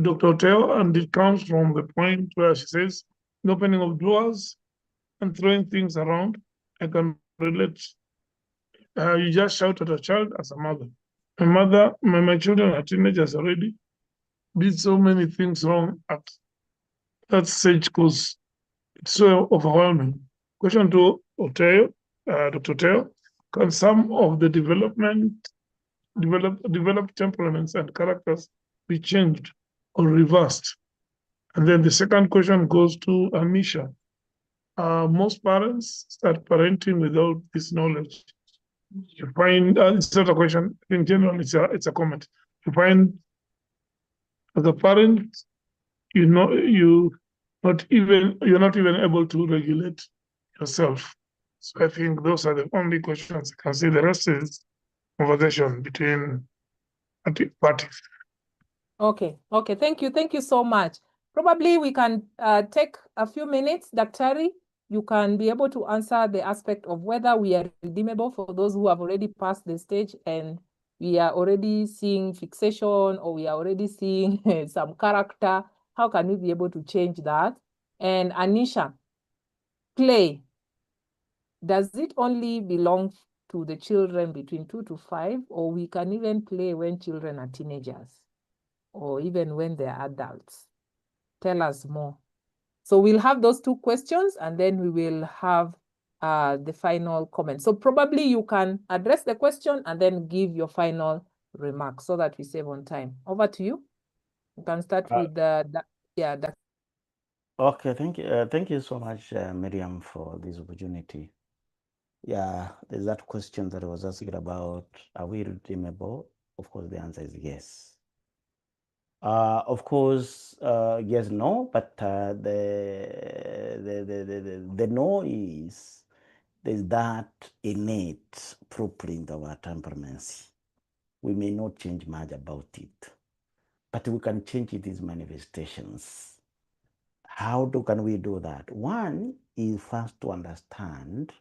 Dr. Oteyo, and it comes from the point where she says, the opening of doors and throwing things around. I can relate. You just shout at a child as a mother. My children are teenagers already, did so many things wrong at that stage because it's so overwhelming. Question to Oteyo, Dr. Oteyo, can some of the developed temperaments and characters be changed or reversed? And then the second question goes to Anisha. Most parents start parenting without this knowledge. You find, it's not a question, in general, it's a comment. You find as a parent, you're not even able to regulate yourself. So I think those are the only questions I can see. The rest is conversation between parties. Okay, thank you so much. Probably we can take a few minutes, Daktari. You can be able to answer the aspect of whether we are redeemable for those who have already passed the stage and we are already seeing fixation or we are already seeing some character. How can we be able to change that? And Anisha, play, does it only belong to the children between 2 to 5, or we can even play when children are teenagers or even when they're adults? Tell us more. So we'll have those two questions and then we will have the final comment. So probably you can address the question and then give your final remarks so that we save on time. Over to you. You can start with the Okay, thank you so much, Miriam, for this opportunity. Yeah, there's that question that I was asking about, are we redeemable? Of course, the answer is yes. Of course, yes, no, but the no is there's that innate blueprint of our temperaments. We may not change much about it, but we can change its manifestations. How can we do that? One is first to understand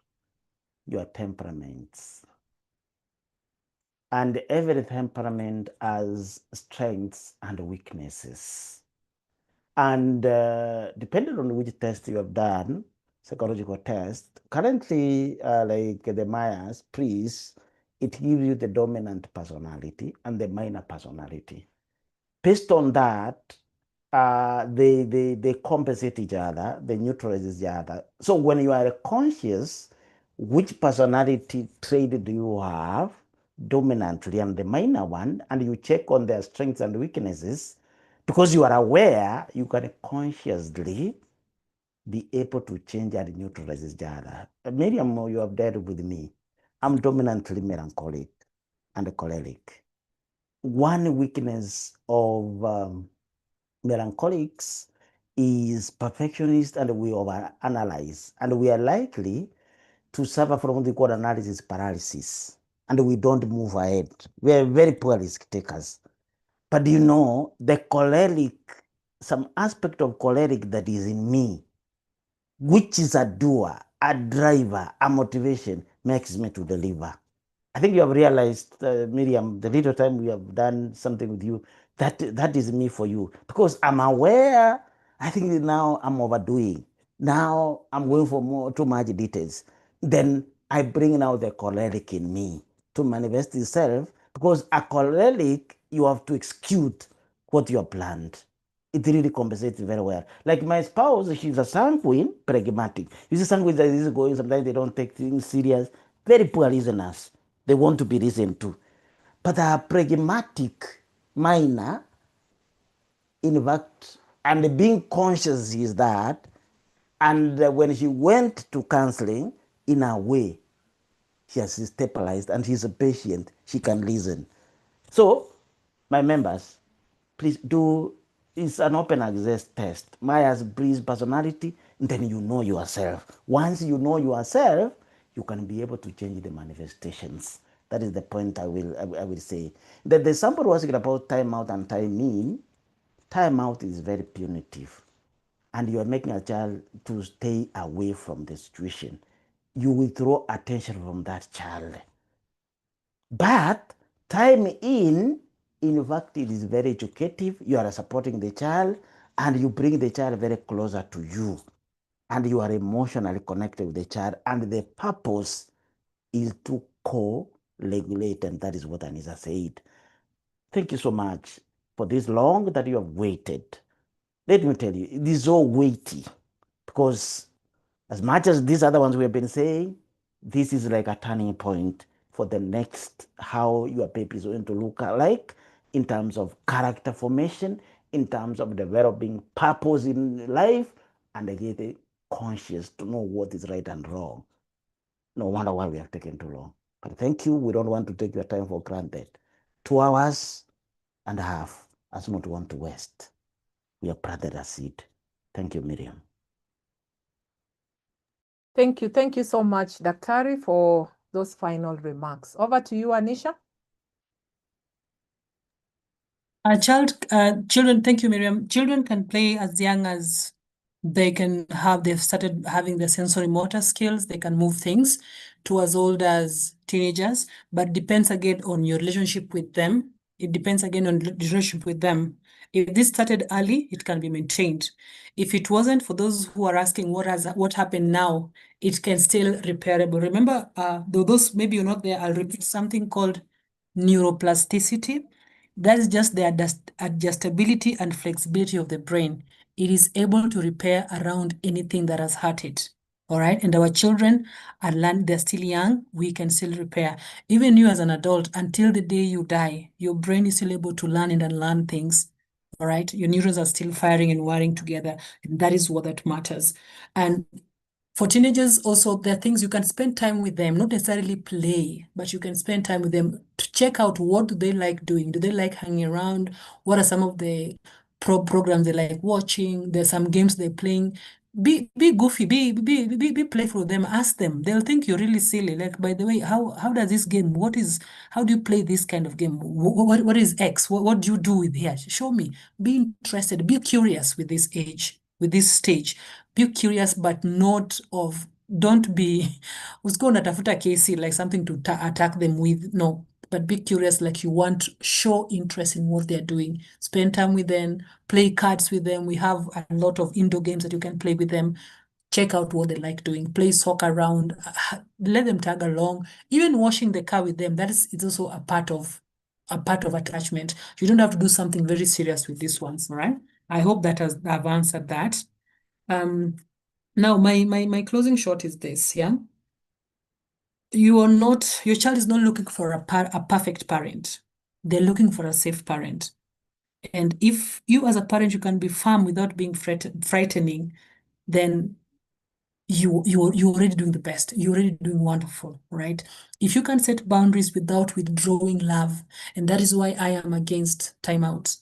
your temperaments. And every temperament has strengths and weaknesses. And depending on which test you have done, psychological test, currently, like the Myers-Briggs, it gives you the dominant personality and the minor personality. Based on that, they compensate each other, they neutralize each other. So when you are conscious, which personality trait do you have dominantly and the minor one, and you check on their strengths and weaknesses, because you are aware, you can consciously be able to change and neutralize each other. Miriam, you have dealt with me. I'm dominantly melancholic and choleric. One weakness of melancholics is perfectionist, and we overanalyze, and we are likely to suffer from what we call analysis paralysis, and we don't move ahead. We are very poor risk takers. But you know, the choleric, some aspect of choleric that is in me, which is a doer, a driver, a motivation, makes me to deliver. I think you have realized, Miriam, the little time we have done something with you, that is me for you. Because I'm aware, I think now I'm overdoing. Now I'm going for too much details. Then I bring now the choleric in me to manifest itself. Because a choleric, you have to execute what you have planned. It really compensates very well. Like my spouse, she's a sanguine, pragmatic. You see, sanguine that is going, sometimes they don't take things serious. Very poor listeners. They want to be listened to. But a pragmatic minor, in fact, and being conscious is that, and when she went to counseling, in a way, she has stabilized and she's a patient, she can listen. So, my members, please do, it's an open access test. Myers-Briggs personality, then you know yourself. Once you know yourself, you can be able to change the manifestations. That is the point I will say. That the sample was about time out and time in. Time out is very punitive, and you are making a child to stay away from the situation. You withdraw attention from that child. But time in fact, it is very educative. You are supporting the child, and you bring the child very closer to you, and you are emotionally connected with the child, and the purpose is to co-regulate, and that is what Anisha said. Thank you so much for this long that you have waited. Let me tell you, it is so weighty, because as much as these other ones we have been saying, this is like a turning point for the next, how your baby is going to look like in terms of character formation, in terms of developing purpose in life, and getting conscious to know what is right and wrong. No wonder why we have taken too long. But thank you. We don't want to take your time for granted. 2 hours and a half, as not want to waste. We have planted a seed. Thank you, Miriam. Thank you. Thank you so much, Daktari, for those final remarks. Over to you, Anisha. Children, thank you, Miriam. Children can play as young as they've started having the sensory motor skills, they can move things, to as old as teenagers, but depends again on your relationship with them. It depends again on the relationship with them. If this started early, it can be maintained. If it wasn't, for those who are asking what happened now, it can still repairable. Remember, those maybe you're not there, I'll repeat something called neuroplasticity. That is just the adjustability and flexibility of the brain. It is able to repair around anything that has hurt it. All right. And our children are they're still young, we can still repair. Even you as an adult, until the day you die, your brain is still able to learn and unlearn things. All right. Your neurons are still firing and wiring together. And that is what that matters. And for teenagers also, there are things you can spend time with them, not necessarily play, but you can spend time with them to check out what do they like doing. Do they like hanging around? What are some of the programs they like watching? There's some games they're playing. Be goofy, be playful with them. Ask them. They'll think you're really silly. Like, by the way, how does this game? How do you play this kind of game? What is X? What do you do with here? Show me. Be interested. Be curious with this age, with this stage. Be curious, but don't be usiku unatafuta kesi like something to attack them with. No, but be curious, like you want to show interest in what they're doing. Spend time with them, play cards with them. We have a lot of indoor games that you can play with them. Check out what they like doing. Play soccer around. Let them tag along. Even washing the car with them. It's also a part of attachment. You don't have to do something very serious with these ones, all right? I hope that I've answered that. Now my closing shot is this, yeah. Your child is not looking for a perfect parent. They're looking for a safe parent. And if you as a parent, you can be firm without being frightening, then you're already doing the best. You're already doing wonderful, right? If you can set boundaries without withdrawing love, and that is why I am against timeouts.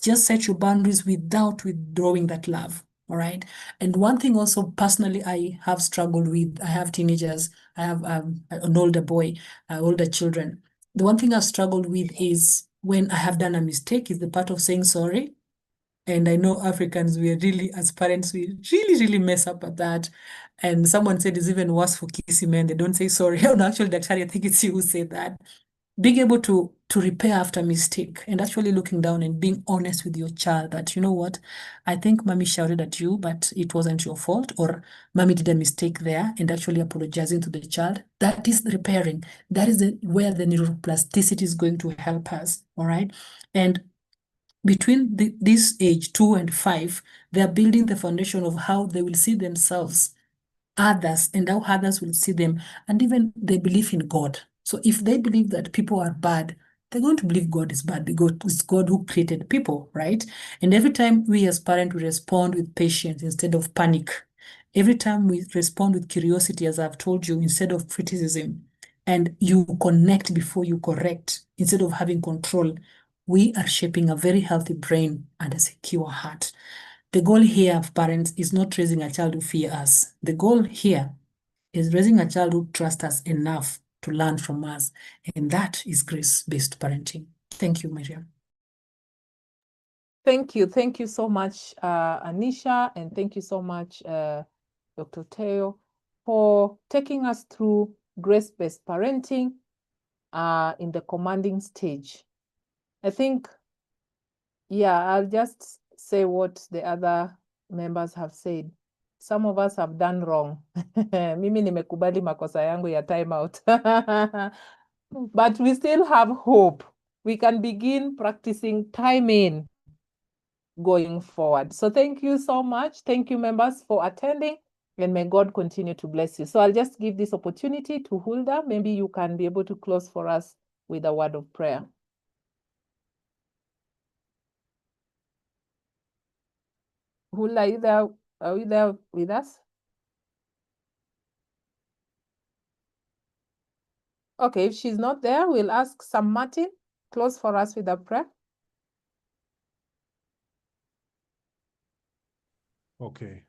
Just set your boundaries without withdrawing that love, all right? And one thing also personally I have struggled with, I have teenagers, I have an older boy, older children. The one thing I've struggled with is when I have done a mistake is the part of saying sorry. And I know Africans, we are really, as parents, we really mess up at that. And someone said it's even worse for kissy men. They don't say sorry. Oh, no, actually, Daktari, I think it's you who said that. Being able to repair after mistake and actually looking down and being honest with your child that, you know what, I think mommy shouted at you, but it wasn't your fault, or mommy did a mistake there, and actually apologizing to the child. That is repairing. That is where the neuroplasticity is going to help us, all right? And between this age 2 and 5, they are building the foundation of how they will see themselves, others, and how others will see them, and even they believe in God. So if they believe that people are bad, they're going to believe God is bad because it's God who created people, right? And every time we as parents, we respond with patience instead of panic. Every time we respond with curiosity, as I've told you, instead of criticism, and you connect before you correct, instead of having control, we are shaping a very healthy brain and a secure heart. The goal here of parents is not raising a child who fear us. The goal here is raising a child who trusts us enough to learn from us. And that is grace-based parenting. Thank you, Miriam. Thank you. Thank you so much, Anisha, and thank you so much, Dr. Oteyo, for taking us through grace-based parenting in the commanding stage. I think, yeah, I'll just say what the other members have said. Some of us have done wrong. Mimi nimekubali makosa yangu ya timeout. But we still have hope. We can begin practicing time in going forward. So thank you so much. Thank you, members, for attending, and may God continue to bless you. So I'll just give this opportunity to Hulda. Maybe you can be able to close for us with a word of prayer. Hulda, are you there with us? Okay, if she's not there, we'll ask Sam Martin, close for us with a prayer. Okay,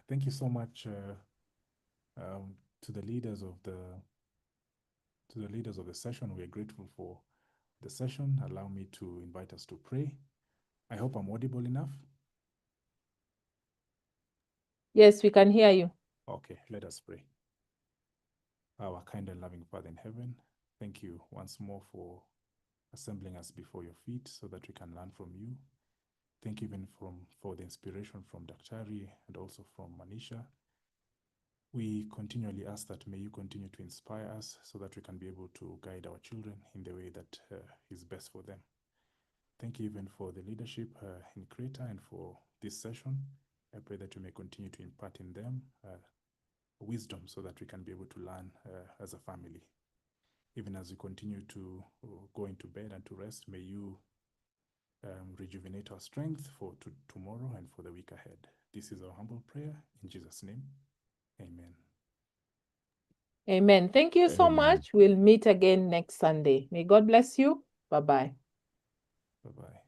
thank you so much to the leaders of the session. We are grateful for the session. Allow me to invite us to pray. I hope I'm audible enough. Yes, we can hear you. Okay, let us pray. Our kind and loving Father in heaven, thank you once more for assembling us before your feet so that we can learn from you. Thank you even for the inspiration from Daktari and also from Anisha. We continually ask that may you continue to inspire us so that we can be able to guide our children in the way that is best for them. Thank you even for the leadership in Creta and for this session. I pray that you may continue to impart in them wisdom so that we can be able to learn as a family. Even as we continue to go into bed and to rest, may you rejuvenate our strength for tomorrow and for the week ahead. This is our humble prayer in Jesus' name. Amen. Amen. Thank you so much. We'll meet again next Sunday. May God bless you. Bye-bye. Bye-bye.